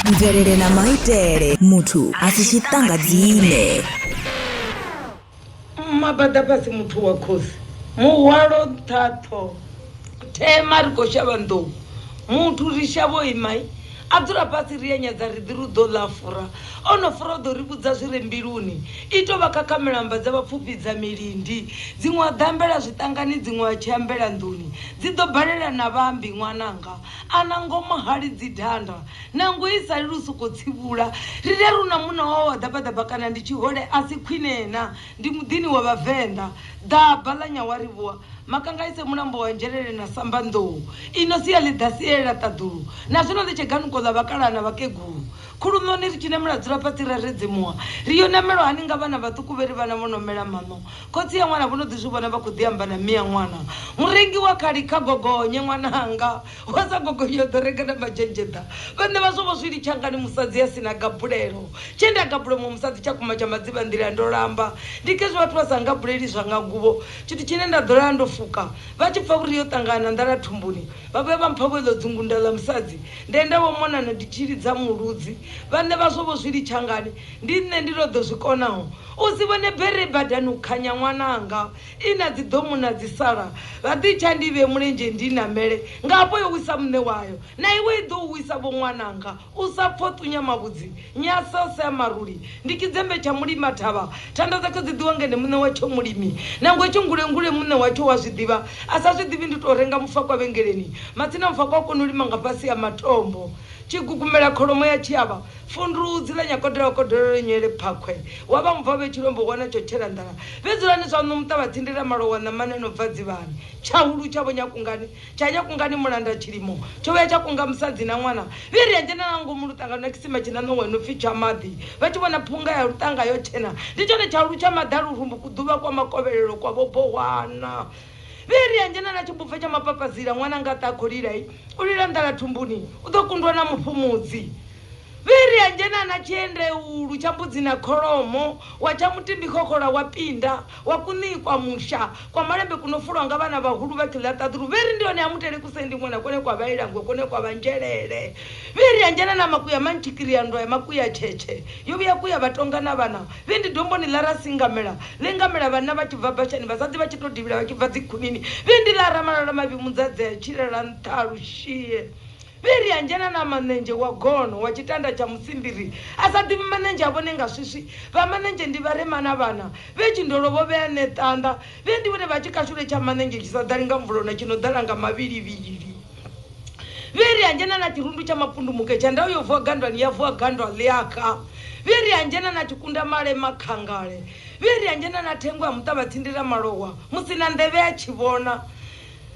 MveleleNaMaitele, Muthu asishitangadzine. Mabada pasi muthu wa khosi. Muhwalo thatho. Tema riko shava ndo. Muthu rishavo imai. Adzura pasi rianyadza ridiru dola fura. Ono fura do ribudza zvire mbiluni. Ito vakakamera mbadza vapfupidza milindi. Dzimwe adhambela zvitangani dzimwe achiambela nduni. Dzidobhalela na vambi mwananga. Ana ngoma hali dzidhanda. Nangu isa rirusuko tsivula. Rire runa muna wawo adhabhadhabha kana ndichihole asi kwinena. Ndi mudhini wa VhaVenḓa. Dhabha la nyawarivuwa. Makangaise mulambo wa njerere na samba ndo. Inosia lidhasiela taduru. Na zvino ndicheganuko la vakalana vakeguru. Kurunoni richine muladzura patira redzimwa. Riyo namelo haninga vana vatuku veri vana vonomela mano. Kotsi ya mwana vono dzizvibona vakudhiamba na mia mwana. Murengi wa kali kagogonye mwana hanga. Wasa gogonye dorega na majenjeda. Vane vasovo sviri changani musadzi asina gabulero. Chenda gabule mu musadzi chakuma cha madziva ndiri andoramba. Ndikezvo vatu vasanga buleri zvanga nguvo. Chiti chinenda dorando fuka. Vachipfa kuriyo tangana ndara tumbuni. Vave vampavelo dzungunda la musadzi. Ndenda vomona na dichiridza murudzi. Vane vasovo zviri changani ndine ndirodo zvikonawo usivone bhere badani ukhanya mwananga ina dzidomu na dzisara vadichandive murenje ndinamele ngapo yowisa mune wayo na iwe ido uwisa vo mwananga usapfotunya mavudzi nyasa sa maruli ndikidzembe cha mulima thava thanda dzake dzidiwa ngene mune wacho mulimi nangwe chungule mune wacho wazvidiva asazvidivi nditorenga mufa kwa vengeleni matsina mufa kwa kunulima ngapasi ya matombo chigukumela kholomo ya chiava fundrudzi la nyakodera nyele phakwe wava mubva vechirombo wana chochera ndara vezulani zvano mutava tsindira malowa na maneno bvadzivani chahulu chavo nyakungani chanyakungani mulanda chirimo chove chakunga musadzi na mwana viri anjena nangu mulutanga na kisima chinano weno ficha madhi vachivona phunga ya rutanga yochena ndichone chahulu cha madaru rumbu kuduva kwa makoverero kwa bobowana viri anjena na chibufa cha mapapazira mwana ngata akholirai ulira ndala tumbuni udokundwa na mupumudzi viri anjena na chiende ulu chambudzi na kholomo wachamutimbi khokola wapinda wakunikwa musha kwa malembe kunofulwa nga vana vahulu vakilataduru viri ndione amutele kusendi mwana kone kwa vailangwe kone kwa vanjelele viri anjena na makuya manchikiri ya ndoya makuya cheche yobi ya kuya vatonga na vana vindi domboni lara singamela lengamela vana vachivabashani vasadzi vachitodivila vachibva dzikhunini vindi lara malala mavi mudzadze achirela ntalu shiye viri anjena na manenje wa gono wa chitanda cha musimbiri asadivi manenje avonenga swiswi vamanenje ndivaremana vana vechindolovo veanetanda vendivone vachikashure cha manenje chisadaringa mvulona chinodalanga maviriviri viri anjena na chirundu cha mapundumuke chandau yovua gandwa ni yavua gandwa liaka viri anjena na chikunda male makhangale viri anjena na tengu ya mutava tsindira malowa musina ndeve achivona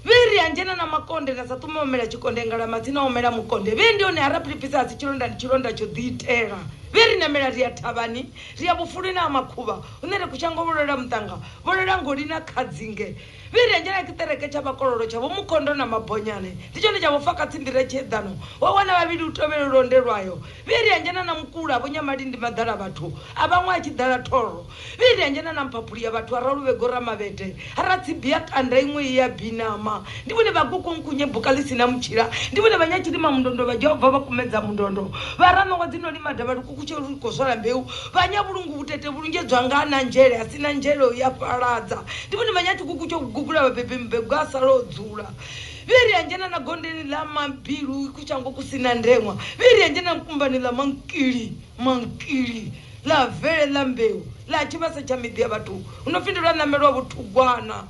viri anjena na makonde na satuma omela chikonde ngala matina omela mukonde vendione harapilipisa asi chironda chodhiitera viri namela riya thavani riya bufuli na makhuva unere kuchango volera mtanga volera ngolina khadzinge viri anjena kitereke cha makololo chavo mukondo na mabonyane ndichone chavo faka tsimbire chedano wawana vaviri utovele ronderwayo viri anjena na mkula avonyamalindi madhala vathu avamwe achidhala thoro viri anjena na mpapuli ya vathu araluve gora mavete haratsibhiya kanda imwe iya binama ndivone vaguku nkunye bukalisina mchira ndivone vanyachirima mundondo vajaobva vakumedza mundondo varanongwa dzinolima dhavali kukucherukosvara mbeu vanyavulungu vutete vulungedzwa ngana njere asina njere yaparadza ndivone vanyachikukucho kugugula vabhebhe mbegu asalodzula viri anjena na gondeni la mambiru kuchango kusina ndemwa viri anjena mkumbani la mankili la vele la mbeu la chivasa cha midhia vatu unofindula namelwa vutugwana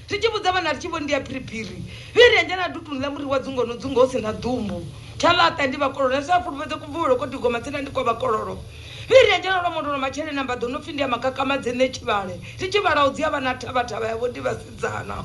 richibudza vana richivo ndiya piripiri viri anjena dutuni la muri wa dzungo usina dhumbu chalata ndi vakololo nasafuluveze kuvulo kodigwa matsina ndikwa vakololo viri anjena lwa mondo machere namba dono findi ya makakamadze nechivale richivala udziya vana thavatava yavo ndi vasidzana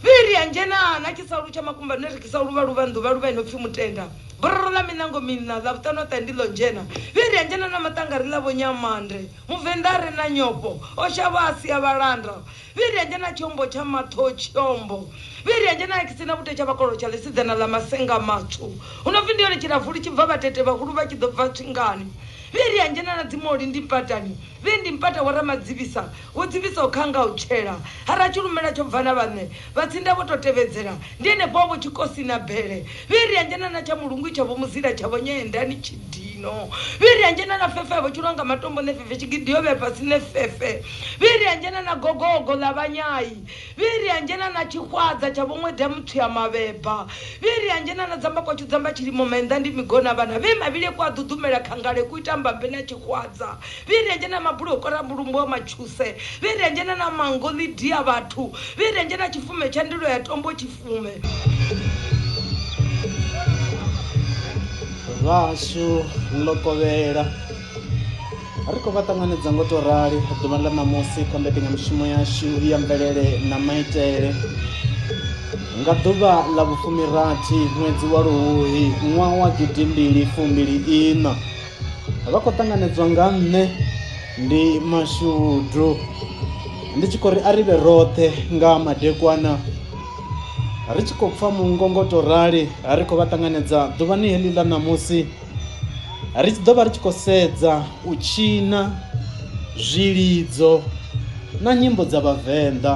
viri anjena na kisaulu cha makumba neri kisaulu valuva inopfi mutenda brrr la minango mina la vutanota ndilo njena viri anjena na matangari lavo nyamandre muvendare na nyopo oshavasi ya valanda viri anjena chombo cha matho chombo viri anjena kisina vute cha vakolo cha lesidzana la masenga matsvu unofindiyone chiravuli chibva vatete vakulu vachidobva tsvingani viri anjena na dzimoli ndi mpatani viri ndi mpata wa ramadzivisa wo dzivisa ukhanga utshela hara chilumela cho bvana vhane vatsinda vo to tevedzela ndiene bobo chikosi na bele viri anjena na cha mulungu cha vomuzila cha vonyendani chidino viri anjena na fefe vo chilonga matombo ne fefe chigidiyo ve pasi ne fefe viri anjena na gogogo la vanyayi viri anjena na chikhwadza cha vomwe damuthu ya maveba viri anjena na dzamba kwa chidzamba chilimo maenda ndi migona vana ve mavile kwa dudumela khangale kuita mbambe na chikhwadza viri anjena mabulo kora mulumbo wa machuse viri anjena na mangolidi ya vathu viri anjena chifume cha ndilo ya tombo chifume vashu lokovela ariko vatanganedza ngo to rali ḓuvha ḽa ṋamusi kha mbekanyamushumo yashu ya mvelele na maitele nga ḓuvha ḽa vhufumirathi ṅwedzi wa luhuhi ṅwaha wa 2024 vha khou ṱanganedzwa nga nṋe ndi mashudu ndi tshi khou ri a ri vhe roṱhe nga madekwana ri tshi khou pfha mungongoto rali ri khou vha ṱanganedza ḓuvhani heḽi ḽa ṋamusi ri tshi ḓo vha ri tshi khou sedza u tshina zwilidzo na nyimbo dza vhavenḓa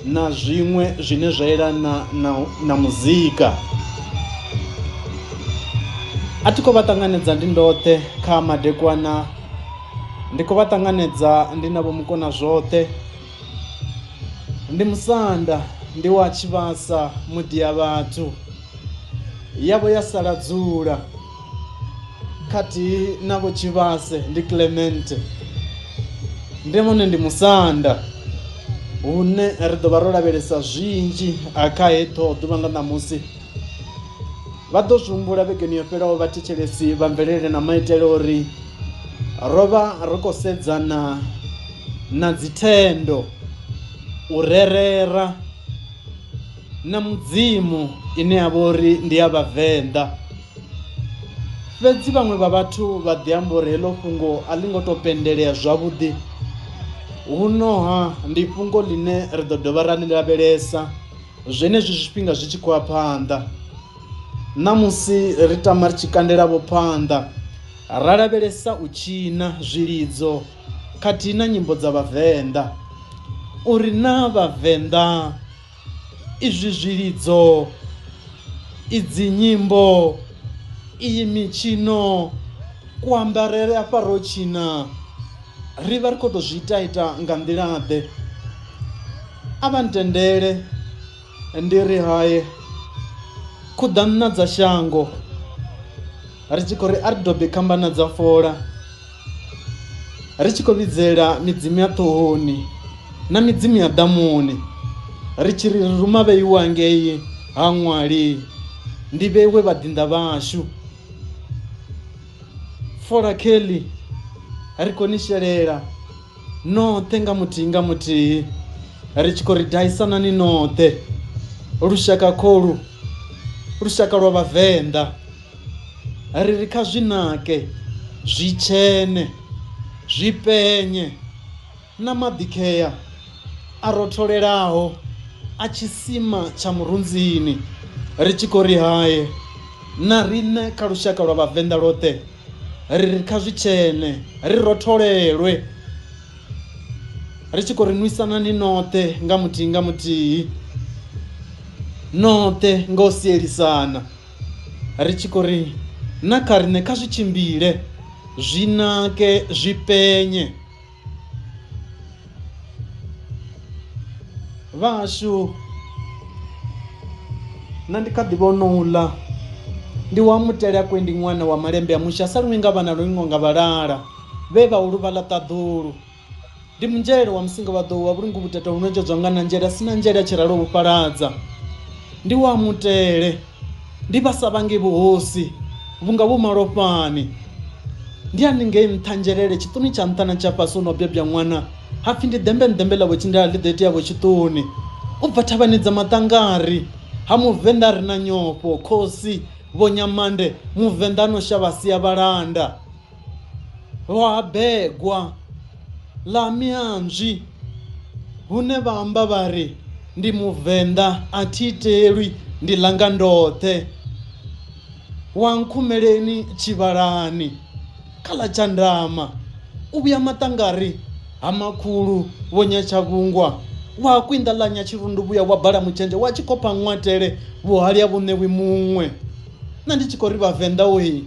na zwiṅwe zwine zwa yelana na muzika. A thi khou vha ṱanganedza ndi ndoṱhe kha madekwana, ndi khou vha ṱanganedza ndi na vho mukona zwoṱhe, ndi musanda, ndi wa tshivhasa mudi ya vhathu yavho ya sala dzula khathihi na vho tshivhase ndi Clement, ndi mone ndi musanda hune ri ḓo vha ro lavhelesa zwinzhi kha heṱho ḓuvha ḽa ṋamusi. Vha ḓo zwi humbula vhegeni yo fhelaho vhathetshelesi vha mvelele na maitele uri ro vha ri khou sedzana na dzithendo, u rerera na mudzimu ine ya vha uri ndi ya vhavenḓa. Fhedzi vhaṅwe vha vhathu vha ḓi amba uri heḽo fhungo a ḽi ngo tou pendelea zwavhuḓi. Hunoha ndi fhungo ḽine ri ḓo dovha ra ḽi lavhelesa zwenezwi zwifhinga zwi tshi khou ya phanḓa. Namusi ri tama ri tshi kandelavho phanḓa ra lavhelesa u tshina zwilidzo khathihi na nyimbo dza vhavenḓa, uri na vhavenḓa izwi zwilidzo, idzi nyimbo, iyi mitshino, kuambarele afha ro tshina, ri vha ri khou tou zwi ita nga nḓila ḓe. A vha ntendele ndi ri haye khuḓanna dza shango ri tshi khou ri a ri dobe khambana dza fola, ri tshi khou vhidzela midzimu ya ṱhohoni na midzimu ya ḓamuni, ri tshi ri ruma vheiwa ngei ha ṅwali ndi vheiwe vhaḓinḓa vhashu. Fola kheḽi ri khou ni shelela noṱhe nga muthihi nga muthihi, ri tshi khou ri daisanani noṱhe, lushaka kholu, lushaka lwa vhavenḓa, ri ri kha zwi nake, zwi tshene, zwi penye na maḓikhea a rotholelaho a tshisima tsha murunzini, ri tshi khou ri haye na riṋe kha lushaka lwa vhavenḓa lwoṱhe ri ri kha zwi tshene, ri rotholelwe, ri tshi khou ri nwisanani noṱhe nga muthihi nga muthihi, noṱhe nga u sielisana, ri tshi khou ri na kha riṋe kha zwi tshimbile, zwi nake, zwi penye. Vhashu na ndi kha ḓi vhona uḽa ndi wa mutele akwe, ndi ṅwana wa malembe a musha, sa luṅwe nga vhana luṅwe nga vhalala vhe vhahulu vha ḽa ṱaḓulu. Ndi munzhele wa musinga vhaḓou wa vhulungu vhutete hu ṋetshedzwa nga na nzhele, sina nzhele a tshiralo vhufhaladza. Ndi wa mutele, ndi vhasa vhange vhuhosi vhunga vhu malofhani, ndi haningei nṱha nzhelele tshiṱuni tsha nṱha na tsha fhasi u no bebya ṅwana hapfhi ndi ḓembe ḓembe ḽa vho tshindela ḽi ḓo iteavho tshiṱuni. U bva thavhani dza maṱangari ha muvenḓa ri na nyofho, khosi vho Nyamande, muvenḓa no shavha sia vhalanda, wa begwa ḽa mianzwi hune vha amba vha ri ndi muvenḓa a thi itelwi, ndi ḽanga ndoṱhe, wa nkhumeleni tshivhalani, kha ḽa Tshandama u vhuya maṱangari ha makhulu vho Nyatshavhungwa wa kwinda ḽa Nyatshirundu vhuya wa bala mutshenzhe wa tshikopha ṅwatele vhuhali ha vhuṋewi muṅwe. Nṋe ndi tshi khou ri vhavenḓa oyi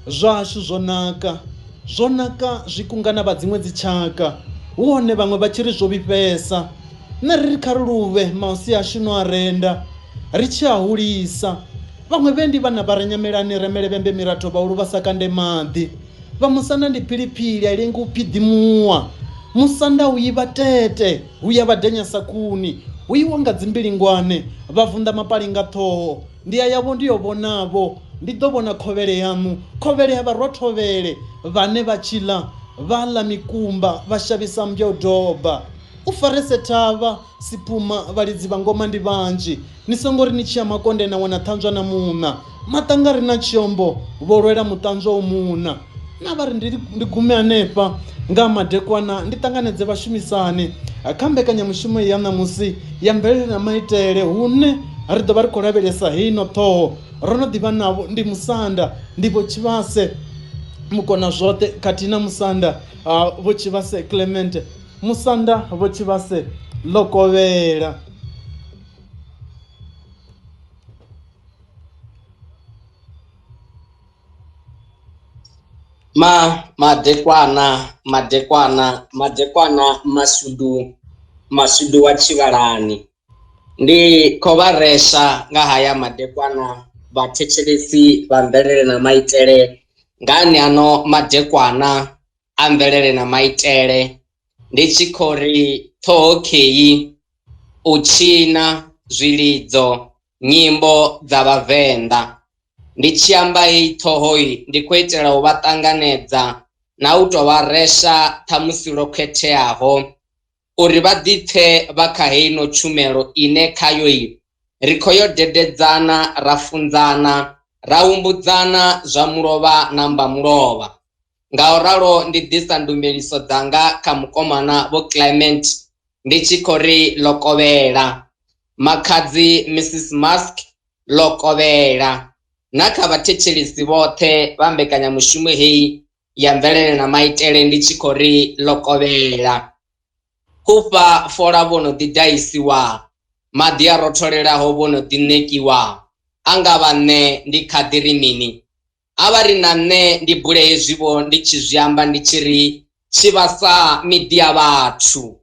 zwashu zwo naka zwikunga na vha dziṅwe dzi tshaka hu hone vhaṅwe vha tshi ri zwo vhifhesa. Nṋe ri kha ri luvhe maosi ashu no a renda ri tshi a hulisa. Vhaṅwe vhendi vhana vha re nyamelani remele vhembe miratho vha ulu vha sa kande maḓi. Vha musanda ndi philiphili a lengi u phiḓimuwa. Musanda u yivha tete hu ya vha denya sakuni hu iwa nga dzimbilingwane vha vunḓa mapali nga ṱhoho. Ndi ya yavho ndi yo vhonavho ndi ḓo vhona khovhele yaṋu khovhele ya vharothovhele vhane vha tshi ḽa vha ḽa mikumba vha shavhisa mbyo doba. U farese thavha siphuma vhalidzi vha ngoma ndi vhanzhi ni songo ri ni tshi ya makonde na wana ṱhanzwa na muṋa maṱangari na tshiombo vho lwela muṱanzwa u muṋa. Na vha ri ndi gume hanefha nga madekwana ndi ṱanganedze vhashumisani kha mbekanyamushumo ya ṋamusi ya mvelele na maitele hune ri ḓo vha ri khou lavhelesa heino ṱhoho ro no ḓivha navho ndi Musanda ndi vho Tshivhase mukona zwoṱhe khathihi na Musanda vho Tshivhase Clement Musanda vho Tshivhase Lokovhela. madekwana mashudu wa Tshivhalani. Ndi khou vha resha nga haya madekwana vhathetshelesi vha mvelele na maitele ngani ano madekwana a mvelele na maitele. Ndi tshi khou ri ṱhoho kheyi u tshina zwilidzo nyimbo dza vhavenḓa. Ndi tshi amba hei ṱhohoi ndi khou itela u vha ṱanganedza na u tou vha resha ṱhamusi lwo khetheaho uri vha ḓipfe vha kha heino tshumelo ine khayo ri khou yo dededzana ra funzana ra humbudzana zwa mulovha na mbamulovha. Nga u ralo ndi ḓisa ndumeliso dzanga kha mukomana vho Clement ndi tshi khou ri Lokovhela, makhadzi Mrs Mask Lokovhela na kha vhathetshelesi vhoṱhe vha mbekanyamushumo hei ya mvelele na maitele ndi tshi khou ri Lokovhela. Kufha fola vho no ḓi daisiwa maḓi a rotholelaho vho no ḓi ṋekiwa anga vha nṋe ndi kha ḓi ri mini a vha ri na nṋe ndi bule hezwivho ndi tshi zwi amba ndi tshi ri Tshivhasa miḓi ya vhathu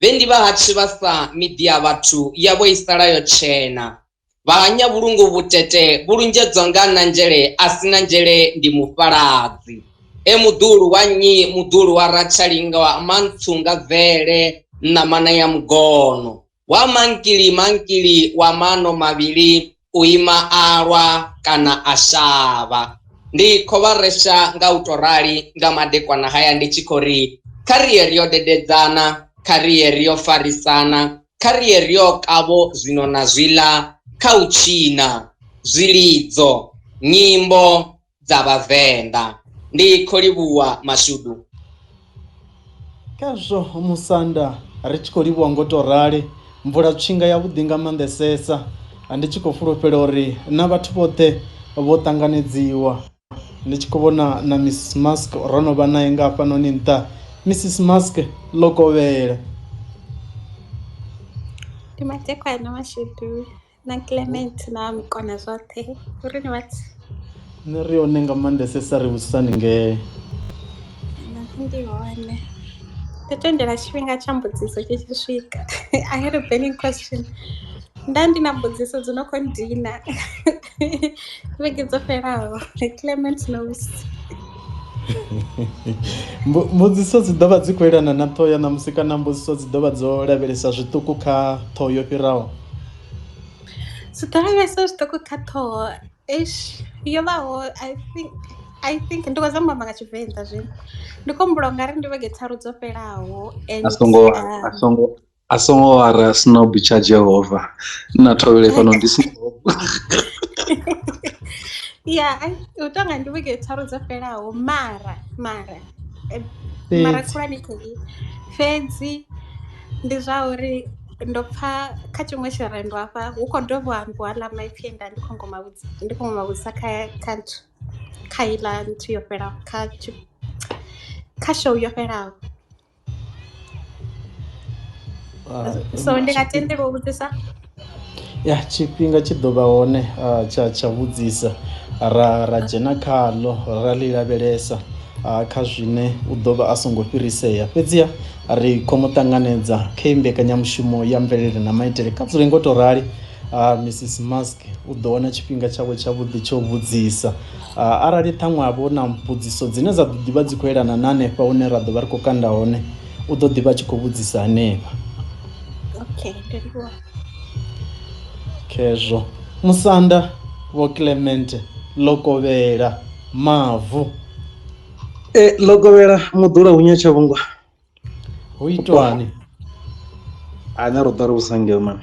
vhe ndi vha ha Tshivhasa miḓi ya vhathu yavho i sala yo tshena vha hanya vhulungu vhutete vhulunjedzwa nga nanzhele a si na nzhele ndi mufhaladzi muḓulu wa nnyi muḓulu wa Rathalinga wa Mantsunga Vele na mana ya mugono wa mankili wa mano mavhili u ima alwa kana a shavha. Ndi khou vha resha nga u to rali nga madekwana haya ndi tshi khou ri khariyeri yo dededzana khariyeri yo farisana khariyeri yo kavho zwino na zwiḽa kha u tshina zwilidzo nyimbo dza vhavenḓa. Ndi khou livhuwa mashudu kazwo Musanda ri tshi khou livhuwa ngo to rali mvula tshinga ya vhuḓi nga maanḓesesa. Ndi tshi khou fulufhela uri na vhathu vhoṱhe vho ṱanganedziwa. Ndi tshi khou vhona na Mrs Mask ro no vha naye nga hafhanoni nṱha Mrs Mask Lokovhela. Ndi madekwana mashudu na Clement na mukona zwoṱhe uri ni vhathu nṋe ri hone nga maanḓesesa ri vhusani ngee. Ndi hone ndo tendela tshifhinga tsha mbudziso tshi tshi swika. I had a burning question. Nda ndi na mbudziso dzo no khou ndina vhege dzo fhelaho. Clement knows. Mbudziso dzi ḓovha dzi khou elana na ṱhoho ya ṋamusi kana mbudziso dzi ḓovha dzo lavhelesa zwiṱuku kha ṱhoho yo fhiraho? Dzi ḓo lavhelesa zwiṱuku kha ṱhoho yo vhaho I think ndi khou zama nga Tshivenḓa zwino ndi khou humbula ungari ndi vhege tharu dzo fhelaho a songo wara snob tsha Jehova na thovhele fhano ndi snob. u tonga ndi vhege tharu dzo fhelaho mara khulwane khei fhedzi ndi zwa uri ndo pfa kha tshiṅwe tshirendo hafha hu khou dovha ambiwa ḽa maipfi enda ndi khou ngoma vhudzisa kha iḽa nthu yo fhelaho kha kha show yo fhelaho. So ndi nga tendelwa u vhudzisa ya tshifhinga tshi ḓo vha hone tsha vhudzisa ra dzhena khaḽo ra ḽi lavhelesa kha zwine u ḓo vha a songo fhirisea. Fhedziha ri khou mu ṱanganedza kha mbekanyamushumo ya mvelele na maitele. Kha dzule ngo tou rali Mrs Mask u ḓo wana tshifhinga tshawe tshavhuḓi tsho vhudzisa arali ṱhaṅwe ha vho na mbudziso dzine dza ḓo ḓivha dzi khou elana na hanefha hune ra ḓo vha ri khou kanda hone u ḓo ḓivha a tshi khou vhudzisa hanefha. Okay, ndivhuwa. Khezwo Musanda Vho Clement Lokovhela Mavu Lokovhela muḓula hu nyatsha vhungwa hu itwani? Ana ro ḓari vhusange man.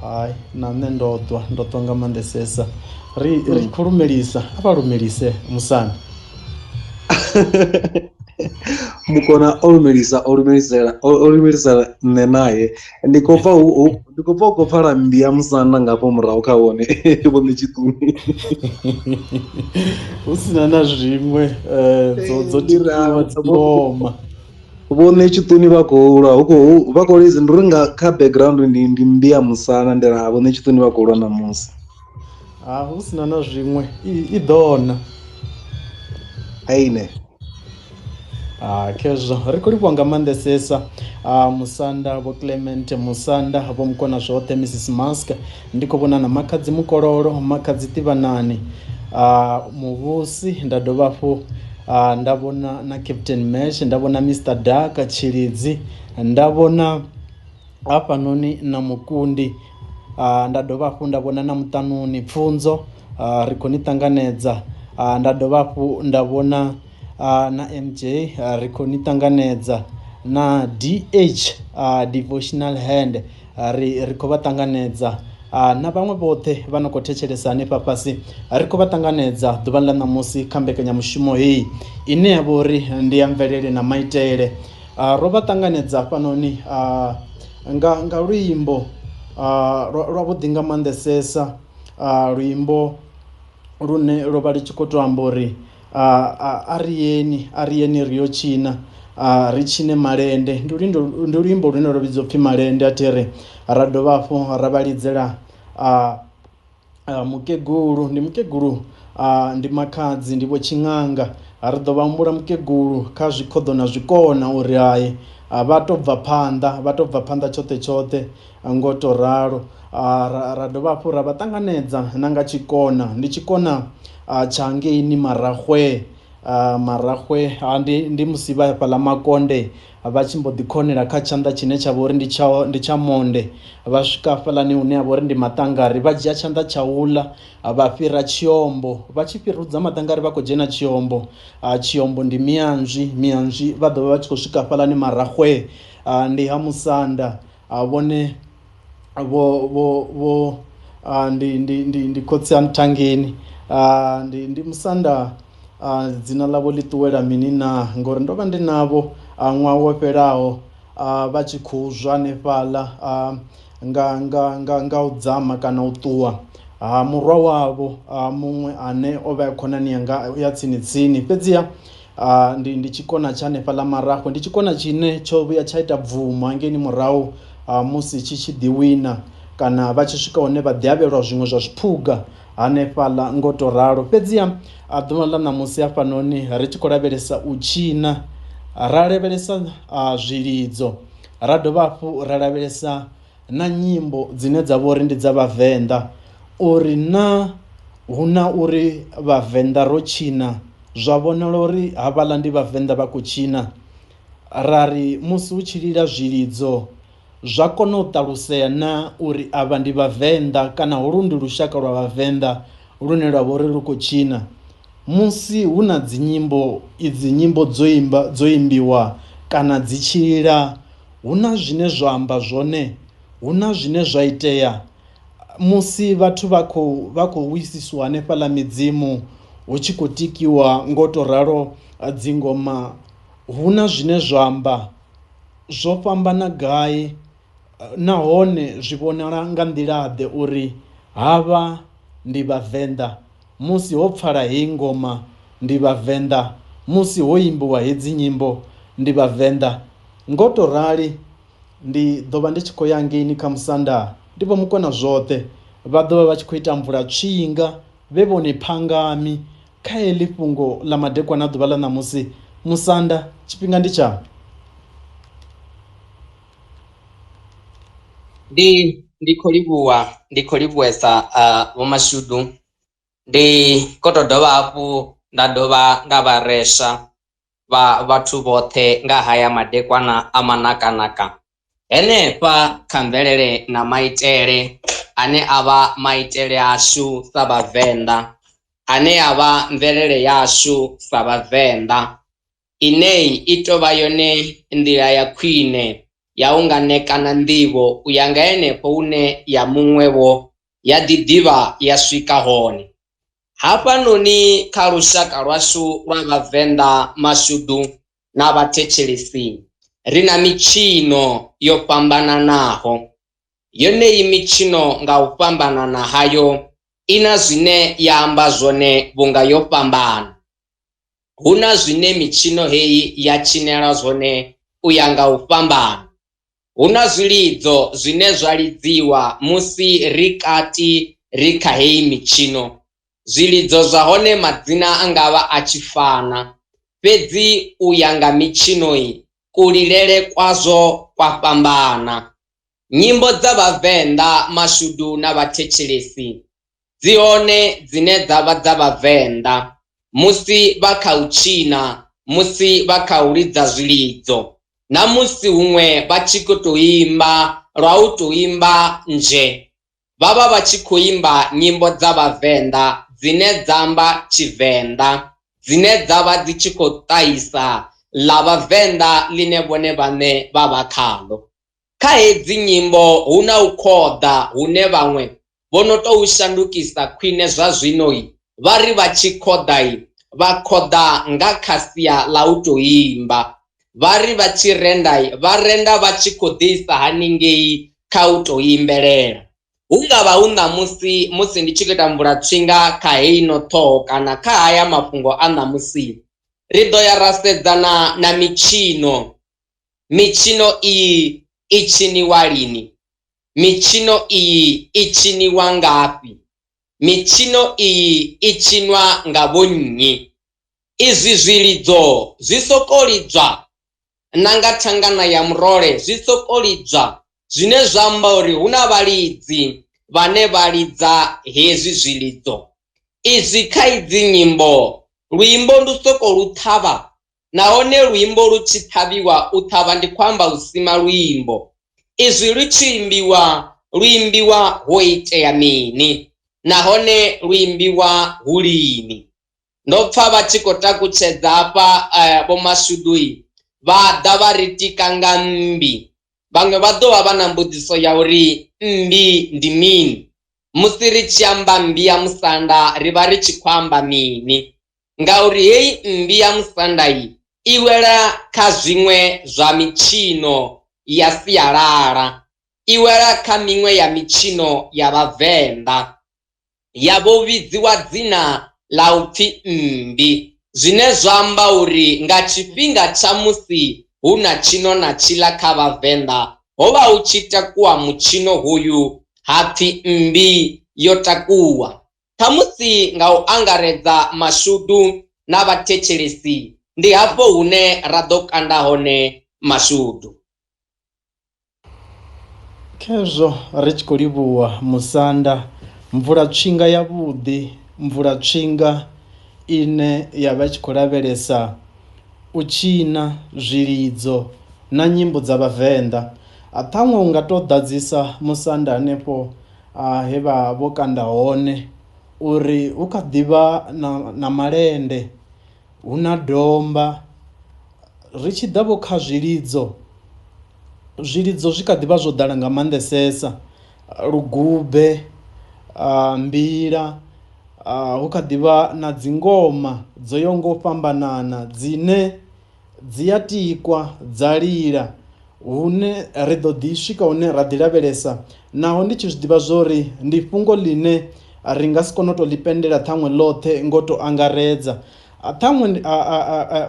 Hai na nṋe ndo ṱwa nga maanḓesesa ri khulumelisa a vha lumelise Musanda. Mukona o lumelisela nṋe naye ndi khou pfa u khou pfala mmbi ya Musanda ngafho murahu kha vhone vhone tshiṱuni hu sina na zwiṅwe dzo tikiwa dzingoma vhone tshiṱuni vha khou lwa vha khou lidza ndi uri nga kha background ndi mmbi ya Musanda ndi ra vhone tshiṱuni vha khou lwa na musi hu sina na zwiṅwe i ḓona aine. Khezwo ri khou livhuwa nga maanḓesesa Musanda Vho Clement Musanda vho mukona zwoṱhe Mrs Mask ndi khou vhona na makhadzi Mukololo makhadzi Ṱivhanani Muvhusi nda dovha hafhu nda vhona na Captain Mesh nda vhona Mr Daka Tshilidzi nda vhona hafhanoni na Mukundi nda dovha hafhu nda vhona na Muṱanuni Pfunzo ri khou ni ṱanganedza nda dovha hafhu nda vhona na MJ ri khou ni ṱanganedza na DH devotional hand ri khou vha ṱanganedza na vhaṅwe vhoṱhe vha no khou thetshelesa hanefha fhasi ri khou vha ṱanganedza ḓuvhani ḽa ṋamusi kha mbekanyamushumo heyi ine ya vha uri ndi ya mvelele na maitele. Ro vha ṱanganedza hafhanoni nga luimbo lwavhuḓi nga maanḓesesa luimbo lune lwo vha li tshi khou tou amba uri ariyeni ri yo tshina ri tshine malende ndi luimbo lune lwo vhidzwa upfhi malende athi ri ra dovha hafhu ra vha lidzela mukegulu ndi makhadzi ndi vho Tshiṅanga ri ḓo vha humbula mukegulu kha zwikhoḓo na zwikona uri hayi vha tou bva phanḓa tshoṱhe ngo tou ralo ra dovha hafhu ra vha ṱanganedza na nga tshikona ndi tshikona tsha ngeini Maragwe ndi musi vha fhaḽa Makonde vha tshi mbo ḓi khonela kha tshanḓa tshine tsha vha uri ndi tsha monde vha swika fhaḽani hune ha vha uri ndi maṱangari vha dzhia tshanḓa tsha uḽa vha fhira Tshiombo vha tshi fhirudza maṱangari vha khou dzhena Tshiombo ndi mianzwi vha ḓo vha tshi khou swika fhaḽani Maragwe ndi ha Musanda vhone vho ndi khotsi ha Mthangeni ndi Musanda dzina ḽavho ḽi ṱuwela mini na ngori ndo vha ndi navho ṅwaha wo fhelaho vha tshi khou zwa hanefhaḽa nga u dzama kana u ṱuwa murwa wavho muṅwe ane o vha ya khonani yanga ya tsini fhedziha ndi tshikona tsha hanefhaḽa Maragwe ndi tshikona tshine tsho vhuya tsha ita bvumo hangeni murahu musi tshi ḓi wina kana vha tshi swika hune vha ḓi avhelwa zwiṅwe zwa zwiphuga hanefhaḽa ngo tou ralo. Fhedziha ḓuvha ḽa ṋamusi hafhanoni ri tshi khou lavhelesa u tshina ra lavhelesa zwilidzo ra dovha hafhu ra lavhelesa na nyimbo dzine dza vha uri ndi dza VhaVenḓa uri hu na uri VhaVenḓa ro tshina zwa vhonala uri havhaḽa ndi VhaVenḓa vha khou tshina ra ri musi hu tshi lila zwilidzo zwa kona u ṱalusea na uri avha ndi VhaVenḓa kana holu ndi lushaka lwa VhaVenḓa lune lwa vha uri lu khou tshina musi hu na dzinyimbo idzi nyimbo dzo imbiwa kana dzi tshilila hu na zwine zwa amba zwone hu na zwine zwa itea musi vhathu vha khou wisisiwa hanefhaḽa midzimu hu tshi khou tikiwa ngo tou ralo dzingoma hu na zwine zwa amba zwo fhambana gai nahone zwi vhonala nga nḓilaḓe uri havha ndi VhaVenḓa musi ho pfala heyi ngoma ndi VhaVenḓa musi ho imbiwa hedzi nyimbo ndi vhavenḓa. Ngo to rali ndi ḓo vha ndi tshi khou ya ngeini kha musanda ndi vho mukona zwoṱhe vha ḓo vha vha tshi khou ita mvula tswinga vhe vhone phangami kha heḽi fhungo ḽa madekwana ḓuvha ḽa ṋamusi. Musanda tshifhinga ndi tsha ndi khou livhuwesa vho Mashudu. Ndi khou tou dovha hafhu nda dovha nda vha resha vhathu vhoṱhe nga haya madekwana a manakanaka henefha kha mvelele na maitele ane a vha maitele ashu sa vhavenḓa, ane a vha mvelele yashu sa vhavenḓa, ineyi i tou vha yone nḓila ya khwine ya u nga ṋekana nḓivho u ya nga henefho hune ya muṅwevho ya ḓivha ya swika hone. Hafhanoni kha lushaka lwashu lwa vhavenḓa, Mashudu na vhathetshelesi, ri na mitshino yo fhambananaho. Yoneyi mitshino nga u fhambanana hayo i na zwine ya amba zwone vhunga yo fhambana. Hu na zwine mitshino heyi ya tshinela zwone u ya nga u fhambana. Hu na zwilidzo zwine zwa lidziwa musi ri kha heyi mitshino. Zwilidzo zwa hone madzina a nga vha a tshi fana, fhedzi u ya nga mitshino iyi kulilele kwazwo kwa fhambana. Nyimbo dza vhavenḓa, Mashudu na vhathetshelesi, dzi hone dzine dza vha dza vhavenḓa musi vha kha u tshina, musi vha kha u lidza zwilidzo, na musi huṅwe vha tshi khou tou imba lwa u tou imba nzhe. Vha vha vha tshi khou imba nyimbo dza vhavenḓa dzine dza amba Tshivenḓa, dzine dza vha dzi tshi khou ṱahisa ḽa vhavenḓa ḽine vhone vhaṋe vha vha khaḽo. Kha hedzi nyimbo hu na u khoḓa hune vhaṅwe vho no tou shandukisa khwine zwa zwino vha ri vha tshi khoḓa vha khoḓa nga kha sia ḽa u tou imba. Vha ri vha tshi renda vha renda vha tshi khou ḓisa haningei kha u tou imbelela. Hu nga vha hu ṋamusi musi ndi tshi khou ita mvula tswinga kha heyi no ṱhoho kana kha haya mafhungo a ṋamusi, ri ḓo ya ra sedzana na mitshino. Mitshino iyi i tshiniwa lini? Mitshino iyi i tshiniwa ngafhi? Mitshino iyi i tshinwa nga vho nnyi? Izwi zwilidzo zwi soko lidzwa na nga thangana ya murole, zwi soko lidzwa zwine zwa amba uri hu na vhalidzi vhane vha lidza hezwi zwilidzo. Izwi kha idzi nyimbo, luimbo lu soko lu ṱhavha, nahone luimbo lu tshi ṱhavhiwa, u ṱhavha ndi khou amba u sima luimbo. Izwi lu tshi imbiwa, lu imbiwa ho itea mini, nahone lu imbiwa hu lini? Ndo pfa vha tshi khou takutshedza hafha vho Mashudu vha ḓa vha ri tika nga mmbi. Vhaṅwe vha ḓo vha vha na mbudziso ya uri mmbi ndi mini? Musi ri tshi amba mmbi ya musanda ri vha ri tshi khou amba mini? Ngauri heyi mmbi ya musanda i wela kha zwiṅwe zwa mitshino ya sialala, i wela kha miṅwe ya mitshino ya vhavenḓa, ya vho vhidziwa dzina ḽa u pfhi mmbi, zwine zwa amba uri nga tshifhinga tsha musi hu na tshino na tshila kha vhavenḓa ho vha hu tshi takuwa mutshino hoyu hapfi mmbi yo takuwa. Ṱhamusi nga u angaredza, Mashudu na vhathetshelesi, ndi hafho hune ra ḓo kanda hone Mashudu. khezwo ri tshi khou livhuwa musanda, mvula tswinga ya vhuḓi, mvula tswinga ine ya vha tshi khou lavhelesa u tshina zwilidzo na nyimbo dza vhavenḓa. Ṱhaṅwe u nga to ḓadzisa musanda hanefho he vha vho kanda hone uri hu kha ḓivha na malende, hu na domba. Ri tshi ḓa vho kha zwilidzo zwi kha ḓivha zwo ḓala nga maanḓesesa, lugube, mbila, hu kha ḓivha na dzingoma dzo yaho nga u fhambanana dzine dzi a tikwa dza lila, hune ri ḓo ḓi swika hune ra ḓi lavhelesa. Naho ndi tshi zwi ḓivha zwori ndi fhungo ḽine ri nga si kone u tou ḽi pendela ṱhaṅwe ḽoṱhe ngo to angaredza, ṱhaṅwe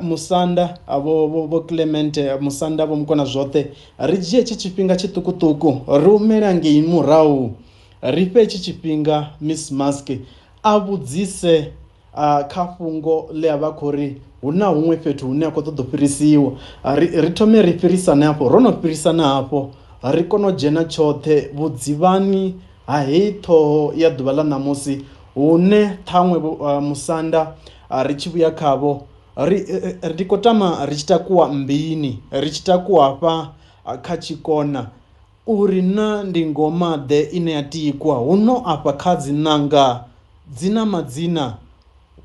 musanda vho Clement musanda vho mukona zwoṱhe ri dzhie tshi tshifhinga tshiṱukuṱuku ri umela ngei murahu ri fhe tshi tshifhinga Miss Mask a vhudzise kha fhungo ḽe a vha khou ri hu na huṅwe fhethu hune a khou ṱoḓa u fhirisiwa ri thome ri fhirisane hafho ro no fhirisana hafho ri kone u dzhena tshoṱhe vhudzivhani ha heyi ṱhoho ya ḓuvha ḽa ṋamusi hune ṱhaṅwe musanda ri tshi vhuya khavho ri khou tama ri tshi takuwa mbini ri tshi takuwa hafha kha tshikona uri na ndi ngoma ḓe ine ya tikwa huno afha kha dzinanga dzina madzina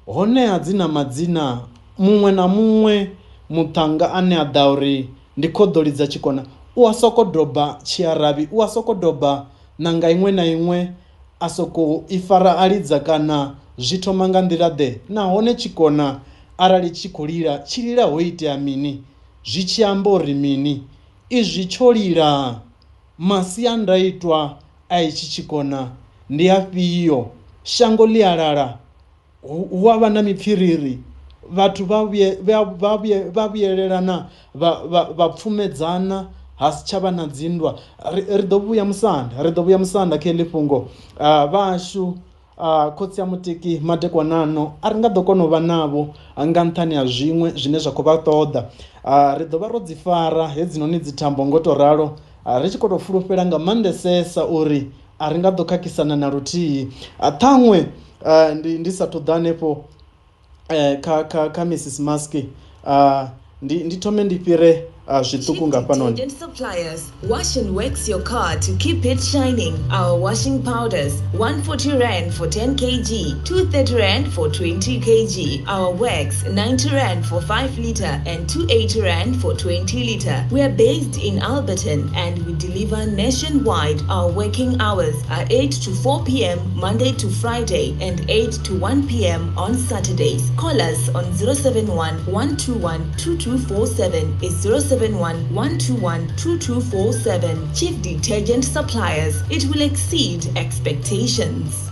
honeha dzina madzina muṅwe na muṅwe muṱhanga ane a ḓa uri ndi khoḓoli dza tshikona u a soko doba tshiaravhi u a soko doba nanga iṅwe na iṅwe a soko i fara a lidza kana zwi thoma nga nḓila ḓe nahone tshikona arali tshi khou lila tshi lila ho itea mini zwi tshi amba uri mini izwi tsho lila masiandaitwa a itshi tshikona ndi afhio shango ḽi a lala hu avha na mipfhiriri vhathu vha vhuyelelana vha pfumedzana ha si tshavha na dzinndwa ri ḓo vhuya musanda kha heḽi fhungo vhashu khotsi ya muteki madekwanano a ri nga ḓo kona u vha navho nga nṱhani ha zwiṅwe zwine zwa khou vha ṱoḓa ri ḓo vha ro dzi fara hedzinoni dzi thambo ngo to ralo ri tshi khou tou fulufhela nga maanḓesesa uri a ri nga ḓo khakhisana na luthihi ṱhaṅwe ndi sathu ḓa hanefho kha Mrs Mask ndi thome ndi fhire zwiṱuku nga fhanoni. Suppliers, wash and wax your car to keep it shining. Our washing powders, 140 Rand for 10 kg, 230 Rand for 20 kg. Our wax, 90 Rand for 5 litre and 280 Rand for 20 litre. We are based in Alberton and we deliver nationwide. Our working hours are 8 to 4 p.m. Monday to Friday and 8 to 1 p.m. on Saturdays. Call us on 071 121 2247 is 071 121 2247. Chief Detergent Suppliers. It will exceed expectations.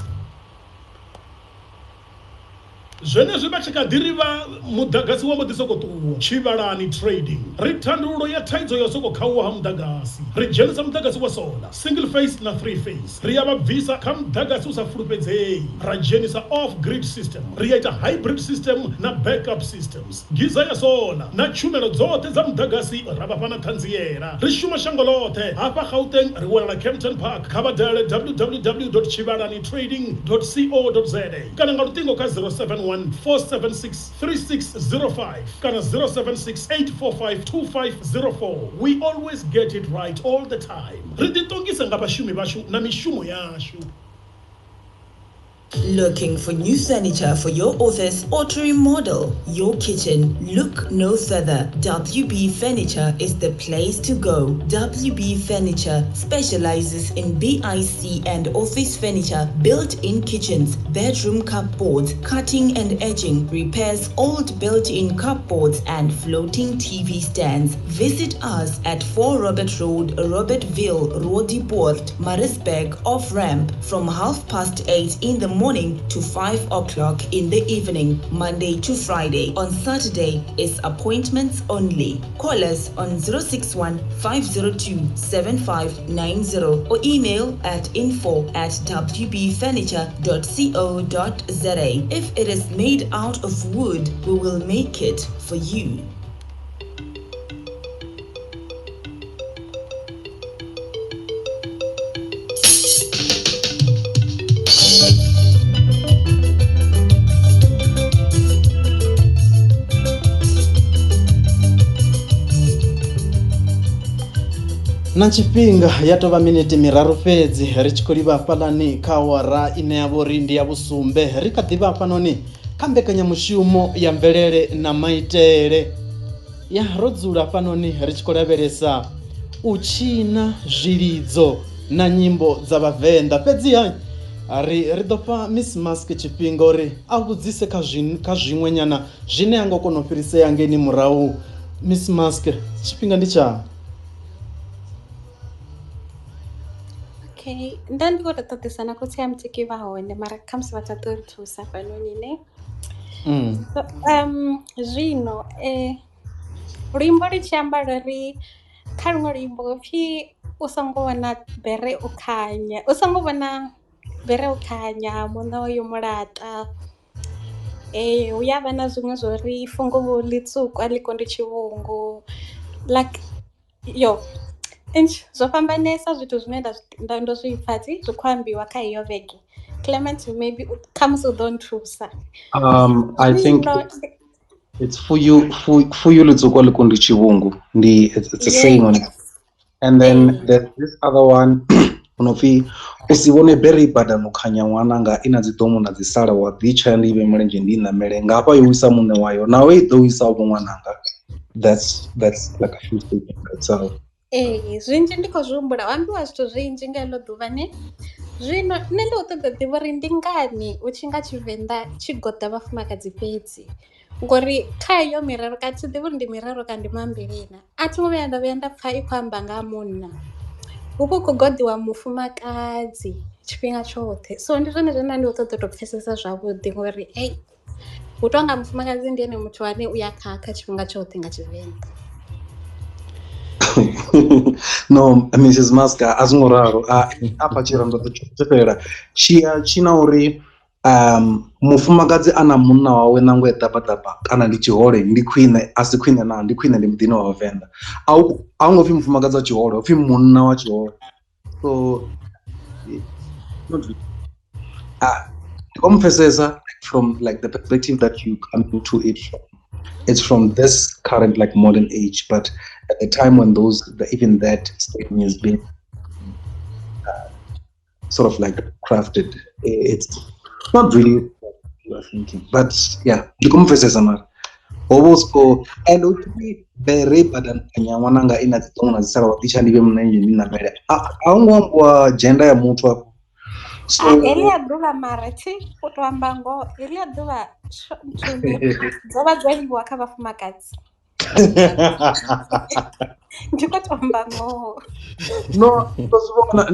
zvenezvi vachikadhiriva mudhagasi wambo sokotuwa chivalani trading ri thandululo ya thaidzo yo sokokhauwa ha mudhagasi ri dzhenisa mudhagasi wa solar single phase na 3 phase ri ya vha bvisa kha mudhagasi u sa fulufhedzei ra dzhenisa off grid system ri ya ita hybrid system na backup systems giza ya solar na tshumelo dzoṱhe dza mudhagasi ra vha fha na ṱhanziela ri shuma shango ḽoṱhe hafha Gauteng ri wanala Kempton Park kha vha dalele www.chivalanitrading.co.za kana nga luṱingo kha 071 476-3605 kana 076-845-2504. We always get it right all the time. Ri ditongisa nga vashumi vashu na mishumo yashu. Looking for new furniture for your office or to remodel your kitchen? Look no further. WB Furniture is the place to go. WB Furniture specializes in BIC and office furniture, built-in kitchens, bedroom cupboards, cutting and edging, repairs old built-in cupboards and floating TV stands. Visit us at 4 Robert Road, Robertville, Roodepoort, Maritzburg, off-ramp from 8:30 in the morning to 5 o'clock in the evening, Monday to Friday. On Saturday is appointments only. Call us on 061 502 7590 or email at info@wbfurniture.co.za. If it is made out of wood, we will make it for you. Na tshifhinga ya tovha miniti miraru fhedzi ri tshi khou livha hafhaḽani kha awara ine ya vha uri ndi ya vhusumbe ri kha ḓivha hafhanoni kha mbekanyamushumo ya mvelele na maitele ya ro dzula hafhanoni ri tshi khou lavhelesa u tshina zwilidzo na nyimbo dza vhavenḓa. Fhedziha ri ḓo fha Miss Mask tshifhinga uri a vhudzise kha zwiṅwe nyana zwine a nga kona u fhirisea ngeni murahu. Miss Mask, tshifhinga ndi tsha. Okay, nda ndi khou tou ṱoḓesa na khotsi ya muteki vha hone mara khamusi vha ṱoḓa uri thusa fhanoni ne Zwino luimbo ri tshi amba ri kha luṅwe luimbo pfhi u songo vhona bere u khanya, u songo vhona bere u khanya muṋa wayo mulaṱa. Hu ya vha na zwiṅwe zwo ri fungo ḽitswuku a ḽi kondi tshivhungu, like yo zwo fhambanesa zwithu zwine ndo zwi pfha zwi khou ambiwa kha iyo vhege. Clement, maybe kha musi u ḓo nthusa. I think it's for you ḽitswuku a ḽi kondi tshivhungu. It's a saying on it. And then there's this other one unopfi usi vhone bere i badani u khanya ṅwananga i na dzi ḓomo na dzi sala wa ḓi tshaya ndi i vhe mulenzhe ndi i ṋamele nga hafha yo wisa muṋe wayo nawe i ḓo wisa vho ṅwananga. That's like a few statement itself. Zwinzhi ndi khou zwi humbula hu ambiwa zwithu zwinzhi nga heḽo ḓuvha ne. Zwino nṋe ndi khou ṱoḓa ḓivha uri ndi ngani u tshi nga Tshivenḓa tshi goḓa vhafumakadzi fhedzi, ngori kha iyo miraru ka thi ḓivhi uri ndi miraru kana ndi mambili na a thi ngo vhuya nda pfha i khou amba nga ha munna. Hu khou goḓiwa mufumakadzi tshifhinga tshoṱhe, so ndi zwone zwine ndi khou ṱoḓa tou pfhesesa zwavhuḓi ngori hu tou nga mufumakadzi ndi ene muthu ane u ya khakha tshifhinga tshoṱhe nga Tshivenḓa. No, Mrs. Maska, a zwo ngo ralo. Afha tshirando ḓo fhela tshi na uri mufumakadzi ana munna wawe ṋangwe ḓabaḓaba kana ndi tshihole ndi khwine, a si khwine na ndi khwine ndi muḓini wa Vhavenḓa. A hu ngo pfhi mufumakadzi wa tshihole, hu pfhi munna wa tshihole. So ndi khou mupfhesesa from like the perspective that you come into it from. It's from this current like modern age, but at the time when even that statement has been sort of like crafted, it's not really what you are thinking. But yeah, ndi khou mupfhesesa mara hovosko and uthi bere badani khanya ṅwananga ina dzi ḓomo na dzi sala wa ḓi tshaya ndi vhe mulenzhe ndi ṋamele. A hu ngo ambiwa gender ya muthu afho. So heḽia ḓuvha mara thi u tou amba ngoho heḽia ḓuvha dzo vha dzo livhiwa kha vhafumakadzi. Ndi khou tou amba ngoho. No, ndi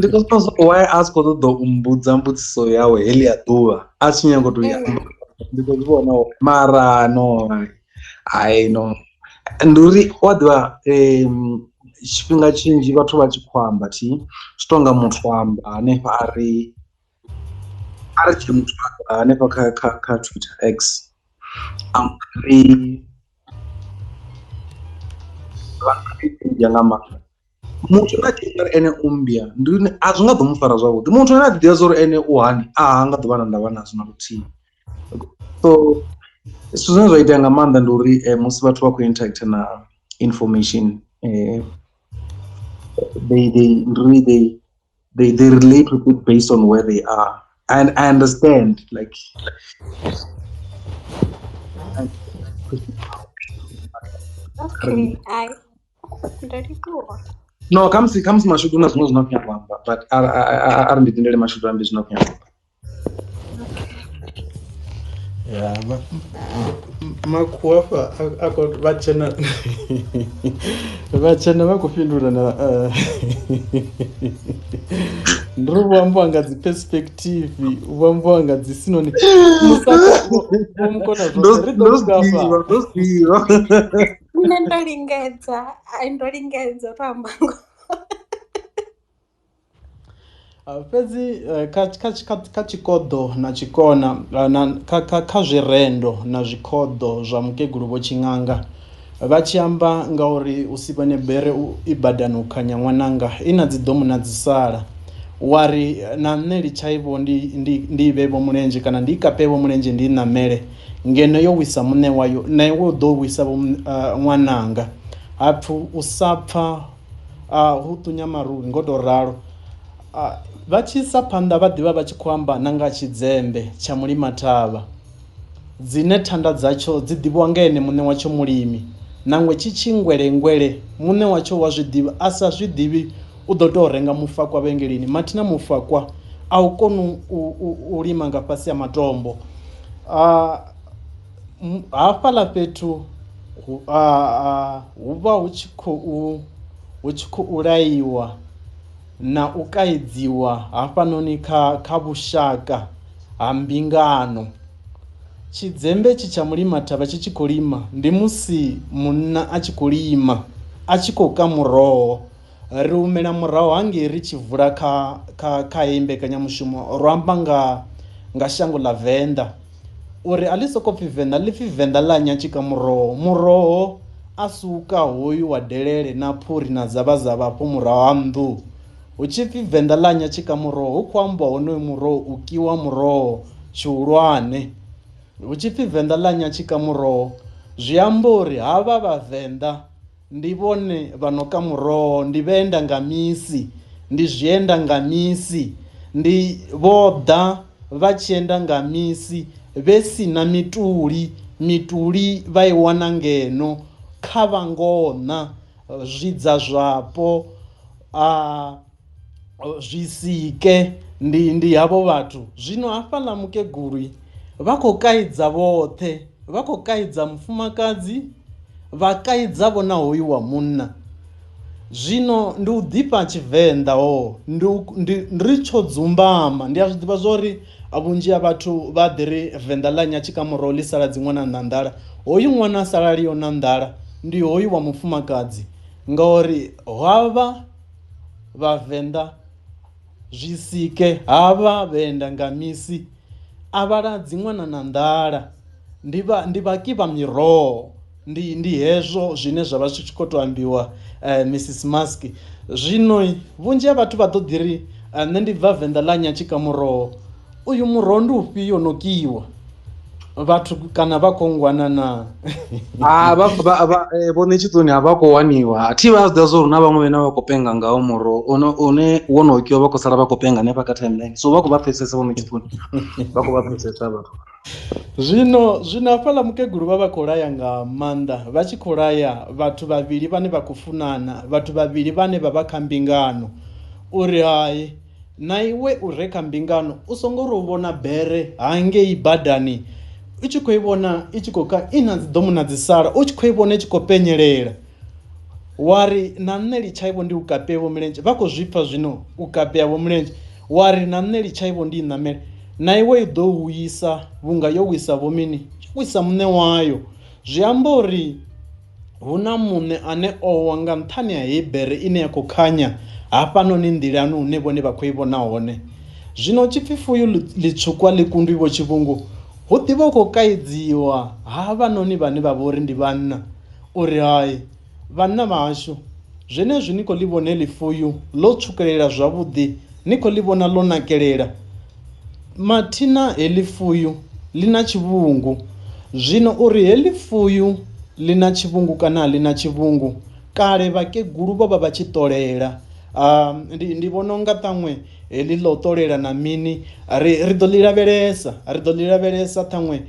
khou vhona why a si khou ṱoḓa u mbudza mbudziso yawe heḽia ḓuvha a tshi nyago tou ya. Ndi khou zwi vhona mara no ndi uri wa ḓivha tshifhinga tshinzhi vhathu vha tshi khou amba zwi tou nga muthu amba hanefha a ri tshi muthu hanefha kha Twitter X ri ya nga maanḓa muthu ane a tshi ri ene u mbya ndi a zwi nga ḓo mu fara zwavhuḓi. Muthu ane a ḓivha zwa uri ene u hani ha nga ḓuvha na ndavha nazwo na luthihi. So zwithu zwine zwa itea nga maanḓa ndi uri musi vhathu vha khou interact na information they relate with it based on where they are, and I understand like Okay, very good. No, khamusi mashudu na zwiṅwe zwino khou amba, but ari ndi tendele mashudu ambi zwino khou amba. Yeah, makhuafa ako vhatshena vha khou fhindula na ndi ri vho ambiwa nga dzi perspective, vho ambiwa nga dzi sinoni musako vho mukona zwoṱhe ri ḓo zwiḓivha. Nṋe ndo lingedza u amba ngoho. Fhedzi kha tshikodo na tshikona kha zwirendo na zwikhodo zwa mukegulu vho Tshiṅanga vha tshi amba nga uri u si vhone bere i badani u khanya ṅwananga i na dzi ḓomo na dzi sala wari na nṋe litshaivo ndi vhevho mulenzhe kana ndi kapevho mulenzhe ndi ṋamele ngeno yo wisa muṋe wayo na iwe u ḓo wisa ṅwananga hapfu u sa pfha hu ṱunya maruli ngo tou ralo. Vha tshi isa phanḓa vha ḓivha vha tshi khou amba na nga tshidzembe tsha mulima thavha dzine thanda dzatsho dzi ḓivhiwa nga ene muṋe watsho mulimi nangwe tshi ngwelengwele muṋe watsho wa zwi ḓivha a sa zwi ḓivhi u ḓo tou renga mufakwa vhengeleni mathina mufakwa a u koni u lima nga fhasi ya matombo. Hafhaḽa fhethu hu vha hu tshi khou laiwa na u kaidziwa hafhanoni kha vhushaka ha mbingano. Tshidzembe tshi tsha mulima thavha tshi khou lima ndi musi munna a tshi khou lima a tshi khou ka muroho. Ri humela murahu hangei ri tshi vula kha heyi mbekanyamushumo ro amba nga shango ḽa Venḓa uri a ḽi sokou pfhi Venḓa ḽi pfhi Venḓa ḽa nyatshika muroho. Muroho a suka hoyu wa delele na phuri na zavhazavhapo murahu ha nnḓu. Hu tshi pfhi Venḓa ḽa nyatshika muroho hu khou amba honoyo muroho u kiwa muroho tshihulwane. Hu tshi pfhi Venḓa ḽa nyatshika muroho zwi amba uri havha vhavenḓa ndi vhone vhano ka muroho, ndi vhaenda nga misi, ndi zwienda nga misi, ndi vho ḓa vha tshi enda nga misi vhe si na mituli vha i wana ngeno kha vhangona zwidza zwapo zwisike ndi havho vhathu. Zwino hafhaḽa mukegulu vha khou kaidza vhoṱhe, vha khou kaidza mufumakadzi vha kaidza vho na hoyu wa munna. Zwino ndi u ḓifha Tshivenḓa ho ndi ri tsho dzumbama. Ndi a zwi ḓivha zwori vhunzhi ha vhathu vha ḓi ri Venḓa ḽa nyatshika muroho ḽi sala dzi ṅwana na nḓala. Hoyu ṅwana a sala liyo na nḓala ndi hoyu wa mufumakadzi ngauri havha vhavenḓa zwisike havha vhaenda nga misi a vhala dzi ṅwana na nḓala ndi vhakiva miroho. Ndi hezwo zwine zwa vha zwi tshi khou tou ambiwa Mrs Mask. Zwino vhunzhi ha vhathu vha ḓo ḓi ri nṋe ndi bva Venḓa ḽa nyatshika muroho. Uyu muroho ndi ufhio no kiwa vhathu kana vha khou ngwana na vhone tshitoni a vha khou waniwa. Thi vha zwi ḓivha zwo ri na vhaṅwe vhane vha khou penga ngaho muroho une wo no kiwa vha khou sala vha khou penga hanefha kha timeline. So vha khou vha pfhesesa vhone tshitoni vha khou vha pfhesesa vhathu. Zwino hafhaḽa mukegulu vha khou laya nga maanḓa vha tshi khou laya vhathu vhavhili vhane vha khou funana, vhathu vhavhili vhane vha vha kha mbingano uri hai na iwe u re kha mbingano u songo ri u vhona bere hangei badani u tshi khou i vhona i tshi khou ka i na dzi ḓomu na dzi sala, u tshi khou i vhona i tshi khou penyelela wari na nṋe litshaivo ndi u kapevho milenzhe. Vha khou zwi pfha zwino u kapeavho milenzhe wari na nṋe litshaivo ndi i ṋamele na iwe i ḓo wisa vhunga yo wisa vho mini wisa muṋe wayo. Zwi amba uri hu na muṋe ane o wa nga nṱhani ha heyi bere ine ya khou khanya hafhanoni nḓilani hune vhone vha khou i vhona hone. Zwino tshipfi fuyu ḽitshukwa ḽi kundiwa tshivhungu hu ḓivha hu khou kaidziwa havhanoni vhane vha vha uri ndi vhanna uri hai vhanna vhashu zwenezwi ni khou ḽi vhona heḽi fuyu ḽo tswukelela zwavhuḓi, ni khou ḽi vhona ḽo nakelela. Mathina heḽi fuyu ḽi na tshivhungu. Zwino uri heḽi fuyu ḽi na tshivhungu kana ḽi na tshivhungu kale vhakegulu vho vha vha tshi ṱolela. Ndi vhona unga ṱhaṅwe heḽi ḽo ṱolela na mini ri ḓo ḽi lavhelesa ṱhaṅwe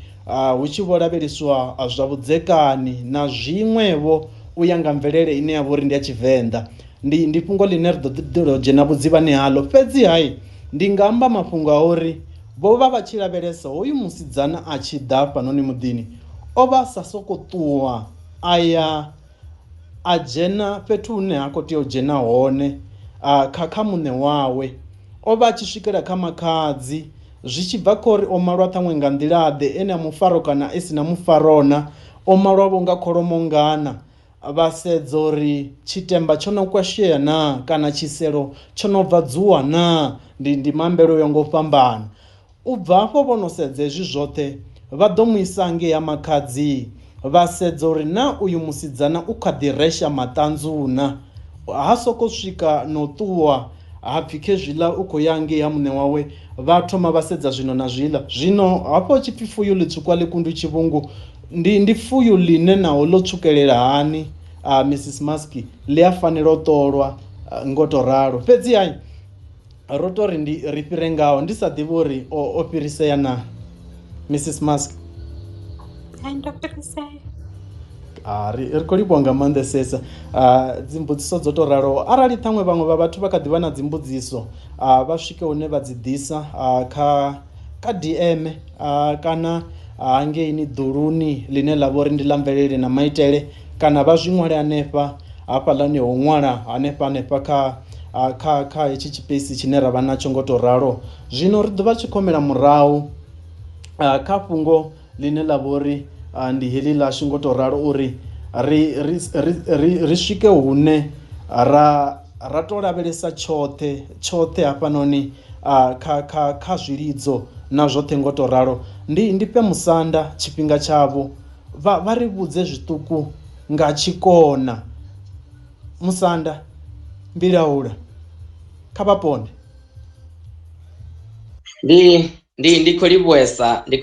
hu tshi vho lavheleswa zwa vhudzekani na zwiṅwevho u ya nga mvelele ine ya vha uri ndi ya Tshivenḓa. Ndi fhungo ḽine ri ḓo dzhena vhudzivhani haḽo. Fhedzi hai ndi nga amba mafhungo a uri vho vha vha tshi lavhelesa hoyu musidzana a tshi ḓa fhanoni muḓini o vha sa sokou ṱuwa a dzhena fhethu hune ha khou tea u dzhena hone kha muṋe wawe. O vha a tshi swikela kha makhadzi zwi tshi bva kha uri o malwa ṱhaṅwe nga nḓilaḓe ene a mufaro kana i si na mufarona, o malwavho nga kholomo ngana. Vha sedza uri tshitemba tsho no kwashea na kana tshiselo tsho no bva dzuwa na, ndi mambelo yo ngo u fhambana. U bva hafho vho no sedza hezwi zwoṱhe vha ḓo mu isa ngei ha makhadzi vha sedza uri na uyu musidzana u kha ḓi resha maṱanzu na, ha soko swika no ṱuwa ha pfhi khezwiḽa u khou ya ngei ha muṋe wawe vha thoma vha sedza zwino na zwiḽa. Zwino hafho tshipfi fuyu ḽitswukwa ḽi kundu tshivhungu ndi fuyu ḽine naho ḽo tswukelela hani Mrs Mask ḽi a fanela u ṱolwa ngo to ralo. Fhedzi hai ro tori ri fhire ngaho ndi sa ḓivhi uri o fhirisea na Mrs Mask. Ndo fhirisea ri khou livhuwa nga maanḓesesa dzimbudziso dzo to ralo. Arali ṱhaṅwe vhaṅwe vha vhathu vha kha ḓivha na dzimbudziso vha swike hune vha dzi ḓisa kha DM kana hangeini ḓuluni ḽine ḽa vha uri ndi ḽa mvelele na maitele, kana vha zwi ṅwale hanefha hafhaḽani ho ṅwala hanefha kha hetshi tshipesi tshine ra vha natsho ngo to ralo. Zwino ri ḓo vha tshi khomela murahu kha fhungo line la vha uri ndi heḽi ḽashu ngo tou ralo uri ri swike hune ra tou lavhelesa tshoṱhe hafhanoni kha zwilidzo na zwoṱhe ngo tou ralo. Ndi fhe musanda tshifhinga tshavho vha ri vhudze zwiṱuku nga tshikona. Musanda Mbilaula kha vha ponde. Ndi khou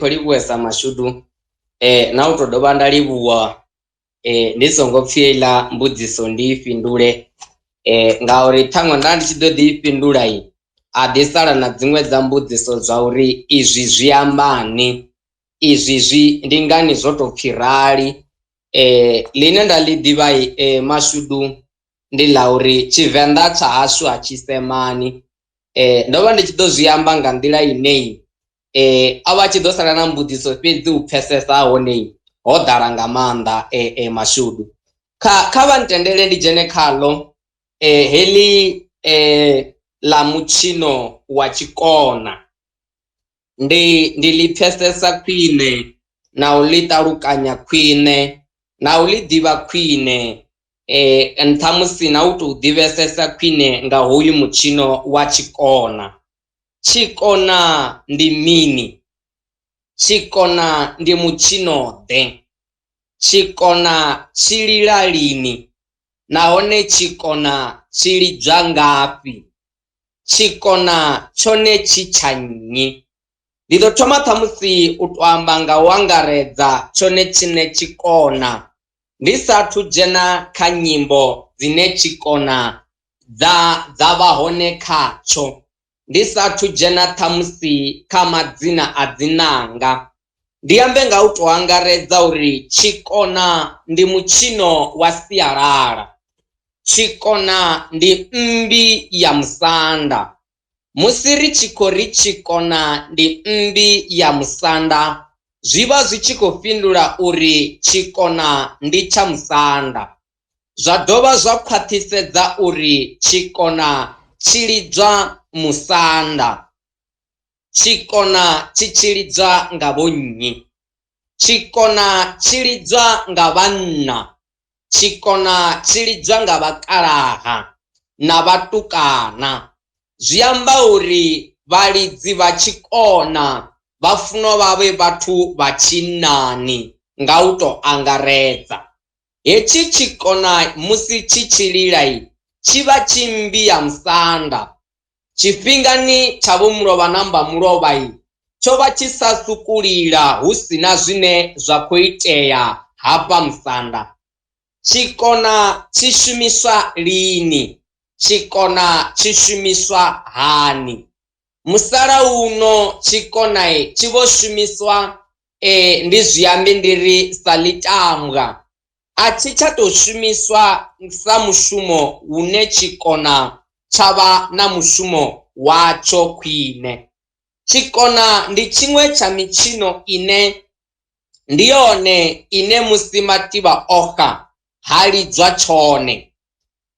livhuwesa mashudu na u tou dovha nda livhuwa ndi songo pfhi heiḽa mbudziso ndi i fhindule ngauri ṱhaṅwe nda ndi tshi ḓo ḓi i fhindula a ḓi sala na dziṅwe dza mbudziso zwa uri izwi zwi ambani, izwi ndi ngani zwo tou pfhi rali. Line nda ḽi ḓivha mashudu ndi ḽa uri Tshivenḓa tsha hashu ha tshisemani. Ndo vha ndi tshi ḓo zwi amba nga nḓila ineyi a vha tshi ḓo sala na mbudziso fhedzi u pfhesesa hone ho ḓala nga maanḓa mashudu. Kha vha ntendele ndi dzhene khaḽo heḽi ḽa mutshino wa tshikona ndi ḽi pfhesesa khwine na u ḽi ṱalukanya khwine na u ḽi ḓivha khwine nthamusi na u tou ḓivhesesa khwine nga hoyu mutshino wa tshikona. Tshikona ndi mini? Tshikona ndi mutshino ḓe? Tshikona tshi lila lini nahone tshikona tshi lidzwa ngafhi? Tshikona tshone tshi tsha nnyi? Ndi ḓo thoma ṱhamusi u tou amba nga u angaredza tshone tshine tshikona ndi sathu dzhena kha nyimbo dzine tshikona dza vha hone khatsho, ndi sathu dzhena ṱhamusi kha madzina a dzinanga. Ndi ambe nga u tou angaredza uri tshikona ndi mutshino wa sialala. Tshikona ndi mmbi ya musanda. Musi ri tshi khou ri tshikona ndi mmbi ya musanda zwi vha zwi tshi khou fhindula uri tshikona ndi tsha musanda. Zwa dovha zwa khwaṱhisedza uri tshikona tshi lidzwa musanda. Tshikona tshi lidzwa nga vhonnyi? Tshikona tshi lidzwa nga vhanna. Tshikona tshi lidzwa nga vhakalaha na vhatukana. Zwi amba uri vhalidzi vha tshikona vha funa vha vhe vhathu vha tshinnani nga u tou angaredza. Hetshi tshikona musi tshi lila tshi vha tshi mmbi ya musanda. Tshifhingani tsha vho mulovha na mbamulovha tsho vha tshi sa sukulila hu sina zwine zwa khou itea hafha musanda. Tshikona tshi shumiswa lini? Tshikona tshi shumiswa hani? Musalauno tshikona tshi vho shumiswa ndi zwiambi ndiri sa ḽitambwa. A tshi tsha tou shumiswa sa mushumo hune tshikona tsha vha na mushumo watsho khwine. Tshikona ndi tshiṅwe tsha mitshino ine ndi yone ine musi mativha oxa ha lidzwa tshone.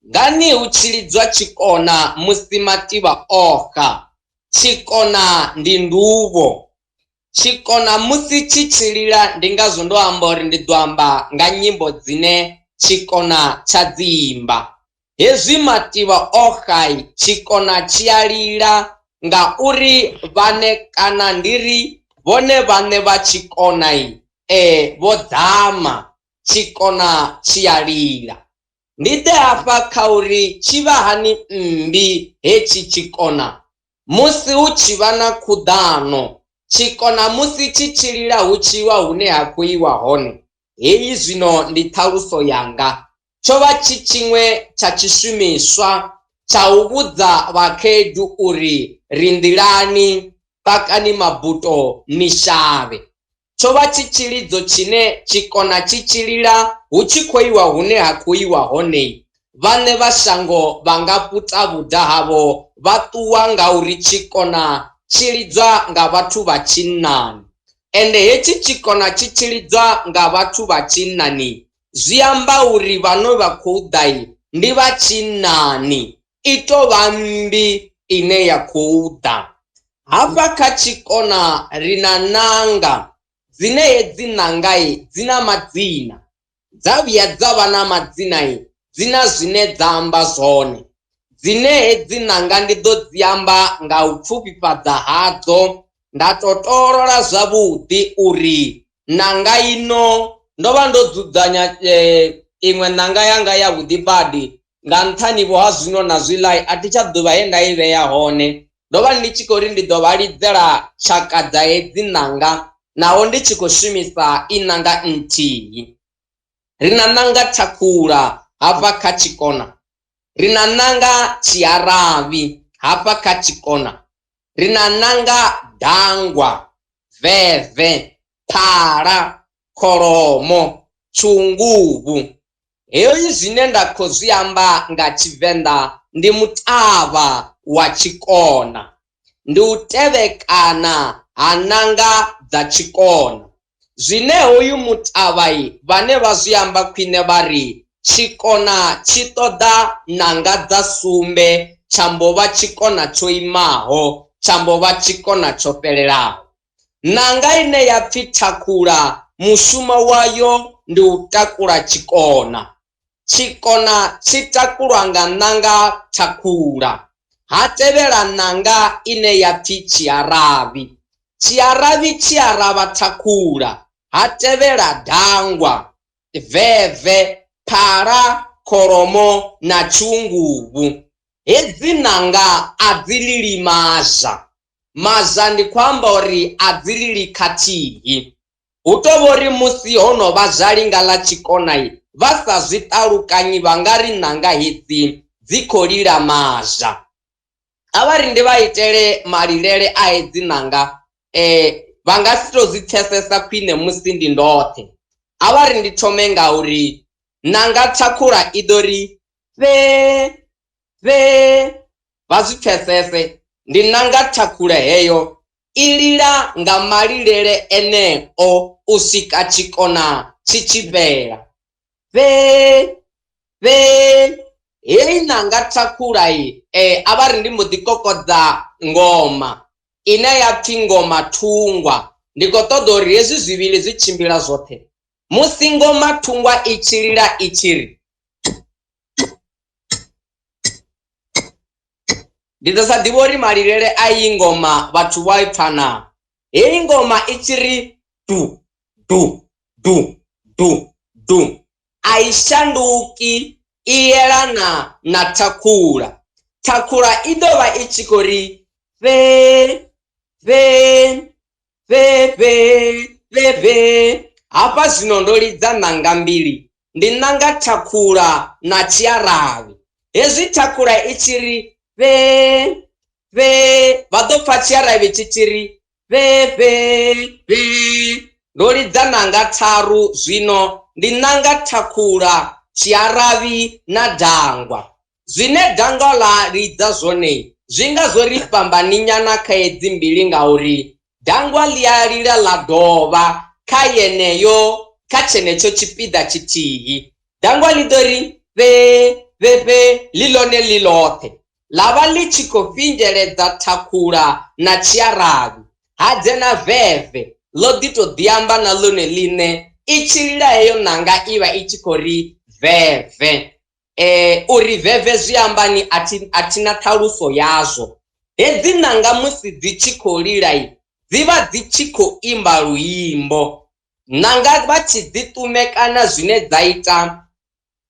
Ngani hu tshi lidzwa tshikona musi mativha oxa? Tshikona ndi nduvho. Tshikona musi tshi lila ndi ngazwo ndo amba uri ndi ḓo amba nga nyimbo dzine tshikona tsha dziimba. Hezwi mativha oxa tshikona tshi a lila ngauri vhane kana ndiri vhone vhaṋe vha tshikona vho dzama, tshikona tshi a lila. Ndi ḓe hafha kha uri tshi vha hani mmbi hetshi tshikona musi hu tshi vha na khuḓano. Tshikona musi tshi lila hu tshi wa hune ha khou iwa hone. Heyi zwino ndi ṱhaluso yanga. Tsho vha tshi tshiṅwe tsha tshishumiswa tsha u vhudza vhakhaedu uri ri nḓilani, pakani mabuto ni shavhe. Tsho vha tshi tshilidzo tshine tshikona tshi lila hu tshi khou iwa hune ha khou iwa hone. Vhaṋe vha shango vha nga puta vhuda havho vha ṱuwa nga uri tshikona tshi lidzwa nga vhathu vha tshinnani. Ende hetshi tshikona tshi lidzwa nga vhathu vha tshinnani zwi amba uri vhano vha khou ḓa ndi vha tshinnani. I tou vha mmbi ine ya khou ḓa. Hafha kha tshikona ri na nanga dzine hedzi ṋanga dzina madzina, dza vhuya dza vha na madzina dzina zwine dza amba zwone, dzine hedzi ṋanga ndi ḓo dzi amba nga u pfufhifhadza hadzo. Nda totolola zwavhuḓi uri ṋanga ino ndo vha ndo dzudzanya iṅwe ṋanga yanga ya vhuḓi badi nga nṱhanivho ha zwino na zwiḽa a thi tsha ḓuvha he nda i vhea hone. Ndo vha ndi tshi khou ri ndi ḓo vha lidzela tshaka dza hedzi ṋanga naho ndi tshi khou shumisa i ṋanga nthihi. Ri na ṋanga Thakhula hafha kha Tshikona, ri na ṋanga Tshiaravhi hafha kha Tshikona, ri na ṋanga Dangwa, Veve, Phala, Kholomo, Tshunguvhu. Heyi zwine nda khou zwi amba nga Tshivenḓa ndi mutavha wa Tshikona, ndi u tevhekana ha ṋanga dza Tshikona. Zwine hoyu mutavha vhane vha zwi amba khwine vha ri Tshikona tshi ṱoḓa ṋanga dza sumbe, tsha vha Tshikona tsho imaho, tsha vha Tshikona tsho fhelelaho. Ṋanga ine ya pfhi Thakhula mushumo wayo ndi u takula Tshikona. Tshikona tshi takulwa nga ṋanga Thakhula. Ha tevhela ṋanga ine ya pfhi Tshiaravhi. Tshiaravhi tshi aravha Thakhula. Ha tevhela Dangwa, Veve, Phala, Kholomo na Tshunguvhu. Hedzi ṋanga a dzi lili mazha. Mazha ndi khou amba uri a dzi lili khathihi. Hu tou vha uri musi ho no vha zhalinga ḽa Tshikona vha sa zwi ṱalukanyi vha nga ri ṋanga hedzi dzi khou lila mazha. A vha ri ndi vha itele malilele a hedzi ṋanga vha nga si tou zwi pfesesa khwine musi ndi ndoṱhe. A vha ri ndi thome nga uri ṋanga Thakhula i ḓo ri vha zwi pfesese. Ndi ṋanga Thakhula heyo i lila nga malilele eneo u swika Tshikona tshi tshi fhela. Heyi ṋanga Thakhula a vha ri ndi mbo ḓi kokodza ngoma ine ya pfhi ngoma thungwa. Ndi khou ṱoḓa uri hezwi zwivhili zwi tshimbila zwoṱhe. Musi ngoma thungwa i tshi lila i tshi ri, ndi ḓo sa ḓivha uri malilele a iyi ngoma vhathu vha i pfha na. Heyi ngoma i tshi ri du du du du du, a i shanduki, i yelana na Thakhula. Thakhula i ḓo vha i tshi khou ri hafha zwino ndo lidza ṋanga mbili, ndi ṋanga Thakhula na Tshiaravhi. Hezwi Thakhula i tshi ri vha ḓo pfha Tshiaravhi tshi tshi ri ndo lidza ṋanga tharu zwino ndi ṋanga Thakhula, Tshiaravhi na Dangwa. Zwine Dangwa ḽa lidza zwone zwi nga zwo ri fhambani nyana kha hedzi mbili ngauri Dangwa ḽi a lila ḽa dovha kha yeneyo kha tshenetsho tshipiḓa tshithihi. Dangwa ḽi ḓo ri ḽi ḽone ḽi ḽoṱhe ḽa vha ḽi tshi khou fhingeledza Thakhula na Tshiaravhi. Ha dzhena Veve ḽo ḓi tou ḓi amba na ḽone ḽiṋe i tshi lila heyo ṋanga i vha i tshi khou ri Veve. Uri Veve zwi ambani a thina ṱhaluso yazwo. Hedzi ṋanga musi dzi tshi khou lila dzi vha dzi tshi khou imba luimbo. Ṋanga vha tshi dzi ṱumekana zwine dza ita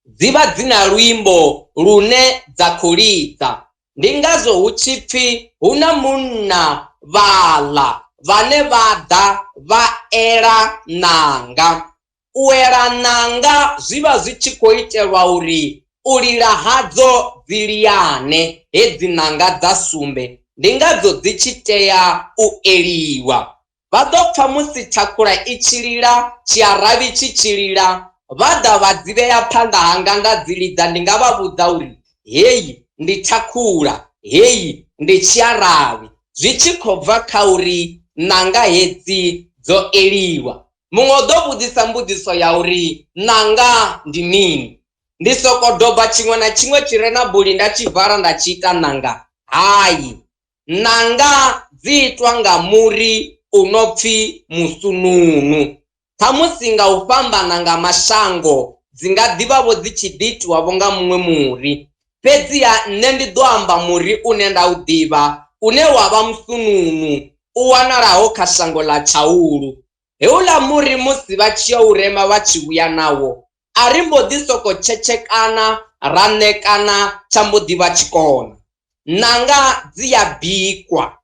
dzi vha dzi na luimbo lune dza khou lidza. Ndi ngazwo hu tshi pfhi hu na munna vhaḽa vhane vha ḓa vha ela ṋanga. U ela ṋanga zwi vha zwi tshi khou itelwa uri u lila hadzo dzi liyane. Hedzi ṋanga dza sumbe ndi ngadzo dzi tshi tea u eliwa. Vha ḓo pfha musi Thakhula i tshi lila, Tshiaravhi tshi tshi lila, vha ḓa vha dzi vhea phanḓa hanga nda dzi lidza. Ndi nga vha vhudza uri heyi ndi Thakhula, heyi ndi Tshiaravhi, zwi tshi khou bva kha uri ṋanga hedzi dzo eliwa. Muṅwe u ḓo vhudzisa mbudziso ya uri ṋanga ndi mini. Ndi soko doba tshiṅwe na tshiṅwe tshi re na buli nda tshi vala nda tshi ita ṋanga? Hayi, ṋanga dzi itwa nga muri unopfi musununu. Ṱhamusi nga u fhambana nga mashango dzi nga ḓivhavho dzi tshi ḓitiwavho nga muṅwe muri, fhedziha nṋe ndi ḓo amba muri une nda u ḓivha une wavha musununu u wanalaho kha shango ḽa Tshaulu. Heuḽa muri musi vha tshi ya u rema vha tshi vhuya nawo, a ri mbo ḓi soko tshetshetshekana ra ṋekana tsha mbo ḓi vha tshikona. Ṋanga dzi ya bikwa.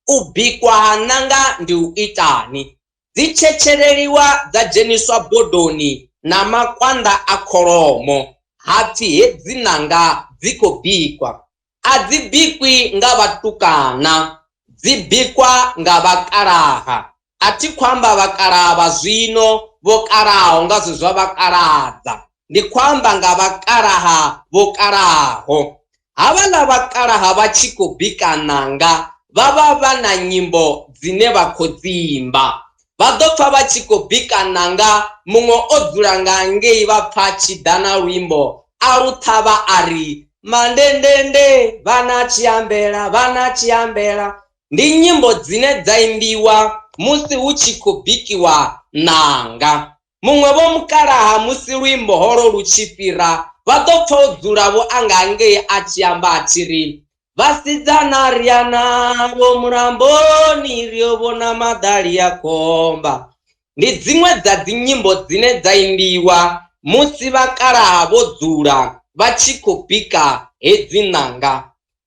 U bikwa ha ṋanga ndi u itani? Dzi tshetsheleliwa dza dzheniswa bodoni na makwanda a kholomo, hapfi hedzi ṋanga dzi khou bikwa. A dzi bikwi nga vhatukana, dzi bikwa nga vhakalaha. A thi khou amba vhakalaha vha zwino vho kalaho nga zwe zwa vhakaladza, ndi khou amba nga vhakalaha vho kalaho. Havhaḽa vhakalaha vha tshi khou bika ṋanga vha vha vha na nyimbo dzine vha khou dzimba. Vha ḓo pfha vha tshi khou bika ṋanga, muṅwe o dzula nga ngei vha pfha tshi ḓa na luimbo a lu ṱhavha a ri mandendende vhana tshiambela vhana tshiambela. Ndi nyimbo dzine dza imbiwa musi hu tshi khou bikiwa ṋanga. Muṅwe vho mukalaha musi luimbo holo lu tshi fhira vha ḓo pfha o dzulavho anga ngei a tshi amba a tshi ri vhasidzana ri ya navho mulamboni ri yo vhona maḓali ya khomba. Ndi dziṅwe dza dzi nyimbo dzine dza imbiwa musi vhakalaha vho dzula vha tshi khou bika hedzi ṋanga.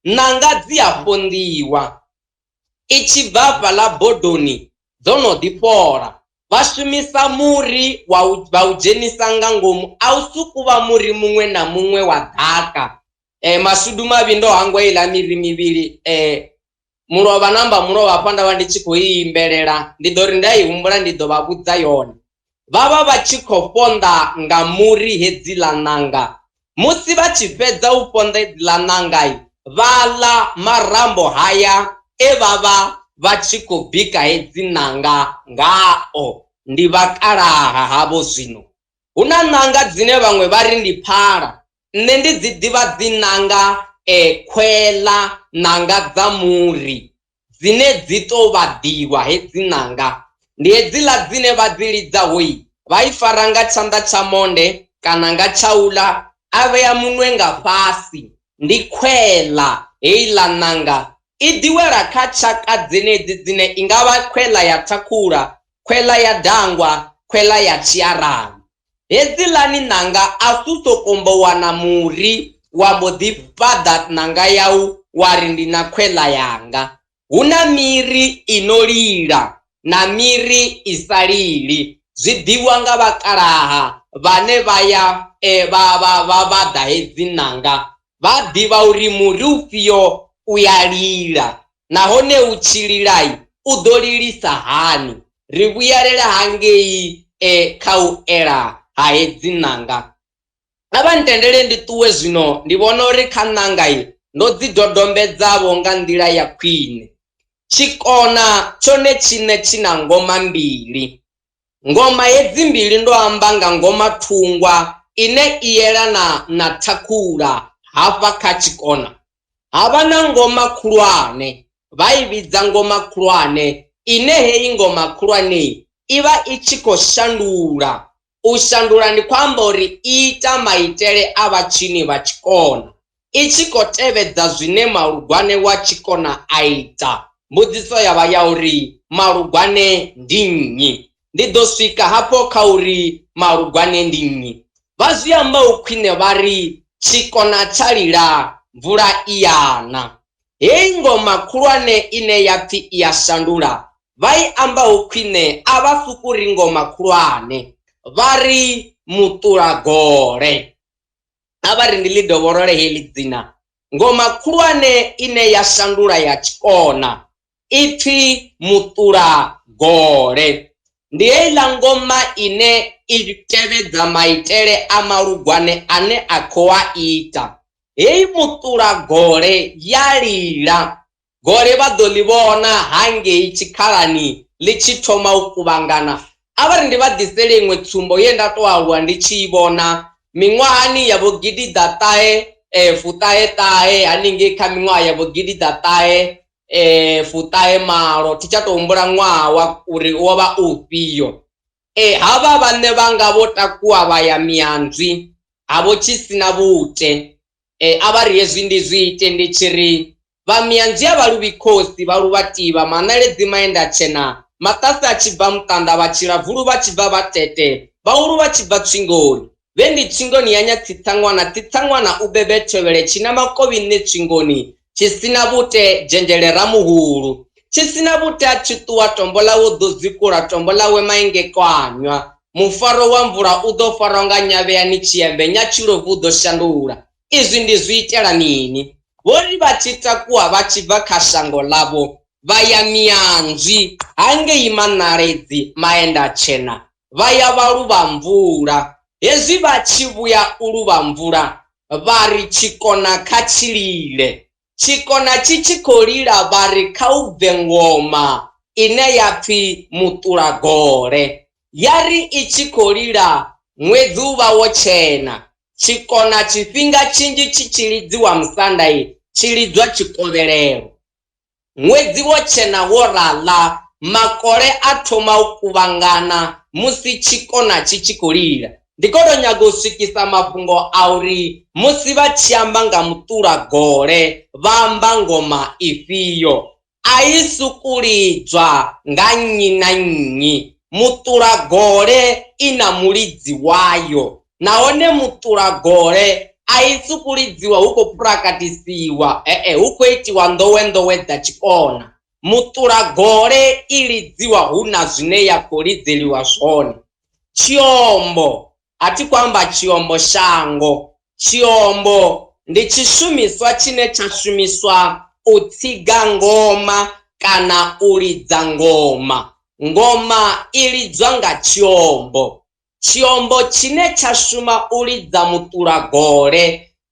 Ṋanga dzi a fonḓiwa, i tshi bva hafhaḽa bodoni dzo no ḓi fhola, vha shumisa muri vha u dzhenisa nga ngomu. A u sukuva muri muṅwe na muṅwe wa ḓaka. Mashudu mavhi ndo hangwa iḽa miri mivhili, mulovha namba mulovha pha ndavha ndi tshi khou i imbelela, ndi ḓo ri nda i humbula ndi ḓo vha vhudza yone. Vha vha vha tshi khou fonḓa nga muri hedzi ḽa ṋanga. Musi vha tshi fhedza u fonḓa hedzi ḽa ṋanga, vha ḽa marambo haya e vha vha tshi khou bika hedzi ṋanga ngao. Ndi vhakalaha havho zwino. Hu na ṋanga dzine vhaṅwe vha ri ndi phala, nṋe ndi dzi ḓivha dzi ṋanga khwela, ṋanga dza muri dzine dzi to vhaḓiwa. Hedzi ṋanga ndi hedziḽa dzine vha dzi lidza hoi, vha i fara nga tshanḓa tsha monde kana nga tshaula, a vhea muṅwe nga fhasi. Ndi khwela heiḽa ṋanga. I ḓiwela kha tshaka dzenedzi dzine i nga vha khwela ya thakhula, khwela ya dangwa, khwela ya tshiarani. Hedziḽani ṋanga a su sokombo wana muri wa mbo ḓi fhaḓa ṋanga yau wa ri ndi na khwela yanga. Hu na miri i no lila na miri i sa lili. Zwi ḓivhiwa nga vhakalaha vhane vha ya vha ḓa hedzi ṋanga. Vha ḓivha uri muri ufhio u ya lila, nahone u tshi lilai u ḓo lilisa hani. Ri vhuyelela hangei kha u ela ha hedzi ṋanga. A vha ntendele ndi ṱuwe zwino, ndi vhona uri kha ṋanga ndo dzi dodombedzavho nga nḓila ya khwine. Tshikona tshone tshine tshi na ngoma mbili. Ngoma hedzi mbili ndo amba nga ngoma thungwa ine i yelana na thakhula hafha kha tshikona. Havha na ngoma khulwane, vha i vhidza ngoma khulwane, ine heyi ngoma khulwane i vha i tshi khou shandula. U shandula ndi khou amba uri i ita maitele a vhatshini vha tshikona, i tshi khou tevhedza zwine malugwane wa tshikona a ita. Mbudziso yavha ya uri malugwane ndi nnyi. Ndi ḓo swika hafho kha uri malugwane ndi nnyi. Vha zwi amba u khwine vha ri tshikona tsha lila mvula iyana. Heyi ngoma khulwane ine ya pfi i ya shandula, vha i amba u khwine a vha sukuri ngoma khulwane, vha ri muṱulagole. A vha ri ndi ḽi dovholole heḽi dzina. Ngoma khulwane ine ya shandula ya tshikona ipfi muṱulagole. Ndi heiḽa ngoma ine i tevhedza maitele a malugwane ane a khou a ita. Heyi muṱulagole ya lila. Gole vha ḓo ḽi vhona hangei tshikhalani ḽi tshi thoma u kuvhangana. A vha ri ndi vha ḓisele iṅwe tsumbo ye nda to aluwa ndi tshi i vhona miṅwahani ya vho gidiḓaṱahe fuṱaheṱahe, haningei kha miṅwaha ya vho gidiḓaṱahe fuṱahe malo thi tsha to humbula ṅwaha wa uri wo vha ufhio. Havha vhane vhanga vho takuwa vha ya mianzwi havho tshisina vhute a vha ri hezwi ndi zwi ite ndi tshiri vha mianzwi a vha luvhi khosi vha luvha tivha maṋaledzi maenda tshena maṱasi a tshi bva muṱanda vha tshila vulu vha tshi bva vhatete vhaulu vha tshi bva tswingoni vhe ndi tswingoni yanya tsitsaṅwana u bebe thevhele tshina makovhi nne tswingoni tshisina vhute dzhendzhele ramuhulu tshisina vhute a tshi ṱuwa tombo ḽawe ḓo dzikula tombo ḽawe maingekanywa mufaro wa mvula u ḓo farwa nga nyavheyani tshiembe nyatshilovu u ḓo shandula izwi ndi zwi itela nini vhori vha tshi takuwa vha tshi bva kha shango ḽavho vha ya mianzwi hangei maṋaledzi maenda tshena vha ya vha luvha mvula hezwi vha tshi vhuya u luvha mvula vha ri tshikona kha tshilile tshikona tshi khou lila vha ri kha u bve ngoma ine ya pfhi muṱulagole ya ri i tshi khou lila ṅwedzi u vha wo tshena tshikona tshifhinga tshinzhi tshi lidziwa musanda tshi lidzwa tshikovhelelo ṅwedzi wo tshena wo raḽa makole a thoma u kuvhangana musi tshikona tshi khou lila ndi khou tou nyaga u swikisa mafhungo a uri musi vha tshi amba nga muṱulagole vha amba ngoma ifhio a i sukulidzwa nga nnyi na nnyi muṱulagole i na mulidzi wayo nahone muṱulagole a i sukulidziwa hu khou purakatisiwa hu khou itiwa nḓowenḓowe dza tshikona muṱulagole i lidziwa hu na zwine ya khou lidzeliwa zwone tshiombo a thi khou amba tshiombo shango tshiombo ndi tshishumiswa tshine tsha shumiswa u tsiga ngoma kana u lidza ngoma ngoma i lidzwa nga tshiombo tshiombo tshine tsha shuma u lidza muṱulagole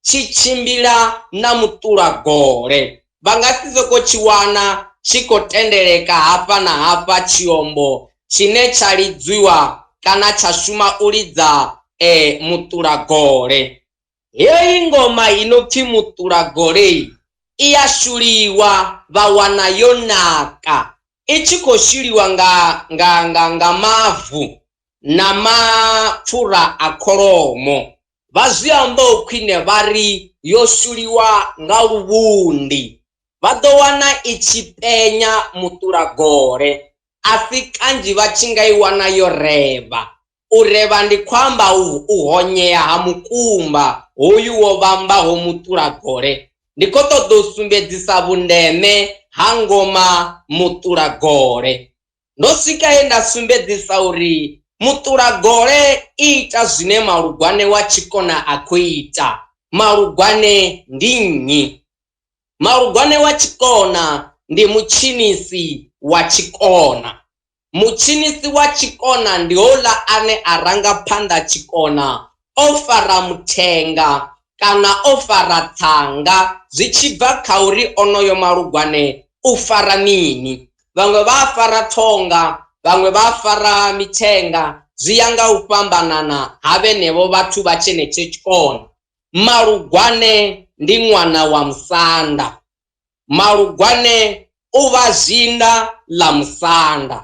tshi tshimbila na muṱulagole vha nga si soko tshi wana tshi khou tendeleka hafha na hafha tshiombo tshine tsha lidziwa kana tsha shuma u lidza muṱulagole heyi ngoma inopfhi muṱulagole i ya shuliwa vha wana yo naka i tshi khou shuliwa nga mavu na mapfura a kholomo vha zwi amba u khwine vha ri yo shuliwa nga luvhundi vha ḓo wana i tshi penya muṱulagole a si kanzhi vha tshi nga i wana yo revha u revha ndi khou amba u honyea ha mukumba hoyu wo vhambaho muṱulagole ndi khou ṱoḓa u sumbedzisa vhundeme ha ngoma muṱulagole ndo swika he nda sumbedzisa uri muṱulagole i ita zwine malugwane wa tshikona a khou ita malugwane ndi nnyi malugwane wa tshikona ndi mutshinisi wa tshikona mutshinisi wa tshikona ndi hola ane a ranga phanḓa tshikona o fara muthenga kana o fara thanga zwi tshi bva kha uri onoyo malugwane u fara mini vhaṅwe vha fara thonga vhaṅwe vha fara mithenga zwi ya nga u fhambanana ha vhenevho vhathu vha tshenetsho tshikona malugwane ndi ṅwana wa musanda malugwane u vha zhinda ḽa musanda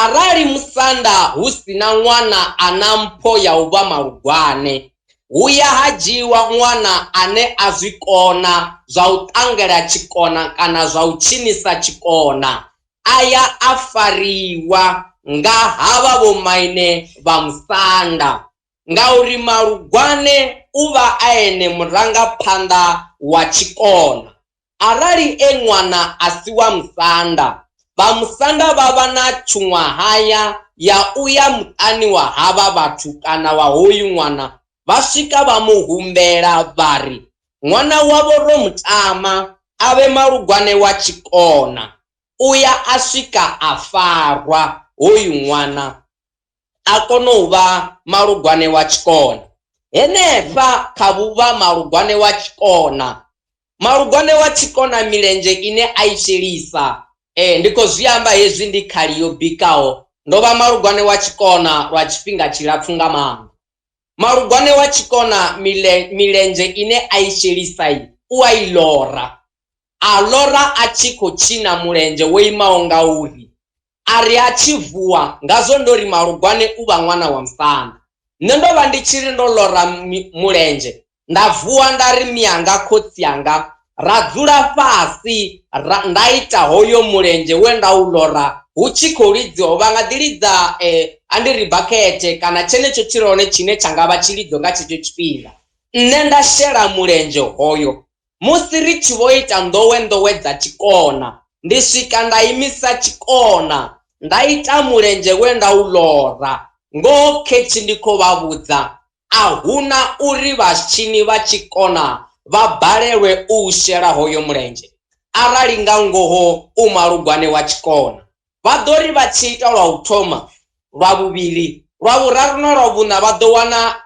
arali musanda hu sina ṅwana a na mpho ya u vha malugwane hu ya ha dzhiiwa ṅwana ane a zwi kona zwa u ṱangela tshikona kana zwa u tshinisa tshikona aya a fariwa nga havha vho maine vha musanda ngauri malugwane u vha a ene murangaphanḓa wa tshikona arali ṅwana a si wa musanda vha musanda vha vha na tshuṅwahaya ya uya muṱani wa havha vhathu kana wa hoyu ṅwana vha swika vha mu humbela vha ri ṅwana wavho ro mutama a vhe malugwane wa tshikona uya a swika a farwa hoyu ṅwana a kona u vha malugwane wa tshikona henefha kha vhuvha malugwane wa tshikona malugwane wa tshikona milenzhe ine a i shelisa ndi khou zwi amba hezwi ndi khali yo bikaho ndo vha malugwane wa tshikona lwa tshifhinga tshilapfhu nga maanḓa malugwane wa tshikona milenzhe ine a i shelisa u a i lora a lora a tshi khou tshina mulenzhe wo imaho nga uri. Ari a tshi vuwa ngazwo ndo ri Malugwane u vha ṅwana wa musanda. Nṋe ndo vha ndi tshi ri ndo lora mulenzhe nda vuwa nda ri mianga khotsi yanga ra dzula fhasi nda ita hoyo mulenzhe we nda u lora hu tshi khou lidziwa vha nga ḓi lidza andi ri bakete kana tshenetsho tshirone tshine tsha nga vha tshilidzo nga tshetsho tshifhinga. Nṋe nda shela mulenzhe hoyo musi ri tshi vho ita nḓowenḓowe dza tshikona ndi swika nda imisa tshikona nda ita mulenzhe we nda u lora ngoho khetshi ndi khou vha vhudza a huna uri vhatshini vha tshikona vha balelwe u shela hoyo mulenzhe arali nga ngoho u Malugwane wa tshikona. Vha ḓo ri vha tshi ita lwa u thoma lwa vhuvhili lwa vhuraru na lwa vhuṋa vha ḓo wana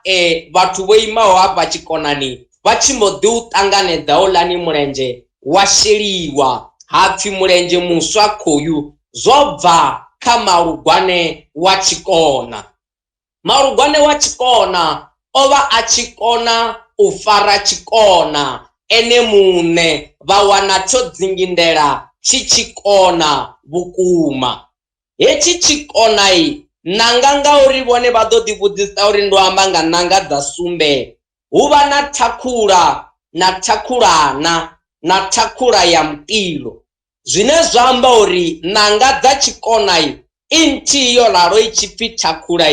vhathu vho imaho hafha tshikonani vha tshi mbo ḓi u ṱanganedza houḽani mulenzhe wa sheliwa hapfi mulenzhe muswa khoyu zwo bva kha Malugwane wa tshikona. Malugwane wa tshikona o vha a tshi kona u fara tshikona ene muṋe vha wana tsho dzingindela tshi tshikona vhukuma. Hetshi tshikona nanga ngauri vhone vha ḓo ḓi vhudzisa uri ndo amba nga nanga dza sumbe hu vha na thakhula na thakhulana na thakhula ya mutilo zwine zwa amba uri nanga dza tshikona i nthihi yo ralo i tshi pfi thakhula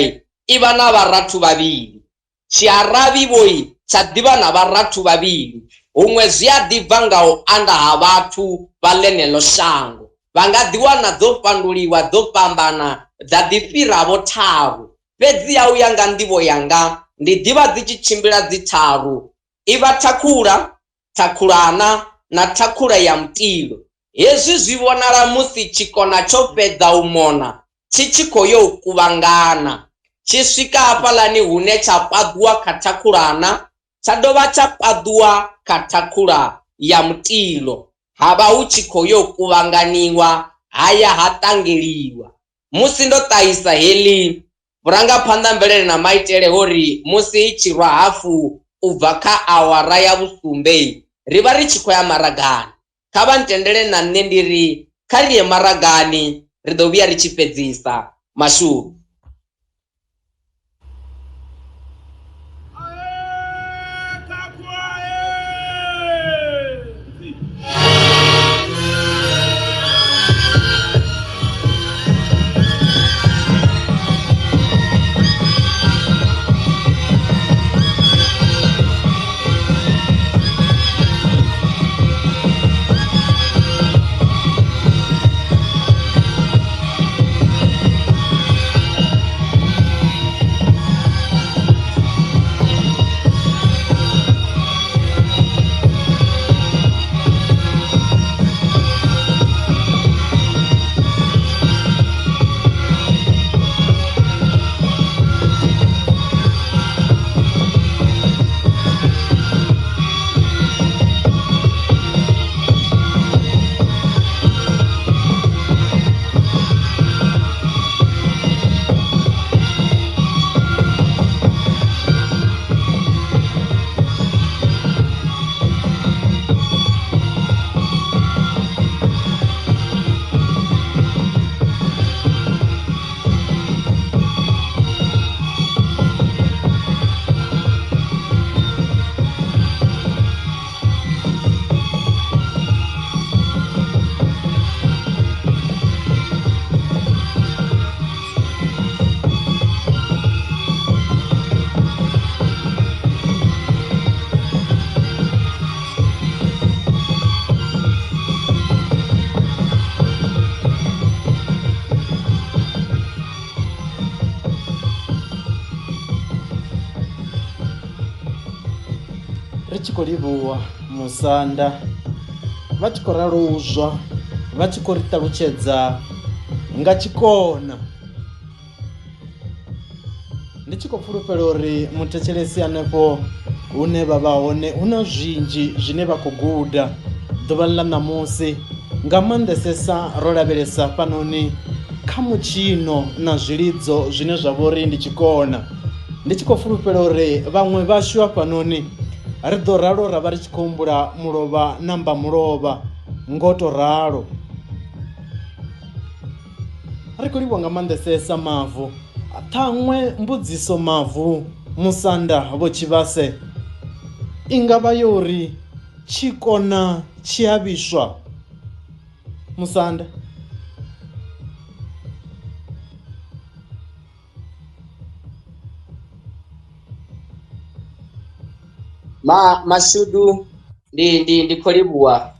i vha na vharathu vhavhili. Tshiarabi vhoi tsha ḓivha na vharathu vhavhili huṅwe zwi a ḓibva nga u anda ha vhathu vha ḽeneḽo shango vha nga ḓi wana dzo fhanduliwa dzo fhambana dza ḓi fhiravho tharu. Fhedziha u ya nga nḓivho yanga ndi ḓivha dzi tshi tshimbila dzi tharu i vha thakhula, thakhulana na thakhula ya mutilo. Hezwi zwi vhonala musi tshikona tsho fhedza u mona tshi tshi khou yo u kuvhangana tshi swika hafhaḽani hune tsha paḓuwa kha thakhulana tsha dovha tsha paḓuwa kha thakhula ya mutilo havha hu tshi khou yo kuvhanganiwa haya ha ṱangeliwa. Musi ndo ṱahisa heḽi vhurangaphanḓa mvelele na maitele hori musi i tshi rwa hafu u bva kha awara ya vhusumbe ri vha ri tshi khou ya maragani. Kha vha ntendele na nṋe ndi ri kha ri ye maragani ri ḓo vhuya ri tshi fhedzisa mashudu. ri tshi khou livhuwa musanda vha tshi khou raluzwa vha tshi khou ri ṱalutshedza nga tshikona. Ndi tshi khou fulufhela uri muthetshelesi hanefho hune vha vha hone hu na zwinzhi zwine vha khou guda ḓuvha ḽa ṋamusi nga maanḓesesa ro lavhelesa fhanoni kha mutshino na zwilidzo zwine zwa vha uri ndi tshikona. Ndi tshi khou fulufhela uri vhaṅwe vhashu hafhanoni ri ḓo ralo ra vha ri tshi khou humbula mulovha namba mulovha ngoto ralo ri khou livhuwa nga maanḓesesa mavu. Ṱhaṅwe mbudziso mavu musanda vho tshivhase i nga vha yo uri tshikona tshi a vhiswa musanda? Mashudu ndi khou livhuwa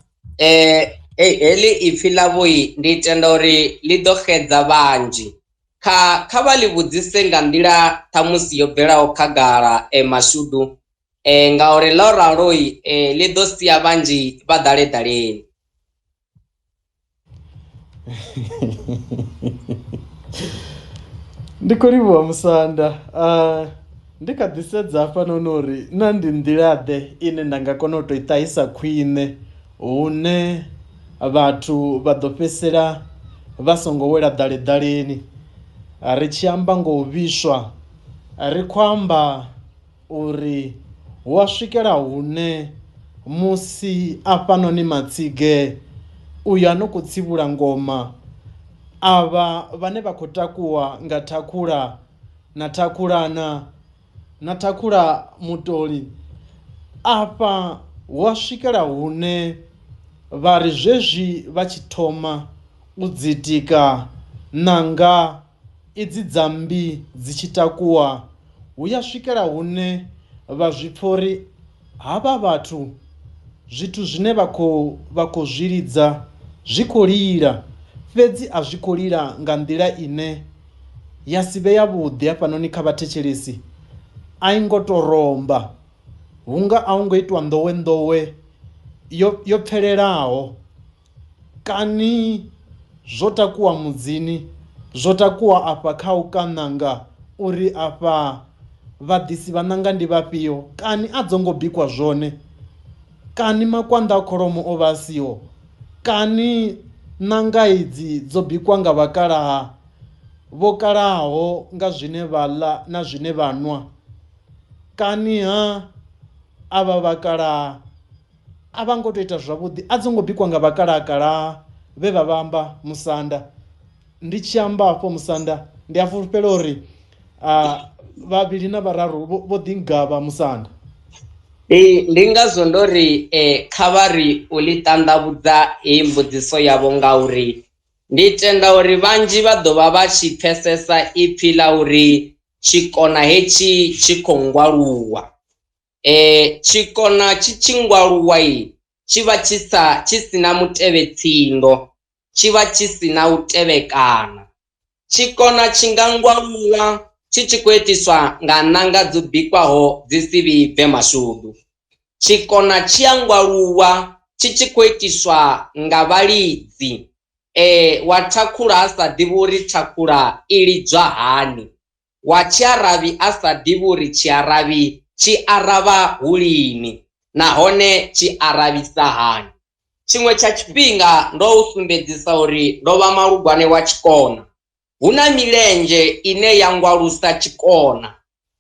heḽi ipfhi ḽavhoi ndi tenda uri ḽi ḓo xedza vhanzhi kha vha ḽi vhudzise nga nḓila ṱhamusi yo bvelaho khagala Mashudu ngauri ḽo raloi ḽi ḓo sia vhanzhi vha ḓale ḓaleni. Ndi khou livhuwa musanda. Ndi kha ḓi sedza hafhanoni uri na ndi nḓilaḓe ine nda nga kona u tou i ṱahisa khwine hune vhathu vha ḓo fhedzisela vha songo wela ḓaleḓaleni. Ri tshi amba ngo vhiswa ri khou amba uri hu a swikela hune musi afhanoni matsige uyu ano khou tsivhula ngoma avha vhane vha khou takuwa nga thakhula na thakhulana na thakhula mutoli, afha hu a swikela hune vha ri zwezwi vha tshi thoma u dzitika nanga idzi dza mmbi dzi tshi takuwa, hu ya swikela hune vha zwi pfha uri havha vhathu zwithu zwine vha khou zwi lidza zwi khou lila, fhedzi a zwi khou lila nga nḓila ine ya si vhe yavhuḓi hafhanoni kha vhathetshelesi. A i ngo to romba, hunga a hu ngo itiwa nḓowenḓowe yo pfhelelaho, kani zwo takuwa mudzini, zwo takuwa afha kha u kananga uri afha vhaḓisi vha ṋanga ndi vhafhio, kani a dzo ngo bikwa zwone, kani makwanḓa a kholomo o vha a siho, kani ṋanga idzi dzo bikwa nga vhakalaha vho kalaho nga zwine vha ḽa na zwine vha nwa, kani avha vhakalaha a vha ngo to ita zwavhuḓi, a dzo ngo bikwa nga vhakalakalaha vhe vha vhamba musanda. Ndi tshi amba hafho musanda ndi a fulufhela uri vhavhili na vhararu vho ḓi ngavha musanda. Ndi ngazwo ndo ri kha vha ri u ḽi ṱanḓavhudza heyi mbudziso yavho ngauri ndi tenda uri vhanzhi vha ḓo vha vha tshi pfesesa ipfhi ḽa uri tshikona hetshi tshi khou ngwaluwa. Tshikona tshi ngwaluwa tshi vha tshi sina mutevhetsindo, tshi vha tshi sina u tevhekana. Tshikona tshi nga ngwaluwa tshi khou itiswa nga ṋanga dzo bikwaho dzi si vhibve Mashudu. Tshikona tshi a ngwaluwa tshi khou itiswa nga vhalidzi wa thakhula a sa ḓivhi uri thakhula i lidzwa hani, wa tshiaravhi a sa ḓivhi uri tshiaravhi tshi aravha hulini nahone tshi aravhisa hani. Tshiṅwe tsha tshifhinga ndo u sumbedzisa uri ndo vha malugwane wa tshikona, hu na milenzhe ine ya ngwalusa tshikona.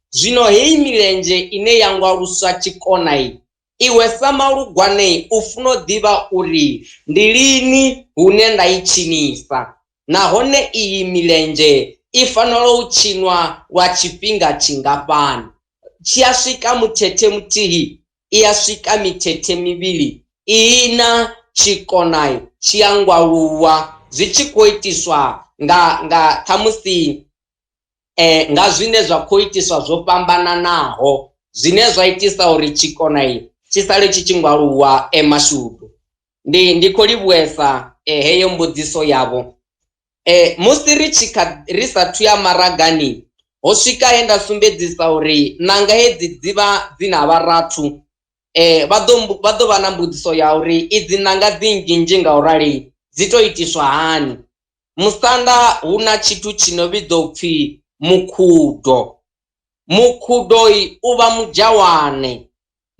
Zwino heyi milenzhe ine ya ngwalusa tshikona iwe sa malugwane u funa u ḓivha uri ndi lini hune nda i tshinisa, nahone iyi milenzhe i fanela u tshinwa lwa tshifhinga tshingafhani. Tshi a swika muthethe muthihi, i a swika mithethe mivhili, ina tshikona tshi a ngwaluwa zwi tshi khou itiswa nga ṱhamusi nga zwine zwa khou itiswa zwo fhambananaho zwine zwa itisa uri tshikona tshi sale tshi tshi ngwaluwa Mashudu. Ndi khou livhuwesa heyo mbudziso yavho. Musi ri sathu ya maragani ho swika he nda sumbedzisa uri ṋanga hedzi dzivha dzina vharathu, vha ḓo vha na mbudziso ya uri idzi ṋanga dzi nnzhi nga u rali dzi to itiswa hani. Musanda hu na tshithu tshi no vhidzwa upfhi mukhudo. Mukhudo u vha mudzhawane,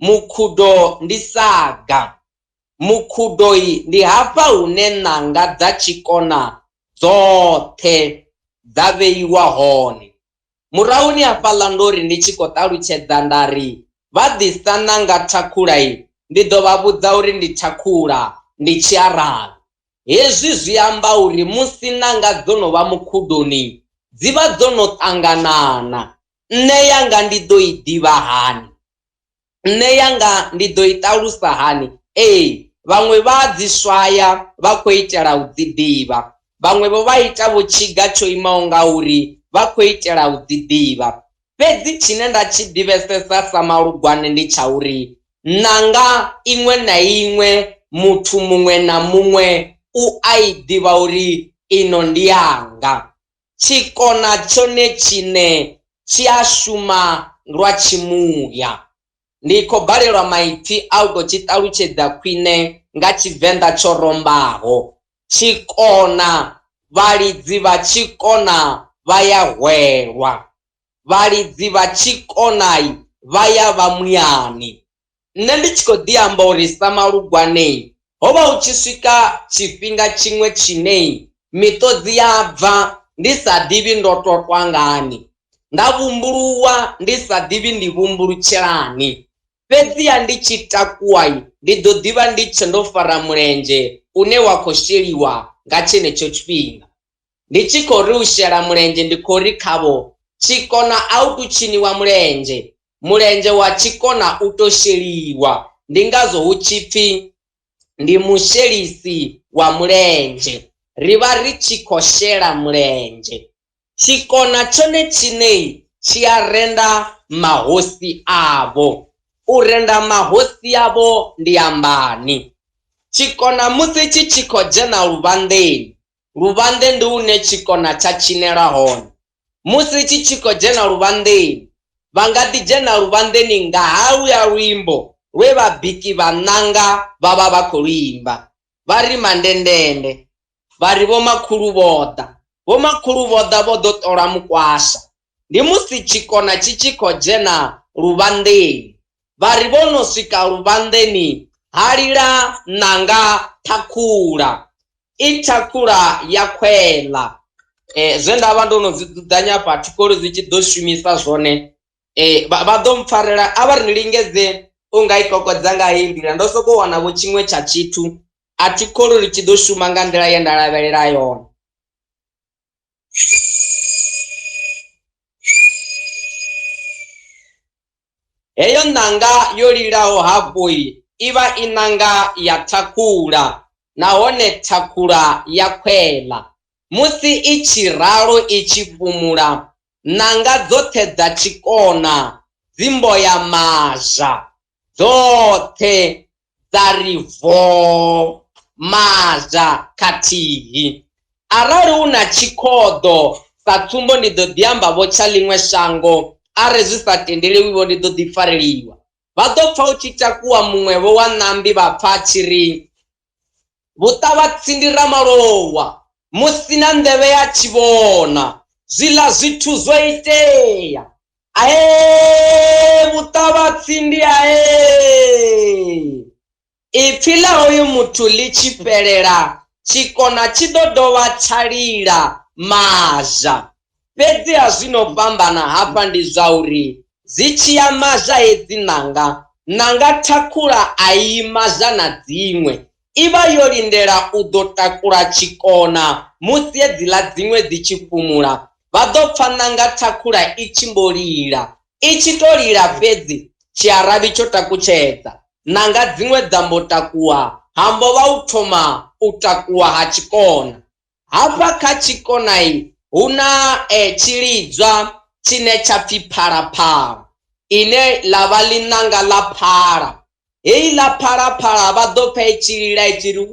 mukhudo ndi saga, mukhudo ndi hafha hune ṋanga dza tshikona dzoṱhe dza vheiwa hone. Murahuni hafhaḽa ndori ndi tshi khou ṱalutshedza ndari vha ḓisa ṋanga thakhula ndi ḓo vha vhudza uri ndi thakhula ndi tshiarali. Hezwi zwi amba uri musi nanga dzo no vha mukhudoni dzi vha dzo no ṱanganana. Nṋe yanga ndi ḓo i ḓivha hani? Nṋe yanga ndi ḓo i ṱalusa hani? Vhaṅwe vha dzi swaya vha khou itela u dzi ḓivha, vhaṅwe vha ita vho tshiga tsho imaho nga uri vha khou itela u dzi ḓivha. Fhedzi tshine nda tshi ḓivhesesa sa Malugwane ndi tsha uri nanga iṅwe na iṅwe, muthu muṅwe na muṅwe u a i ḓivha uri ino ndi yanga. Tshikona tshone tshine tshi a shuma lwa tshimuya. Ndi khou balelwa maipfi a u tou tshi ṱalutshedza khwine nga Tshivenḓa tsho rombaho. Tshikona, vhalidzi vha tshikona vha ya hwelwa, vhalidzi vha tshikona vha ya vha muyani. Nṋe ndi tshi khou ḓi amba uri sa Malugwane ho vha hu tshi swika tshifhinga tshiṅwe tshine miṱodzi ya bva ndi sa ḓivhi ndo totwa ngani, nda vhumbuluwa ndi sa ḓivhi ndi vhumbulutshelani. Fhedziha ndi tshi takuwa ndi ḓo ḓivha ndi tshe ndo fara mulenzhe une wa khou sheliwa nga tshenetsho tshifhinga. Ndi tshi khou ri u shela mulenzhe ndi khou ri khavho tshikona a u tu tshiniwa mulenzhe, mulenzhe wa tshikona u to sheliwa. Ndi ngazwo hu tshi pfhi ndi mushelisi wa mulenzhe, ri vha ri tshi khou shela mulenzhe. Tshikona tshone tshine tshi a renda mahosi avho. U renda mahosi avho ndi ambani? Tshikona musi tshi khou dzhena luvhanḓeni, luvhanḓe ndi hune tshikona tsha tshinela hone. Musi tshi khou dzhena luvhanḓeni, vha nga ḓi dzhena luvhanḓeni nga haluya luimbo lwe vhabiki vha ṋanga vha vha vha khou luimba, vha ri mandendende, vha ri vho makhulu vhoḓa, vho makhulu vhoḓa vho ḓo ṱola mukwasha. Ndi musi tshikona tshi khou dzhena luvhanḓeni, vha ri vho no swika luvhanḓeni ha lila ṋanga Thakhula, i Thakhula ya khwela. Zwe nda vha ndo no dzi dzudzanya fha thikolo dzi tshi ḓo shumisa zwone, vha ḓo mpfarela a vha ri ni lingedze u nga i kokodza nga heyi nḓila. Ndo sokou wana vho tshiṅwe tsha tshithu a thikolo ri tshi ḓo shuma nga nḓila ye nda lavhelela yone. Heyo ṋanga yo lilaho hafho i vha i ṋanga ya Thakhula, nahone Thakhula ya khwela. Musi i tshi ralo i tshi fhumula, ṋanga dzoṱhe dza tshikona dzimbo ya mazha dzoṱhe dza ri vo mazha khathihi. Arali hu na tshikhoḓo sa tsumbo ndi ḓo ḓi amba vho tsha ḽiṅwe shango, are zwi sa tendeliwiwo ndi ḓo ḓi fareliwa. Vha ḓo pfa u tshi takuwa muṅwevho wa ṋambi vha pfa tshi ri Muṱa vha tsindira malowa musi na nḓevhe ya tshi vhona zwiḽa zwithu zwo itea. Muṱa vha tsindi ipfi ḽa hoyu muthu ḽi tshi fhelela, tshikona tshi ḓo dovha tsha lila mazha. Fhedziha zwino fhambana hafha ndi zwa uri dzi tshi ya mazha hedzi ṋanga Thakhula a i mazha na dziṅwe, i vha yo lindela u ḓo takula tshikona. Musi hedziḽa dziṅwe dzi tshi fhumula, vha ḓo pfa ṋanga Thakhula i tshi mbo lila, i tshi to lila fhedzi tshiaravhi tsho takutshedza. Ṋanga dziṅwe dza mbo takuwa, hambo vha u thoma u takuwa ha tshikona. Hafha kha tshikona hu na tshilidzwa tshine tsha pfhi phalaphala, ine ḽa vha ḽi ṋanga ḽa phala. Heyi ḽa phalaphala vha ḓo pfa i tshi lila i tshi ri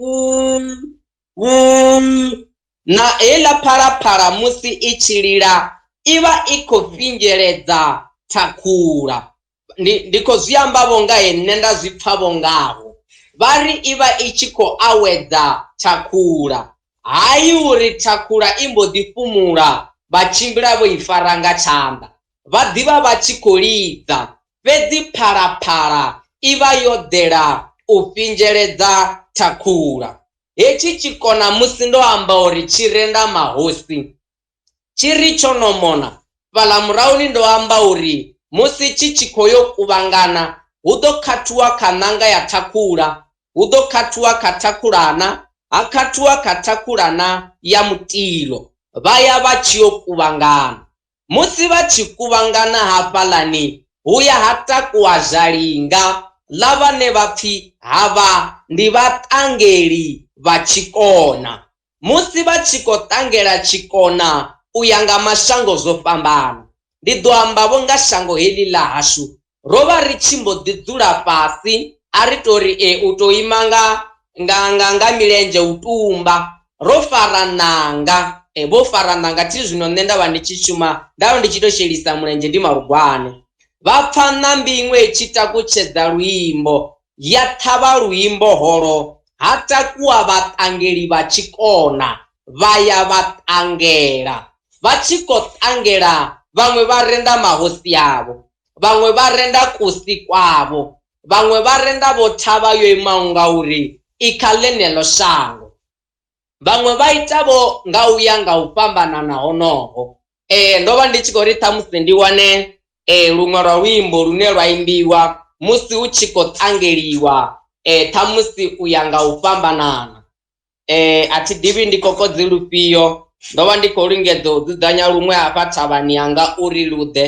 na heiḽa phalaphala musi i tshi lila i vha i khou fhingeledza Thakhula. Ndi khou zwi amba vho nga nṋe nda zwi pfha vho ngaho. Vha ri i vha i tshi khou awedza Thakhula, hayi uri Thakhula i mbo ḓi fhumula vha tshimbila vho i fara nga tshanḓa, vha ḓivha vha tshi khou lidza. Fhedzi phalaphala i vha yo ḓela u fhingeledza Thakhula. Hetshi tshikona musi ndo amba uri tshi renda mahosi, tshi ri tsho no mona fhaḽa murahuni ndo amba uri musi tshi khou yo kuvhangana hu ḓo khathiwa kha ṋanga ya Thakhula, hu ḓo khathiwa khathakhulana, ha khathiwa khathakhulana ya mutilo, vha ya vha tshi yo kuvhangana. Musi vha tshi kuvhangana hafhaḽani hu ya ha takuwa zhalinga ḽa vhane vha pfhi havha ndi vhaṱangeli vha tshikona. Musi vha tshi khou ṱangela tshikona u ya nga mashango zwo fhambana. Ndi ḓo amba vho nga shango heḽi ḽa hashu ro vha ri tshi mbo ḓi dzula fhasi a ri tori u tou ima nga milenzhe u tumba ro fara ṋanga. Vho fara ṋanga thi zwino nṋe nda vha ndi tshi shuma nda vha ndi tshi tou shelisa mulenzhe ndi malugwane. Vha pfa ṋambi iṅwe tshi takutshedza luimbo ya ṱhavha luimbo holo ha takuwa vhaṱangeli vha tshikona vha ya vha ṱangela. Vha tshi khou ṱangela vhaṅwe vha renda mahosi avho, vhaṅwe vha renda kusi kwavho, vhaṅwe vha renda vho thavha yo imaho ngauri i kha ḽeneḽo shango, vhaṅwe vha ita vho nga u ya nga u fhambanana honoho. Ndo vha ndi tshi khou ri ṱhamusi ndi wane luṅwe lwa luimbo lune lwa imbiwa musi hu tshi khou ṱangeliwa ṱhamusi u ya nga u fhambanana. A thi ḓivhi ndi kokodzi lufhio, ndo vha ndi khou lingedza u dzudzanya luṅwe hafha thavhani yanga uri luḓe.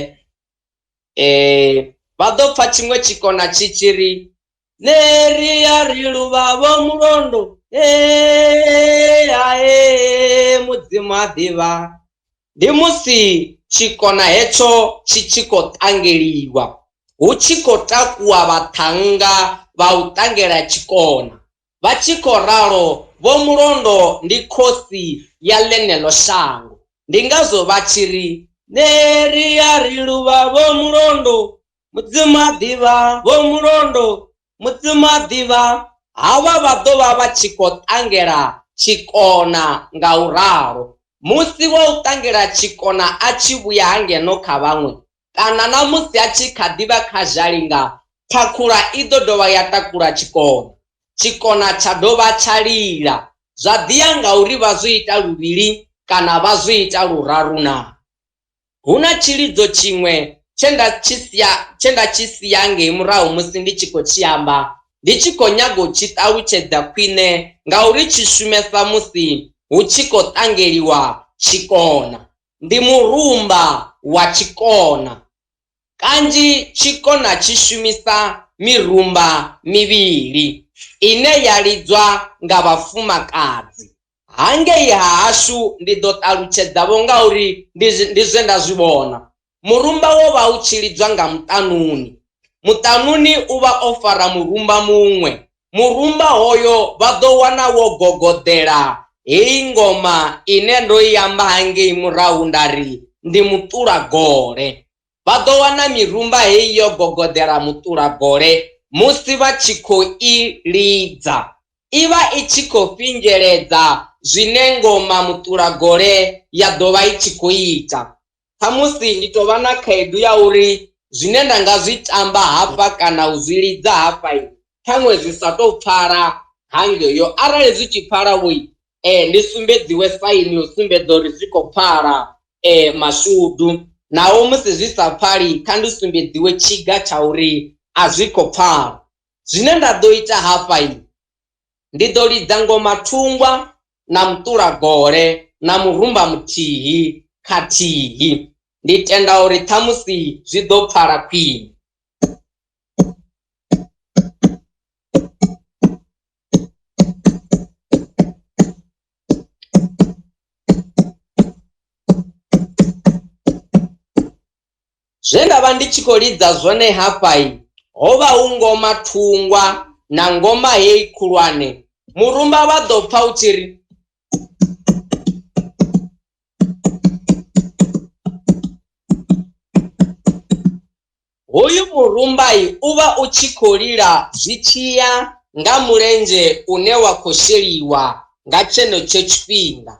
Vha ḓo pfa tshiṅwe tshikona tshi tshi ri ṋeri ya ri luvhavho mulondo mudzimu a ḓivha. Ndi musi tshikona hetsho tshi tshi khou ṱangeliwa hu tshi khou takuwa vhaṱhannga vha u ṱangela tshikona. Vha tshi khou ralo vho mulondo ndi khosi ya ḽeneḽo shango. Ndi ngazwo vha tshi ri ṋeri ya ri luvhavho mulondo mudzimu a ḓivha, vho mulondo mudzimu a ḓivha. Havha vha ḓo vha vha tshi khou ṱangela tshikona nga u ralo. Musi wa u ṱangela tshikona a tshi vhuya hangeno kha vhaṅwe kana na musi a tshi kha ḓivha kha zhalinga, thakhula i ḓo dovha ya takula tshikona, tshikona tsha dovha tsha lila. Zwa ḓi ya nga uri vha zwi ita luvhili kana vha zwi ita luraru na. Hu na tshilidzo tshiṅwe tshe nda tshi sia ngei murahu musi ndi tshi khou tshi amba, ndi tshi khou nyaga u tshi ṱalutshedza khwine ngauri tshi shumesa musi hu tshi khou ṱangeliwa tshikona. Ndi murumba wa tshikona. Kanzhi tshikona tshi shumisa mirumba mivhili ine ya lidzwa nga vhafumakadzi. Hangei hashu ndi ḓo ṱalutshedzavho ngauri ndi zwe nda zwi vhona. Murumba wo vha u tshi lidzwa nga muṱanuni. Muṱanuni u vha o fara murumba muṅwe. Murumba hoyo vha ḓo wana wo gogodela heyi ngoma ine ndo i amba hangei murahu nda ri ndi muṱulagole. Vha ḓo wana mirumba heyi yo gogodela muṱulagole musi vha tshi khou i lidza. I vha i tshi khou fhingeledza zwine ngoma muṱulagole ya ḓo vha i tshi khou ita. Ṱhamusi ndi tou vha na khaedu ya uri zwine nda nga zwi tamba hafha kana u zwi lidza hafha ṱhaṅwe zwi sa tou pfhala hangeyo. Arali zwi tshi pfhala vhoi ndi sumbedziwe saini u sumbedza uri zwi khou pfhala mashudu, naho musi zwi sa pfhali kha ndi sumbedziwe tshiga tsha uri a zwi khou pfhala. Zwine nda ḓo ita hafha ndi ḓo lidza ngoma thungwa na muṱulagole na murumba muthihi khathihi. Ndi tenda uri ṱhamusi zwi ḓo pfhala khwine. Zwe nda vha ndi tshi khou lidza zwone hafha ho vha hu ngoma thungwa na ngoma heyi khulwane. Murumba vha ḓo pfa u tshi ri hoyu murumba u vha u tshi khou lila zwi tshiya nga mulenzhe une wa khou sheliwa nga tshenetsho tshifhinga.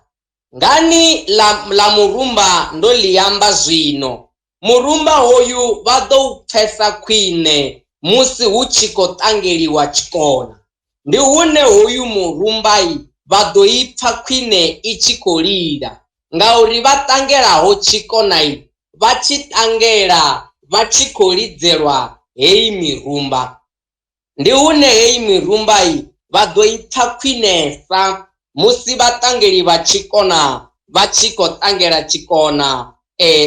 Ngani la murumba ndo li amba zwino? Murumba hoyu vha ḓo u pfesa khwine musi hu tshi khou ṱangeliwa tshikona. Ndi hune hoyu murumba vha ḓo i pfa khwine i tshi khou lila ngauri vha ṱangelaho tshikona vha tshi ṱangela vha tshi khou lidzelwa heyi mirumba. Ndi hune heyi mirumba vha ḓo ipfa khwinesa musi vhaṱangeli vha tshikona vha tshi khou ṱangela tshikona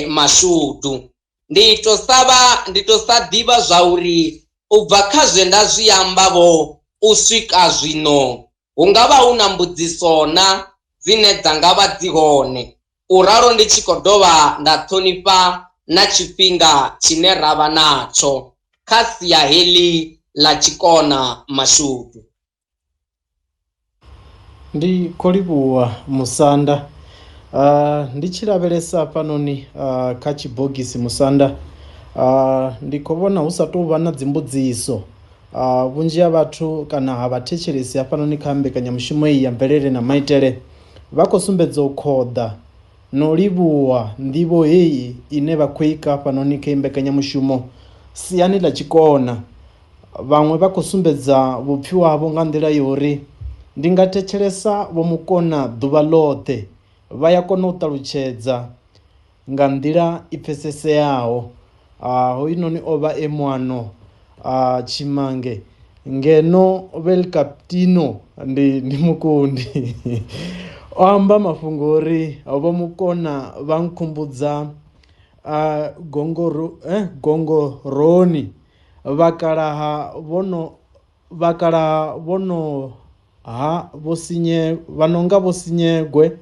mashudu. Ndi to sa ḓivha zwa uri u bva kha zwe nda zwi amba vho u swika zwino hu nga vha hu na mbudziso na dzine dza nga vha dzi hone. U ralo ndi tshi khou dovha nda ṱhonifha na tshifhinga tshine ra vha natsho kha sia heḽi ḽa tshikona mashudu. Ndi khou livhuwa Musanda. Ndi tshi lavhelesa hafhanoni kha tshibogisi Musanda, ndi khou vhona hu sa tou vha na dzimbudziso. Vhunzhi ha vhathu kana ha vhathetshelesi hafhanoni kha mbekanyamushumo iyi ya mvelele na maitele vha khou sumbedza u khoḓa no livhuwa nḓivho heyi ine vha khou ika hafhanoni kha mbekanyamushumo siani ḽa tshikona. Vhaṅwe vha khou sumbedza vhupfhiwa havho nga nḓila ya uri ndi nga thetshelesa vho mukona ḓuvha ḽoṱhe, vha ya kona u ṱalutshedza nga nḓila i pfeseseaho. Hoyunoni o vha e Mwano Tshimange ngeno Velkaptino ndi mukundi o amba mafhungo ori vho mukona vha nkhumbudza gongoroni vhakalaha vhono ha vanonga vho Sinyegwe,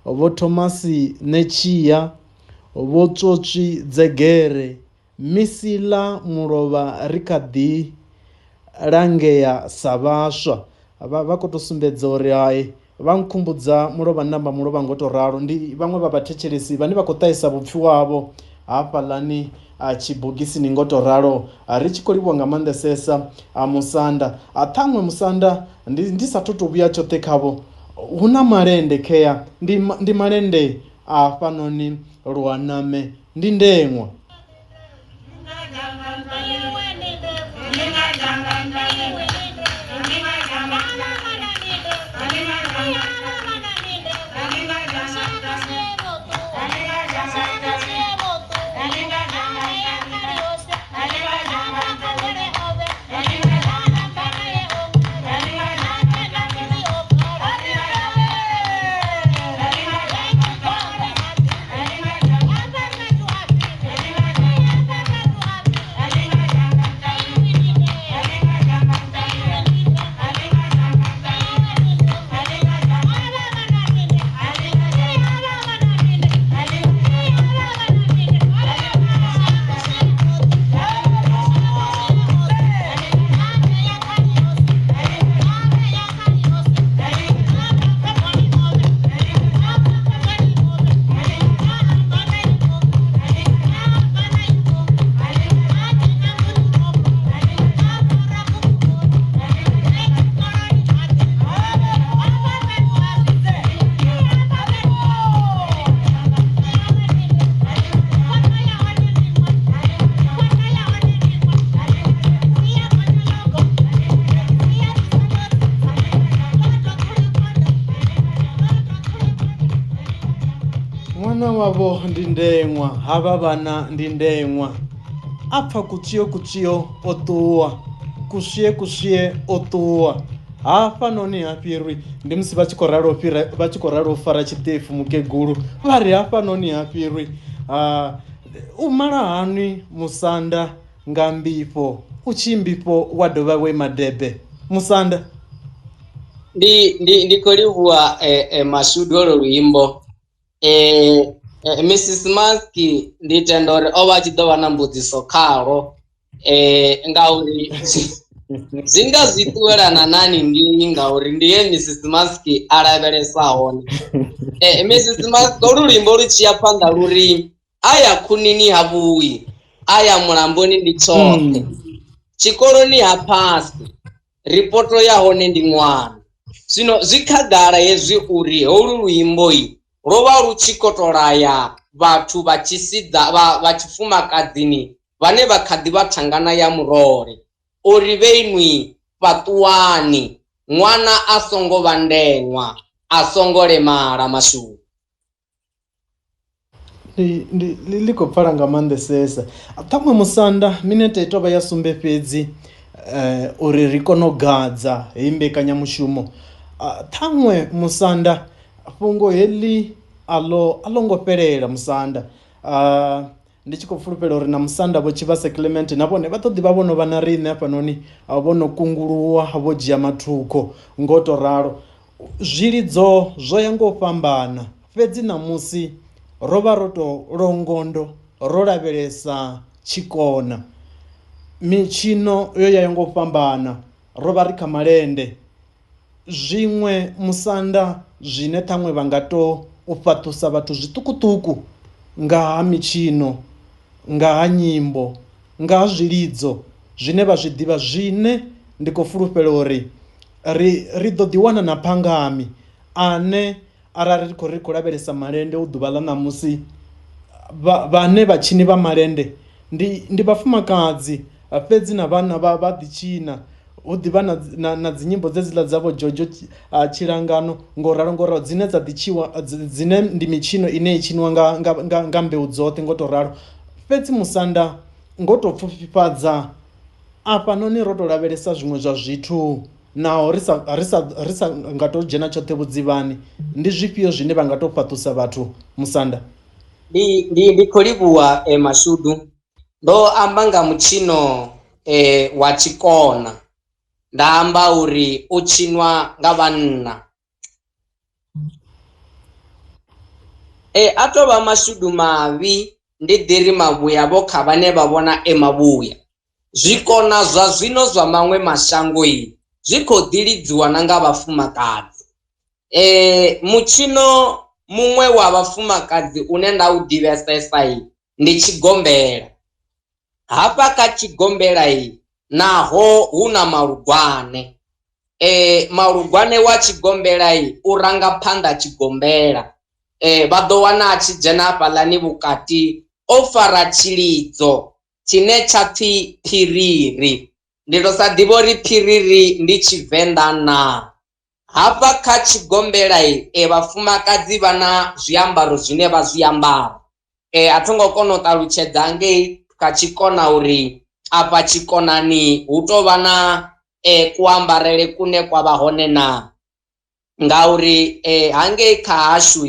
vho Thomasi Netshiya, vho Tsotswi Dzegere, Misila Mulovha ri kha ḓi langea sa vhaswa. Vha khou tou sumbedza uri hai vha nkhumbudza mulovha namba mulovha ngo tou ralo. Ndi vhaṅwe vha vhathetshelesi vhane vha khou ṱahisa vhupfhiwa havho hafhaḽani tshibogisini ngo tou ralo. Ri tshi khou livhuwa nga maanḓesesa Musanda. Ṱhaṅwe Musanda ndi sa tou vhuya tshoṱhe khavho hu na malende khea, ndi malende a fhanoni Luaname, ndi ndeṅwa. Mwana wavho ndi ndeṅwa, havha vhana ndi ndeṅwa. A pfa kutshiyo o ṱuwa, kuswie o ṱuwa. Hafhanoni ha fhirwi ndi musi vha tshi khou ralo fara tshiṱefu mukegulu vha ri hafhanoni ha fhirwi u mala hani Musanda nga mbifho u tshi mbifho wa dovha we madebe Musanda. Ndi khou livhuwa mashudu olo luimbo. Mrs Maski ndi tenda uri o vha a tshi ḓo vha na mbudziso khalo ngauri zwi nga zwi ṱuwelana nani ndi ngauri ndi ye Mrs Maski a lavhelesa hone. Mrs Maski olu luimbo lu tshi ya phanḓa luri aya khunini ha vhuyi, aya mulamboni ndi tshoṱhe, tshikoloni ha phasi, ripoto ya hone ndi ṅwana. Zwino zwi khagala hezwi uri holu luimbo lwo vha lu tshi kotolaya vhathu vha tshifumakadzini vhane vha kha ḓi vha thangana ya murole uri vhe inwi fhaṱuwani, ṅwana a songo vha ndeṅwa, a songo lemala mashudu. Ḽi khou pfala nga maanḓesesa. Ṱhaṅwe Musanda minete i tou vha ya sumbe fhedzi uri ri kone u gadza hei mbekanyamushumo. Ṱhaṅwe musanda fhungo heḽi a ḽo ngo fhelela musanda, ndi tshi khou fulufhela uri na musanda vho Tshivhase Clement na vhone vha ḓo ḓi vha vho no vha na riṋe hafhanoni vho no kunguluwa vho dzhia mathukho ngo to ralo. Zwilidzo zwo ya ngo fhambana fhedzi ṋamusi ro vha ro to longondo ro lavhelesa tshikona. Mitshino yo ya ngo fhambana ro vha ri kha malende. Zwiṅwe musanda zwine ṱhaṅwe vha nga to u fhaṱusa vhathu zwiṱukuṱuku nga ha mitshino, nga ha nyimbo, nga ha zwilidzo zwine vha zwi ḓivha, zwine ndi khou fulufhela uri ri ḓo ḓi wana na phangami ane arali ri khou lavhelesa malende u ḓuvha ḽa ṋamusi vhane vhatshini vha malende ndi vhafumakadzi fhedzi na vhana vha ḓi tshina. Hu ḓivha na dzinyimbo dzedziḽa dzavho Jojo Tshilangano ngo ralo dzine dza ḓi tshiwa, dzine ndi mitshino ine i tshiniwa nga mbeu dzoṱhe ngo to ralo. Fhedzi musanda ngo to pfufhifhadza afhanoni ro to lavhelesa zwiṅwe zwa zwithu naho ri sa nga to dzhena tshoṱhe vhudzivhani. Ndi zwifhio zwine vha nga to fhaṱusa vhathu musanda? Ndi khou livhuwa Mashudu. Ndo amba nga mutshino wa tshikona, nda amba uri u tshinwa nga vhanna. A tovha mashudu mavhi ndi ḓiri mavhuya vho kha vhane vha vhona mavhuya. Zwikona zwa zwino zwa maṅwe mashango zwi khou ḓi lidziwa na nga vhafumakadzi. Mutshino muṅwe wa vhafumakadzi une nda u ḓivhesesa ndi tshigombela. Hafha kha tshigombela naho hu na malugwane. Malugwane wa tshigombela u ranga phanḓa tshigombela. Vha ḓo wana a tshi dzhena hafhaḽani vhukati o fara tshilidzo tshine tsha pfhi phiriri. Ndi to sa ḓivha uri phiriri ndi Tshivenḓa na. Hafha kha tshigombela vhafumakadzi vha na zwiambaro zwine vha zwiambara. A tho ngo kona u ṱalutshedza ngei kha tshikona uri afha tshikonani hu to vha na kuambarele kune kwa vha hone na, ngauri hangei kha hashu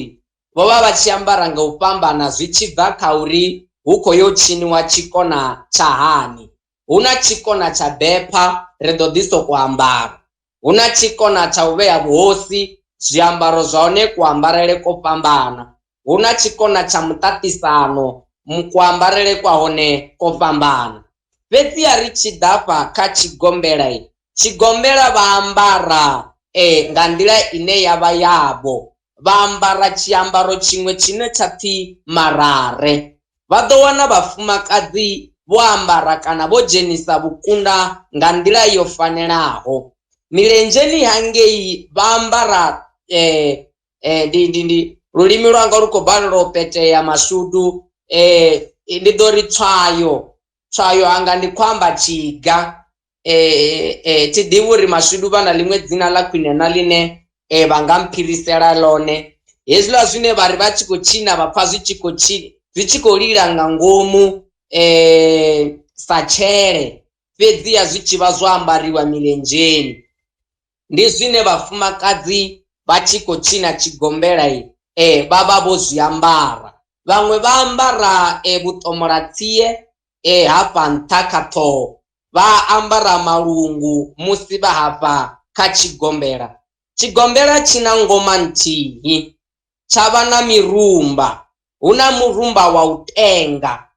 vho vha vha tshi ambara nga u fhambana zwi tshi bva kha uri hu khou yo tshiniwa tshikona tsha hani. Hu na tshikona tsha bepha ri ḓo ḓi soko ambara, hu na tshikona tsha u vhea vhuhosi zwiambaro zwa hone kuambarele ko fhambana, hu na tshikona tsha muṱaṱisano kuambarele kwa hone ko fhambana. Fhedzi ri tshi ḓafha kha tshigombela, tshigombela vha ambara nga nḓila ine yavha yavho. Vha ambara tshiambaro tshiṅwe tshine tsha pfhi marare. Vha ḓo wana vhafumakadzi vho ambara kana vho dzhenisa vhukunda nga nḓila yo fanelaho. Milenzheni hangei vha ambara ndi lulimi lwanga lu khou balelwa u petea Mashudu. Ndi ḓo ri tswayo hanga ndi khou amba tshiga. Thi ḓivhi uri Mashudu vha na ḽiṅwe dzina ḽa khwine na ḽine vha nga mphirisela ḽone. Hezwiḽa zwine vha ri vha tshi khou tshina vha pfha zwi tshi khou lila nga ngomu sa tshele, fhedziha zwi tshi vha zwo ambariwa milenzheni. Ndi zwine vhafumakadzi vha tshi khou tshina tshigombela vha vha vho zwiambara. Vhaṅwe vha ambara vhuṱomolatsie hafha nṱha kha ṱhoho, vha ambara malungu musi vha hafha kha tshigombela. Tshigombela tshi na ngoma nthihi, tsha vha na mirumba. Hu na murumba wa u tenga.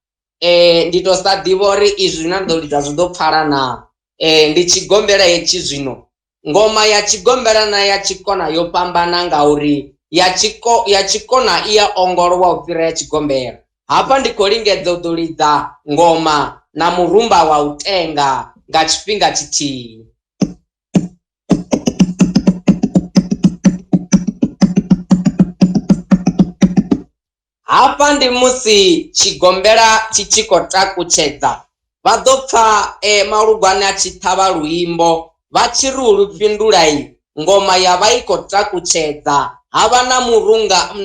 Ndi to sa ḓivha uri izwi na ḓo lidza zwi ḓo pfala na. Ndi tshigombela hetshi zwino. Ngoma ya tshigombela na ya tshikona yo fhambana ngauri ya tshikona i ya ongolowa u fhira ya tshigombela. Hafha ndi khou lingedza u ḓo lidza ngoma na murumba wa u tenga nga tshifhinga tshithihi. Hafha ndi musi tshigombela tshi tshi khou takutshedza. Vha ḓo pfha malugwane a tshi ṱhavha luimbo vha tshi ri u lufhindula ngoma ya vha i khou takutshedza. Havha na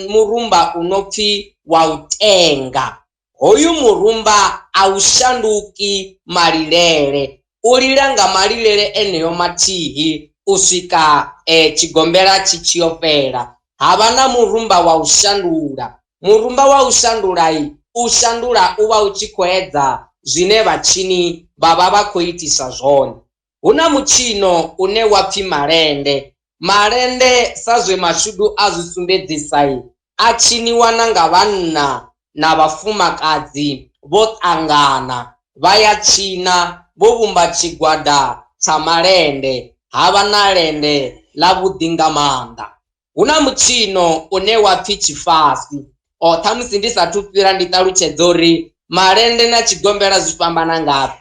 murumba uno pfhi wa u tenga. Hoyu murumba a u shanduki malilele, u lila nga malilele eneyo mathihi u swika tshigombela tshi tshiyo fhela. Havha na murumba wa u shandula. Murumba wa u shandula u shandula u vha u tshi khou edza zwine vhatshini vha vha khou itisa zwone. Hu na mutshino une wa pfhi malende. Malende sa zwe mashudu a zwi sumbedzisa a tshiniwa na nga vhanna na vhafumakadzi vho ṱangana, vha ya tshina vho vhumba tshigwada tsha malende. Havha na lende ḽa vhuḓi nga maanḓa. Hu na mutshino une wa pfhi tshifasi. Ṱhamusi ndi sathu fhira ndi ṱalutshedza uri malende na tshigombela zwi fhambana ngafhi.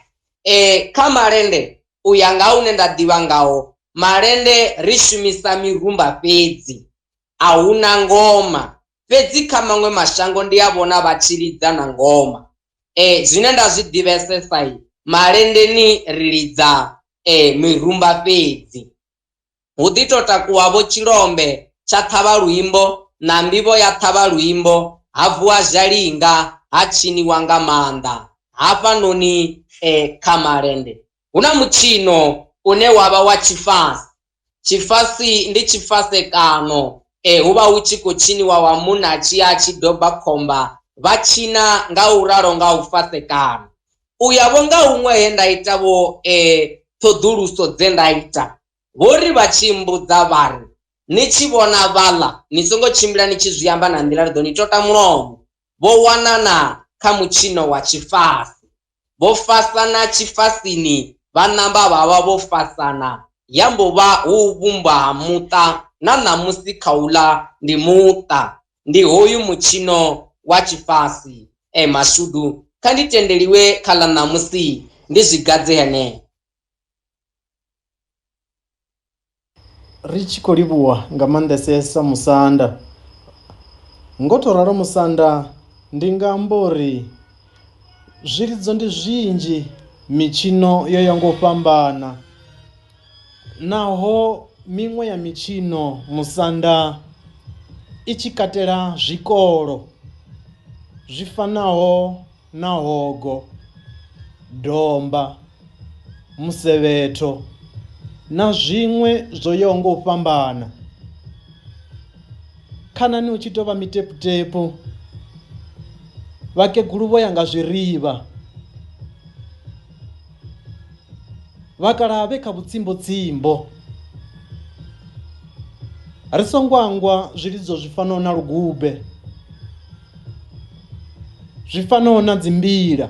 Kha malende u ya nga hune nda ḓivha ngaho, malende ri shumisa mirumba fhedzi, a huna ngoma. Fhedzi kha maṅwe mashango ndi a vhona vha tshi lidza na ngoma. Zwine nda zwi ḓivhesesa malendeni ri lidza mirumba fhedzi. Hu ḓi to takuwa vho tshilombe tsha ṱhavha luimbo na mbivho ya ṱhavha luimbo, ha vuwa zhalinga, ha tshiniwa nga maanḓa. Hafhanoni kha malende hu na mutshino une wavha wa tshifasi. Tshifasi ndi tshifasekano, hu vha hu tshi khou tshiniwa wa munna a tshi ya tshi doba khomba, vha tshina nga u ralo nga u fasekana. U ya vho nga huṅwe he nda ita vho ṱhoḓuluso dze nda ita, vho ri vha tshi mbudza vhari ni tshi vhona vhaḽa ni songo tshimbila ni tshi zwi amba na nḓila ri ḓo ni tota mulomo. Vho wanana kha mutshino wa tshifasi, vho fasana tshifasini, vha namba vha vho fasana, yambo vha hu vhumba ha muṱa, na ṋamusi kha uḽa ndi muṱa. Ndi hoyu mutshino wa tshifasi. Mashudu kha ndi tendeliwe kha ḽa ṋamusi ndi zwigadze henefho. Ri tshi khou livhuwa nga maanḓesesa musanda. Ngo to ralo musanda ndi nga amba uri zwilidzo ndi zwinzhi, mitshino yo ya nga u fhambana. Naho miṅwe ya mitshino musanda i tshi katela zwikolo zwi fanaho na hogo, domba, musevhetho na zwiṅwe zwo yaho nga u fhambana. Khanani hu tshi tou vha miteputepu, vhakegulu vho ya nga zwirivha, vhakalaha vhe kha vhutsimbo-tsimbo. Ri songo angwa zwilidzo zwi fanaho na lugube, zwi fanaho na dzimbila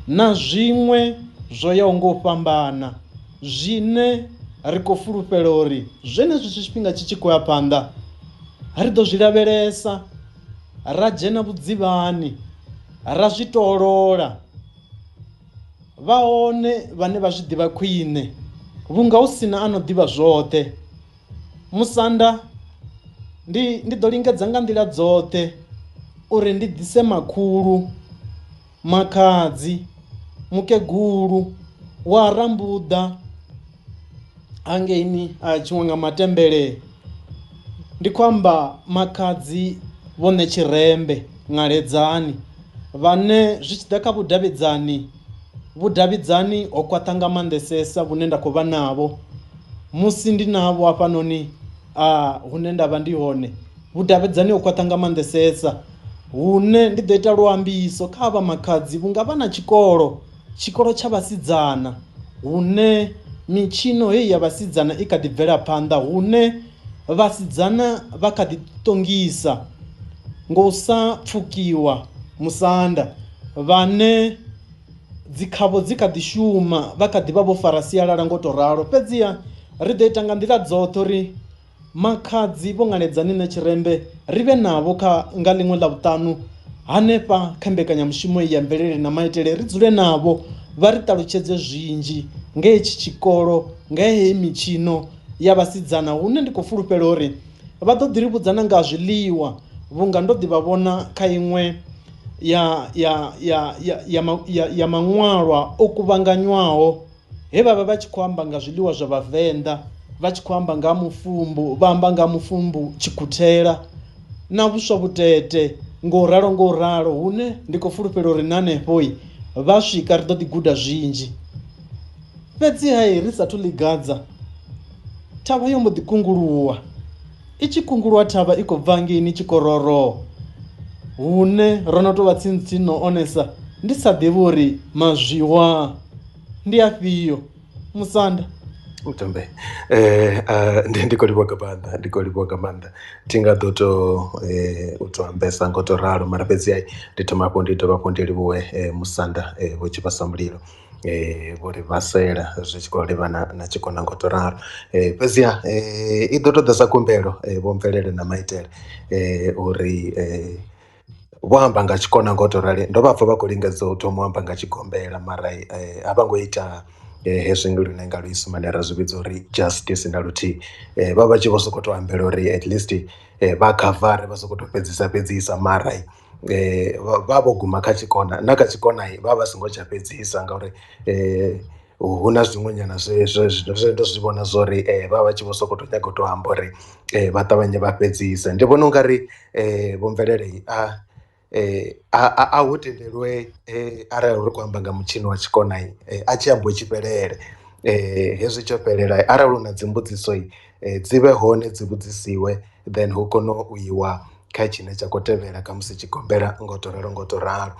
na zwiṅwe zwo yaho nga u fhambana, zwine ri khou fulufhela uri zwenezwi tshifhinga tshi tshi khou ya phanḓa ri ḓo zwi lavhelesa, ra dzhena vhudzivhani, ra zwi tolola. Vha hone vhane vha zwi ḓivha khwiṋe, vhunga hu sina ano ḓivha zwoṱhe. Musanda ndi ḓo lingedza nga nḓila dzoṱhe uri ndi ḓise makhulu, makhadzi, mukegulu, wa rambuḓa hangeini a tshiṅwe nga matembele. Ndi khou amba makhadzi vho ne tshirembe ṅaledzani, vhane zwi tshi ḓa kha vhudavhidzani ho khwaṱha nga maanḓesesa vhune nda khou vha navho musi ndi navho hafhanoni hune nda vha ndi hone. Vhudavhidzani ho khwaṱha nga maanḓesesa hune ndi ḓo ita luambiso kha vha makhadzi, vhunga vha na tshikolo tsha vhasidzana, hune mitshino heyi ya vhasidzana i kha ḓi bvela phanḓa, hune vhasidzana vha kha ḓi ṱongisa nga u sa pfhukiwa musanda, vhane dzikhavho dzi kha ḓi shuma, vha kha ḓi vha vho fara sialala ngo to ralo. Fhedziha ri ḓo ita nga nḓila dzoṱhe uri makhadzi vho ṅaledzani na tshirembe ri vhe navho nga ḽiṅwe ḽa vhuṱanu hanefha kha mbekanyamushumo ya mvelele na maitele, ri dzule navho vha ri ṱalutshedze zwinzhi nga hetshi tshikolo, nga heyi mitshino ya vhasidzana, hune ndi khou fulufhela uri vha ḓo ḓi ri vhudzana nga zwiḽiwa, vhunga ndo ḓi vha vhona kha iṅwe ya maṅwalwa o kuvhanganywaho he vhavha vha tshi khou amba nga zwiḽiwa zwa vhavenḓa, vha tshi khou amba nga mufumbu, vha amba nga mufumbu tshikhuthela na vhuswa vhutete, ngo ralo hune ndi khou fulufhela uri na hanefho vha swika ri ḓo ḓi guda zwinzhi. Fhedzi hai ri sathu ḽigadza thavha yo mbo ḓi kunguluwa, i tshi kunguluwa thavha i khou bva ngeni tshikororo hune ro no tou vha tsini no onesa ndi sa ḓivhi uri mazwiwa ndi afhio. Musanda Mutambe ndi khou livhuwa nga maanḓa thi nga ḓo u to ambesa ngo to ralo mara fhedzi ndi thoma hafho ndi dovha hafho ndi livhuwe Musanda vho tshivhasa mulilo vho ri vhasela zwi tshi khou livhana na tshikona ngo to ralo fhedziha i ḓo tou ḓa sa khumbelo vho mvelele na maitele uri vho amba nga tshikona ngo to rali ndo vha pfha vha khou lingedza u thoma u amba nga tshigombela mara a vha ngo ita hezwi ndi lune nga luisimane ra zwi vhidza uri justice na luthihi vha vha tshi vho sokou tou ambela uri at least vha khavare vha sokou tou fhedzisa mara vha vho guma kha tshikona na kha tshikona vha vha songo tsha fhedzisa ngauri hu na zwiṅwe nyana zwe ndo zwi vhona zwo ri vha vha tshi vho sokou tou nyaga u tou amba uri vha ṱavhanye vha fhedzise. Ndi vhona u nga ri vho mvelele a hu tendelwe arali ri khou amba nga mutshini wa tshikona a tshi ambo tshi fhelele hezwi tsho fhelela arali hu na dzimbudziso dzi vhe hone dzi vhudzisiwe then hu kone u iwa kha tshine tsha khou tevhela kha musi tshigombela ngo to ralo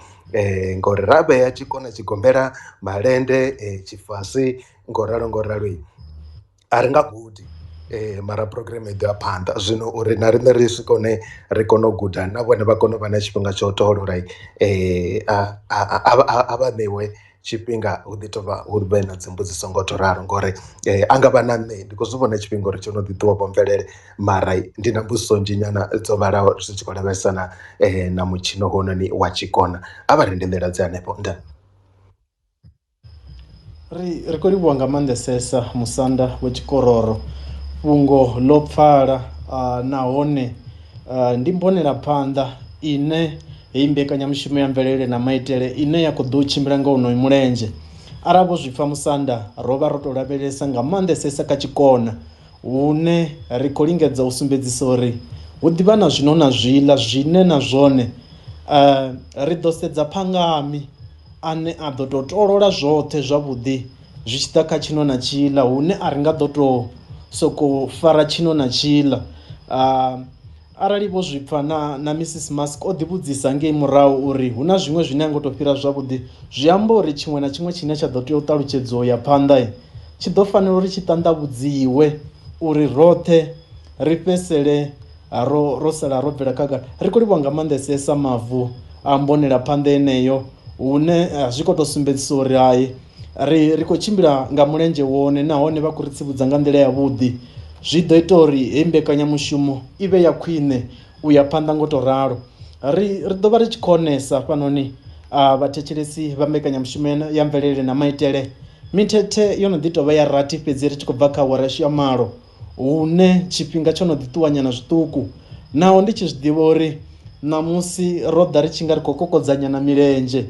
ngori ra vhea tshikona tshigombela malende tshifasi ngo ralo a ri nga gudi mara program i ḓo ya phanḓa. Zwino uri na riṋe ri swike hone ri kone u guda na vhone vha kone u vha na tshifhinga tsha u tola uri a vha ṋewe tshifhinga hu ḓi tovha hu vhe na dzimbudziso ngo to ralo ngori a nga vha na nṋe ndi khou zwi vhona tshifhinga uri tsho no ḓi ṱuwa vho mvelele mara ndi na mbudziso nnzhi nyana dzo vhalaho zwi tshi khou lavhelesana na mutshino hononi wa tshikona. A vha ri ndi nḓila dzi hanefho nda ri khou livhuwa nga maanḓesesa Musanda wa tshikororo. Fhungo ḽo pfala nahone ndi mbonela phanḓa ine heyi mbekanyamushumo ya mvelele na maitele ine ya khou ḓo u tshimbila nga unoyu mulenzhe. Arali vho zwi pfha Musanda ro vha ro tou lavhelesa nga maanḓesesa kha tshikona hune ri khou lingedza u sumbedzisa uri hu ḓivha na zwino na zwiḽa zwine na zwone ri ḓo sedza phangami ane a ḓo tou tolola zwoṱhe zwavhuḓi zwi tshi ḓa kha tshino na tshiḽa hune a ri nga ḓo tou soko fara tshino na tshiḽa. Arali vho zwi pfha na Mrs Mask o ḓi vhudzisa ngei murahu uri hu na zwiṅwe zwine a ngo tou fhira zwavhuḓi zwi amba uri tshiṅwe na tshiṅwe tshine tsha ḓo tea u ṱalutshedzo ya phanḓa tshi ḓo fanela uri tshi ṱanḓavhudziwe uri roṱhe ri fhesele ro sala ro bvela khagala. Ri khou livhuwa nga maanḓesesa mavu a mbonela phanḓa eneyo hune zwi khou tou sumbedzisa uri hai ri khou tshimbila nga mulenzhe wone nahone vha khou ri tsivhudza nga nḓila yavhuḓi. Zwi ḓo ita uri heyi mbekanyamushumo i vhe ya khwine u ya phanḓa ngo tou ralo. Ri ḓo vha ri tshi khou onesa hafhanoni vhathetshelesi vha mbekanyamushumo ya mvelele na maitele. Mithethe yo no ḓi tou vha ya rathi fhedzi ri tshi khou bva kha awara ya malo hune tshifhinga tsho no ḓi ṱuwanyana zwiṱuku naho ndi tshi zwi ḓivha uri namusi ro ḓa ri tshi nga ri khou kokodzanyana milenzhe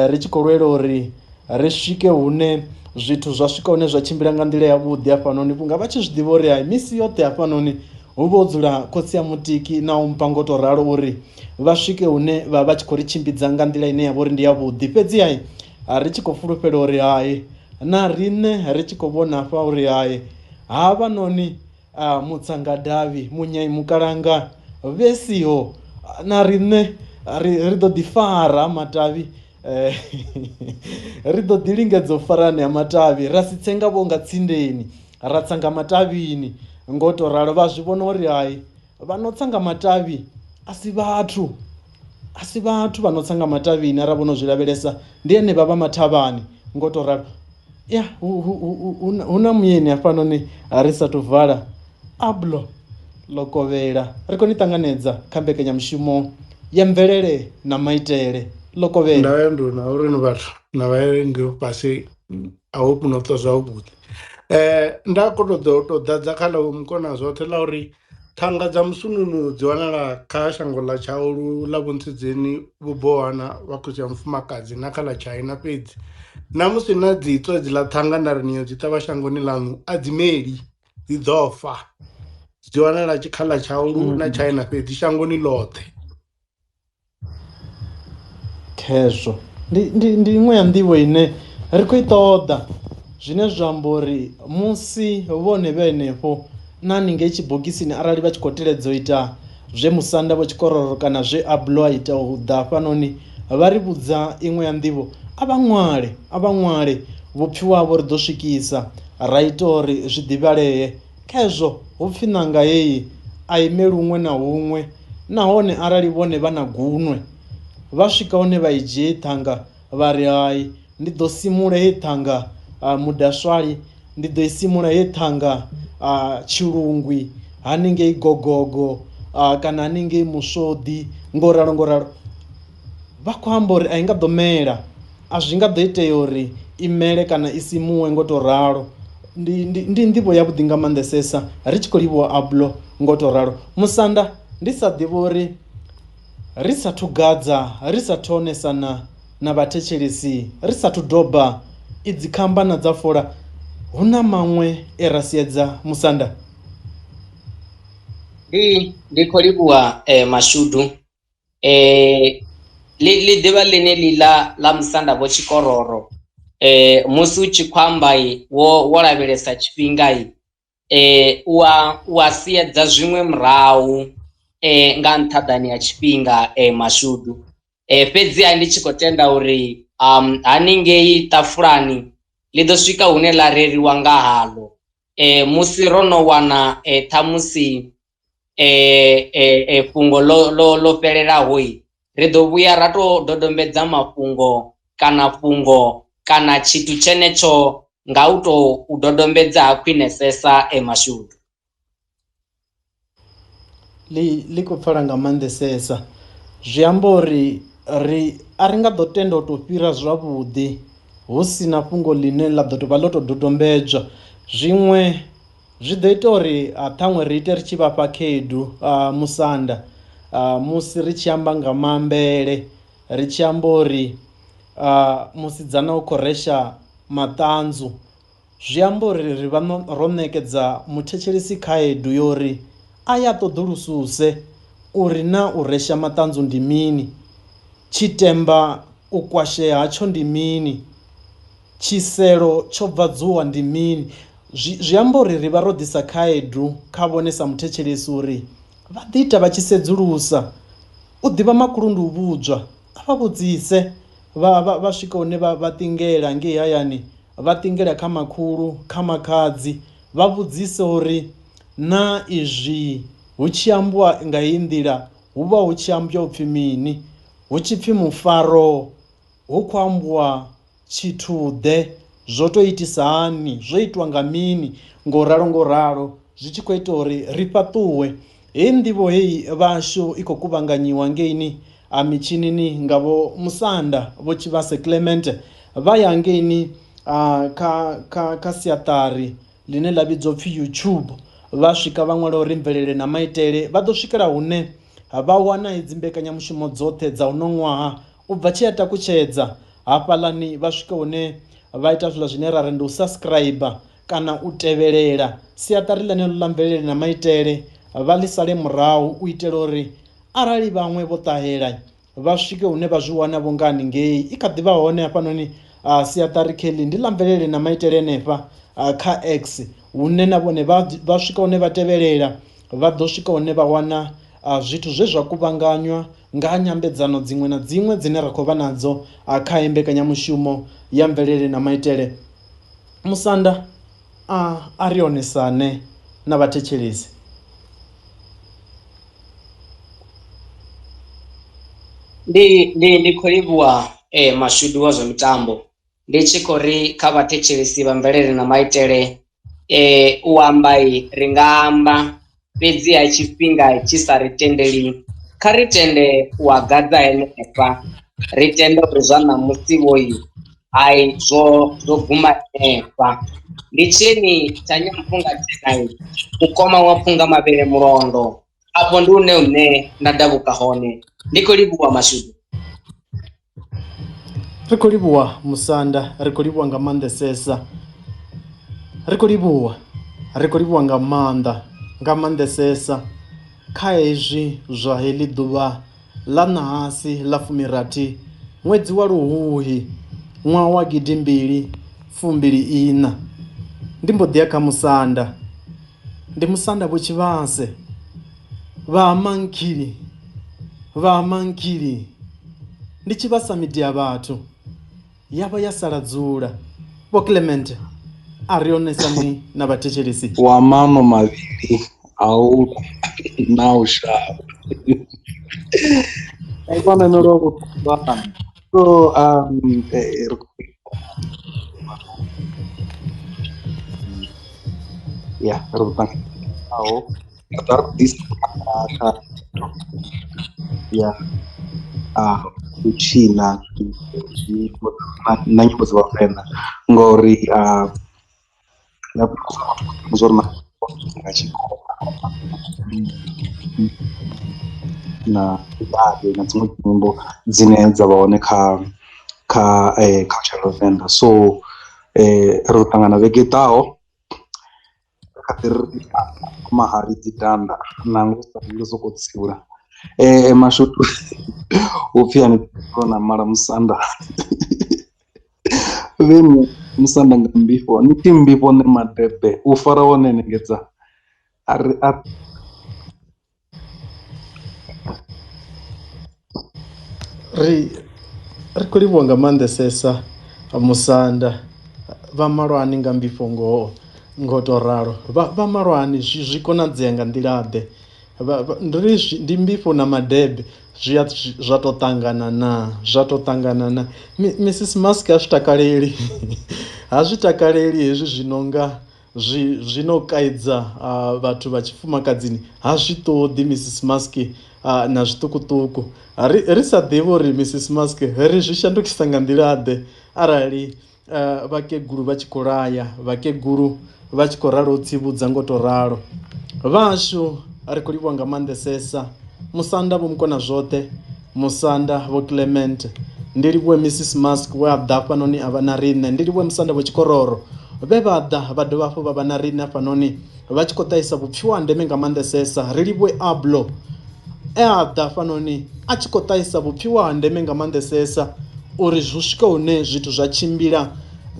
ri tshi khou lwela uri ri swike hune zwithu zwa swika hune zwa tshimbila nga nḓila yavhuḓi hafhanoni vhunga vha tshi zwi ḓivha uri hai misi yoṱhe hafhanoni hu vha ho dzula khotsi ya mutiki na u mpa ngo tou ralo uri vha swike hune vha tshi khou ri tshimbidza nga nḓila ine ya vha uri ndi yavhuḓi. Fhedzi hai ri tshi khou fulufhela uri hai na riṋe ri tshi khou vhona hafha uri hai havhanoni mutsangadavhi munyai mukalanga vhesiho na riṋe ri ḓo ḓi fara matavhi ri ḓo ḓi lingedza u farane ha matavhi ra si tsenga vho nga tsindeni ra tsa nga matavhini ngo tou ralo. Vha zwi vhona uri hai vha no tsa nga matavhi a si vhathu vha no tsa nga matavhini ara vhono zwi lavhelesa ndi ene vha mathavhani ngo tou ralo. Ya hu na muyeni hafhanoni ri sa tou vala ablo lokovhela ri khou ni ṱanganedza kha mbekanyamushumo ya mvelele na maitele lokovhela. Ndavha nduna uri ni vhathu na vharengi fhasi a hope no ṱwa zwavhuḓi. Nda khou tou ḓadza kha ḽa mukona zwoṱhe ḽa uri thanga dza musununu dzi wanala kha shango ḽa Tshaulu ḽa Vuntsidzeni Vhubohana vha khotsi ya mufumakadzi na kha ḽa Tshina fhedzi namusi na dzi itswa dzi ḽa thanga nda ri niyo dzi ṱavha shangoni ḽaṋu a dzi meli dzi ḓo fa. Dzi wanala kha ḽa Tshaulu na Tshina fhedzi shangoni ḽoṱhe. Khezwo ndi iṅwe ya nḓivho ine ri khou i ṱoḓa, zwine zwa amba uri musi vhone vhe henefho na haningei tshibokisini arali vha tshi khou teledza u ita zwe musanda vho tshikororo kana zwe ablo a ita u ḓa hafhanoni vha ri vhudza iṅwe ya nḓivho, a vha ṅwale vhupfhiwa havho ri ḓo swikisa ra ita uri zwi ḓivhalee khezwo hu pfhi ṋanga heyi a ime luṅwe na huṅwe, nahone arali vhone vha na gunwe vha swika hone vha i dzhie ṱhanga vha ri hai ndi ḓo simula he ṱhanga mudaswali, ndi ḓo i simula he ṱhanga tshilungwi haningei gogogo kana haningei musodi ngoralo vha khou amba uri a i nga ḓo mela, a zwi nga ḓo itea uri imele kana i simuwe ngo to ralo. Ndi nḓivho ya vhuḓi nga maanḓesesa ri tshi khou livhuwa ablo ngo to ralo. Musanda ndi sa ḓivha uri ri sathu gadza, ri sathu onesana na vhathetshelesi, ri sathu doba idzi khambana dza fola, hu na maṅwe e ra siedza Musanda? Ndi khou livhuwa mashudu ḽi ḓivha ḽine ḽa musanda vho tshikororo, musi u tshi khou amba wo lavhelesa tshifhinga u a siedza zwiṅwe murahu nga nṱhaḓani ya tshifhinga mashudu. Fhedziha ndi tshi khou tenda uri haningei ṱafulani ḽi ḓo swika hune ḽa reriwa nga haḽo musi ro no wana ṱhamusi fhungo ḽo fhelelaho ri ḓo vhuya ra to dodombedza mafhungo kana tshithu tshenetsho nga u to dodombedza ha khwinesesa mashudu. Ḽi khou pfala nga maanḓesesa, zwi amba uri a ri nga ḓo tenda u to fhira zwavhuḓi hu sina fhungo ḽine ḽa ḓo tovha ḽo to dodombedzwa. Zwiṅwe zwi ḓo ita uri ṱhaṅwe ri ite ri tshi vhafha khaedu Musanda musi ri tshi amba nga maambele, ri tshi amba uri musidzana u khou resha maṱanzu, zwi amba uri ri vha ro ṋekedza muthetshelesi khaedu yori a ya ṱoḓulususe uri na u resha maṱanzu ndi mini, tshitemba u kwashea hatsho ndi mini, tshiselo tsho bvadzuwa ndi mini. Zwi amba uri ri vha ro ḓisa khaedu kha vhone sa muthetshelesi uri vha ḓi ita vha tshi sedzulusa. U ḓivha makhulu ndi u vhudzwa, a vha vhudzise vha swika hune vha ṱingela ngei hayani, vha ṱingela kha makhulu kha makhadzi, vha vhudzise uri na izwi hu tshi ambiwa nga heyi nḓila hu vha hu tshi ambiwa upfhi mini, hu tshi pfhi mufaro hu khou ambiwa tshithuḓe zwo to itisa hani, zwo itwa nga mini, ngo ralo zwi tshi khou ita uri ri fhaṱuwe. Heyi nḓivho heyi vhashu i khou kuvhanganyiwa ngeini mitshini nga vho Musanda vho Tshivhase Clement, vha ya ngeini kha siaṱari line ḽa vhidzwa upfhi YouTube, vha swika vha ṅwala uri mvelele na maitele. Vha ḓo swikela hune vha wana hedzi mbekanyamushumo dzoṱhe dza uno ṅwaha u bva tshi ya takutshedza hafhaḽani, vha swika hune vha ita zwiḽa zwine ra ri ndi u subscribe kana u tevhelela siaṱari ḽeneḽo ḽa mvelele na maitele, vha ḽi sale murahu u itela uri arali vhaṅwe vho ṱahela vha swike hune vha zwi wana vho nga haningei i kha ḓi vha hone hafhanoni siaṱari kheḽi ndi ḽa mvelele na maitele henefha kha X, hune na vhone vha swika hune vha tevhelela, vha ḓo swika hune vha wana zwithu zwe zwa kuvhanganywa nga nyambedzano dziṅwe na dziṅwe dzine ra khou vha nadzo kha mbekanyamushumo ya mvelele na maitele. Musanda a ri onesane na vhathetshelesi. Ndi khou livhuwa mashudu wa zwa mitambo, ndi tshi khou ri kha vhathetshelesi vha mvelele na maitele u amba ri nga amba, fhedziha tshifhinga tshi sa ri tendeli, kha ri tende u agadza henefha, ri tende uri zwa ṋamusi zwo guma henefha. Ndi tsheni tsha nyamfunga tshena u koma wa pfunga mavhele mulondo, afho ndi hune nda davuka hone. Ndi khou livhuwa mashudu. Ri khou livhuwa Musanda, ri khou livhuwa nga maanḓesesa, ri khou livhuwa nga maanḓesesa kha hezwi zwa heḽi ḓuvha ḽa ṋahasi ḽa 16 ṅwedzi wa luhuhi ṅwaha wa 2024 ndi mbo ḓi ya kha musanda, ndi musanda vho tshivhase vha mankhili ndi tshivhasa midia vhathu yavha ya sala dzula vho Clement a ri onesani na vhathetshelesi wa mano mavhili au na u shavha ayibona noloko bana so ya rutang au kata dis ya tshina na nyimbo za VhaVenḓa ngori na zona nga tshikolo na ibade na dziṅwe nyimbo dzine dza vha hone kha culture of VhaVenḓa. So ro ṱangana vhege ṱaho kha ḓi mahari dzi tanda na ngo soko tsivhula mashudu upfi ani na mala musanda vhemu musanda nga mbifho ni ti mbifho ne madebe u fara wone nengedza ari ri khou livhuwa nga maanḓesesa musanda vha malwani nga mbifho ngo to ralo vha malwani zwi konadzea nga nḓila ḓe ndi mbifho na madebe zwa to ṱangana na Mrs Mask a zwi takaleli ha zwi takaleli hezwi zwinonga zwino kaidza vhathu vha tshifumakadzini ha zwi ṱoḓi Mrs Mask na zwiṱukuṱuku ri sa ḓivhi uri Mrs Mask ri zwi shandukisa nga nḓila ḓe arali vhakegulu vha tshi khou laya vhakegulu vha tshi khou ralo tsivhudza ngo to ralo vhashu ri khou livhuwa nga maanḓesesa musanda vho mukona zwoṱhe musanda vho Clement ndi livhuwe Mrs Mask we a ḓa fhanoni a vha na riṋe ndi livhuwe musanda vho tshikororo vhe vha ḓa vha dovha hafhu vha vha na riṋe hafhanoni vha tshi khou ṱahisa vhupfhiwa ha ndeme nga maanḓesesa ri livhuwe Ablo a ḓa hafhanoni a tshi khou ṱahisa vhupfhiwa ha ndeme nga maanḓesesa uri zwi swika hune zwithu zwa tshimbila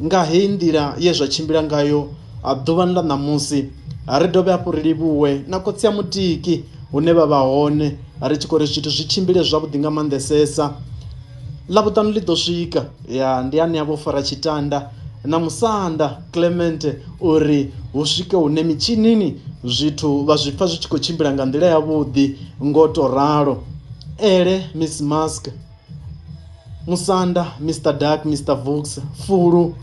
nga heyi nḓila ye zwa tshimbila ngayo a ḓuvhani ḽa ṋamusi ri dovhe hafhu ri livhuwe na khotsi ya mutiki hune vha vha hone ri tshi khou ri zwithu zwi tshimbile zwavhuḓi nga maanḓesesa ḽavhuṱanu ḽi ḓo swika ya ndi ane a vho fara tshitanda na musanda Clement uri hu swike hune mitshinini zwithu vha zwi pfa zwi tshi khou tshimbila nga nḓila yavhuḓi ngo to ralo Miss Mask musanda Mr Dark Mr Vux Fulu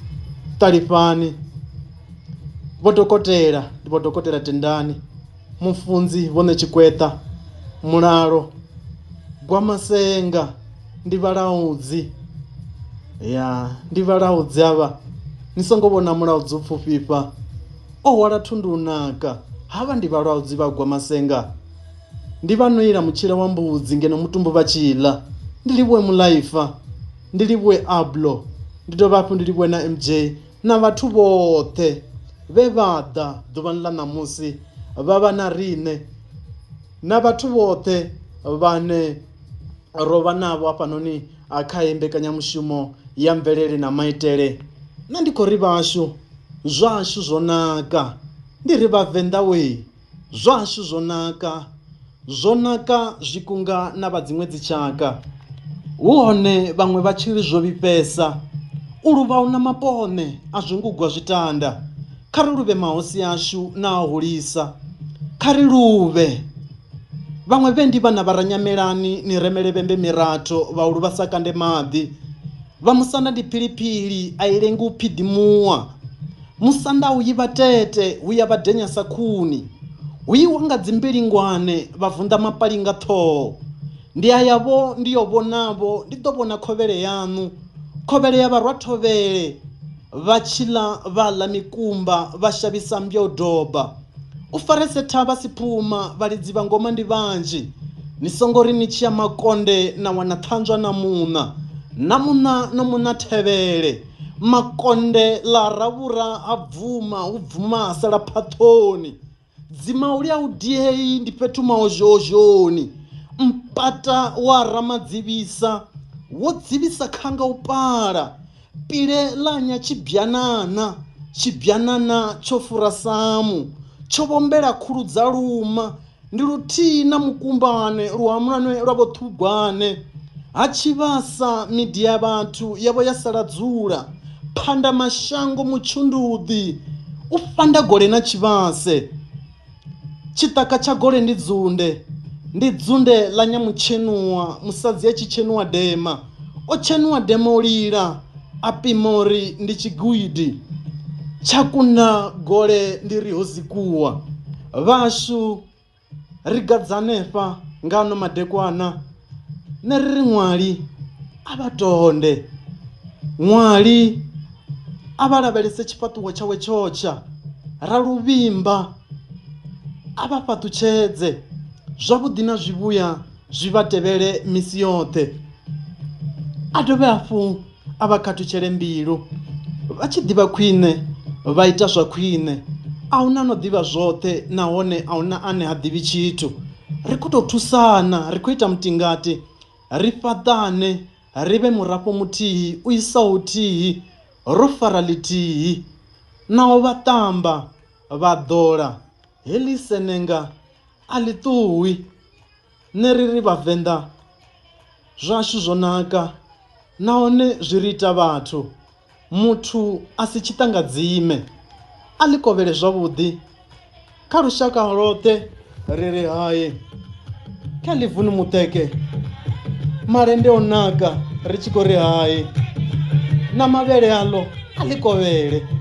Talifani vho dokotela Tendani mufunzi vhone Tshikweta mulalo Gwamasenga ndi vhalaudzi ava ni songo vhona mulaudzi upfufhifa o hwala thundu naka havha ndi vhalaudzi vha Gwamasenga ndi vhanoila mutshila wa mbudzi ngeno mutumbu vha tshila ndi livhuwe Mulaifa ndi livhuwe Ablo ndi dovha hafhu ndi livhuwe na MJ na vhathu vhoṱhe vhe vha ḓa ḓuvhani ḽa ṋamusi vha vha na riṋe na vhathu vhoṱhe vhane ro vha navho hafhanoni kha mbekanyamushumo ya mvelele na maitele na ndi khou ri vhashu zwashu zwo naka ndi ri VhaVenḓa we zwashu zwo naka zwikunga na vha dziṅwe dzitshaka hu hone vhaṅwe vha tshiri zwo vhifhesa u luvha u na mapone a zwingugwa zwitanda kha ri luvhe mahosi ashu na a hulisa kha ri luvhe vhaṅwe vhendi vhana vharanyamelani ni remele vhembe miratho vha u luvha sa kande maḓi vha musanda ndi philiphili a i lengi u phidimuwa musanda u yivha tete hu ya vha denya sa khuni hu iwa nga dzimbilingwane vha vunḓa mapalinga ṱhoho ndi ayavho ndi yo vhonavho ndi ḓo vhona khovhele yanu khovhele ya vharwa thovhele vha tshila vha ḽa mikumba vha shavhisa mbyo doba u farese thavha siphuma vhalidzi vha ngoma ndi vhanzhi ni songo ri ni tshiya makonde na wana ṱhanzwa na muna thevhele makonde la ravhura ha bvuma hu bvuma sala phaṱhoni dzimauli a u diei ndi fhethu maozhozhoni mpata wa ramadzivisa wo dzivisa khanga u pala, pile lanya tshibyanana tsho fura samu, tsho vhombela khulu dza luma, ndi luthihi na mukumbane luhamulanwe lwa vhoṱhugwane. Ha tshivhasa midi ya vhathu yavho ya sala dzula, phanda mashango mutshunduḓi, u fanda gole na tshivhase. Tshiṱaka tsha gole ndi dzunde ḽa nyamutshenuwa, musadzi a tshitshenuwa dema, o tshenuwa dema o lila, a pima uri ndi tshigwidi. Tsha kuna gole ndi ri ho zikuwa, vhashu ri gadzanefa ngano madekwana, ne ri ri ṅwali a vha tonde, ṅwali a vha lavhelese tshifhaṱuwo tshawe tshotsha, ra luvhimba a vha fhaṱutshedze, zwavhuḓi na zwivhuya zwi vha tevhele misi yoṱhe. A dovhe hafhu a vha khathutshele mbilu, vha tshi ḓivha khwine vha ita zwa khwine. A huna no ḓivha zwoṱhe nahone a huna ane ha ḓivhi tshithu. Ri khou tou thusana, ri khou ita mutingati, ri fhaṱane, ri vhe murafho muthihi u isaho huthihi, ro fara ḽithihi. Naho vha ṱamba vha ḓola, heḽi senenga a ḽi ṱuwi. Ne ri ri vhavenḓa zwashu zwo naka, nahone zwi ri ita vhathu. Muthu a si tshiṱangadzime, a ḽi kovhele zwavhuḓi. Kha lushaka lwoṱhe ri ri haye, kha ḽi vuni muṱeke, malende o naka ri tshi khou ri haye, na mavhele aḽo a ḽi kovhele.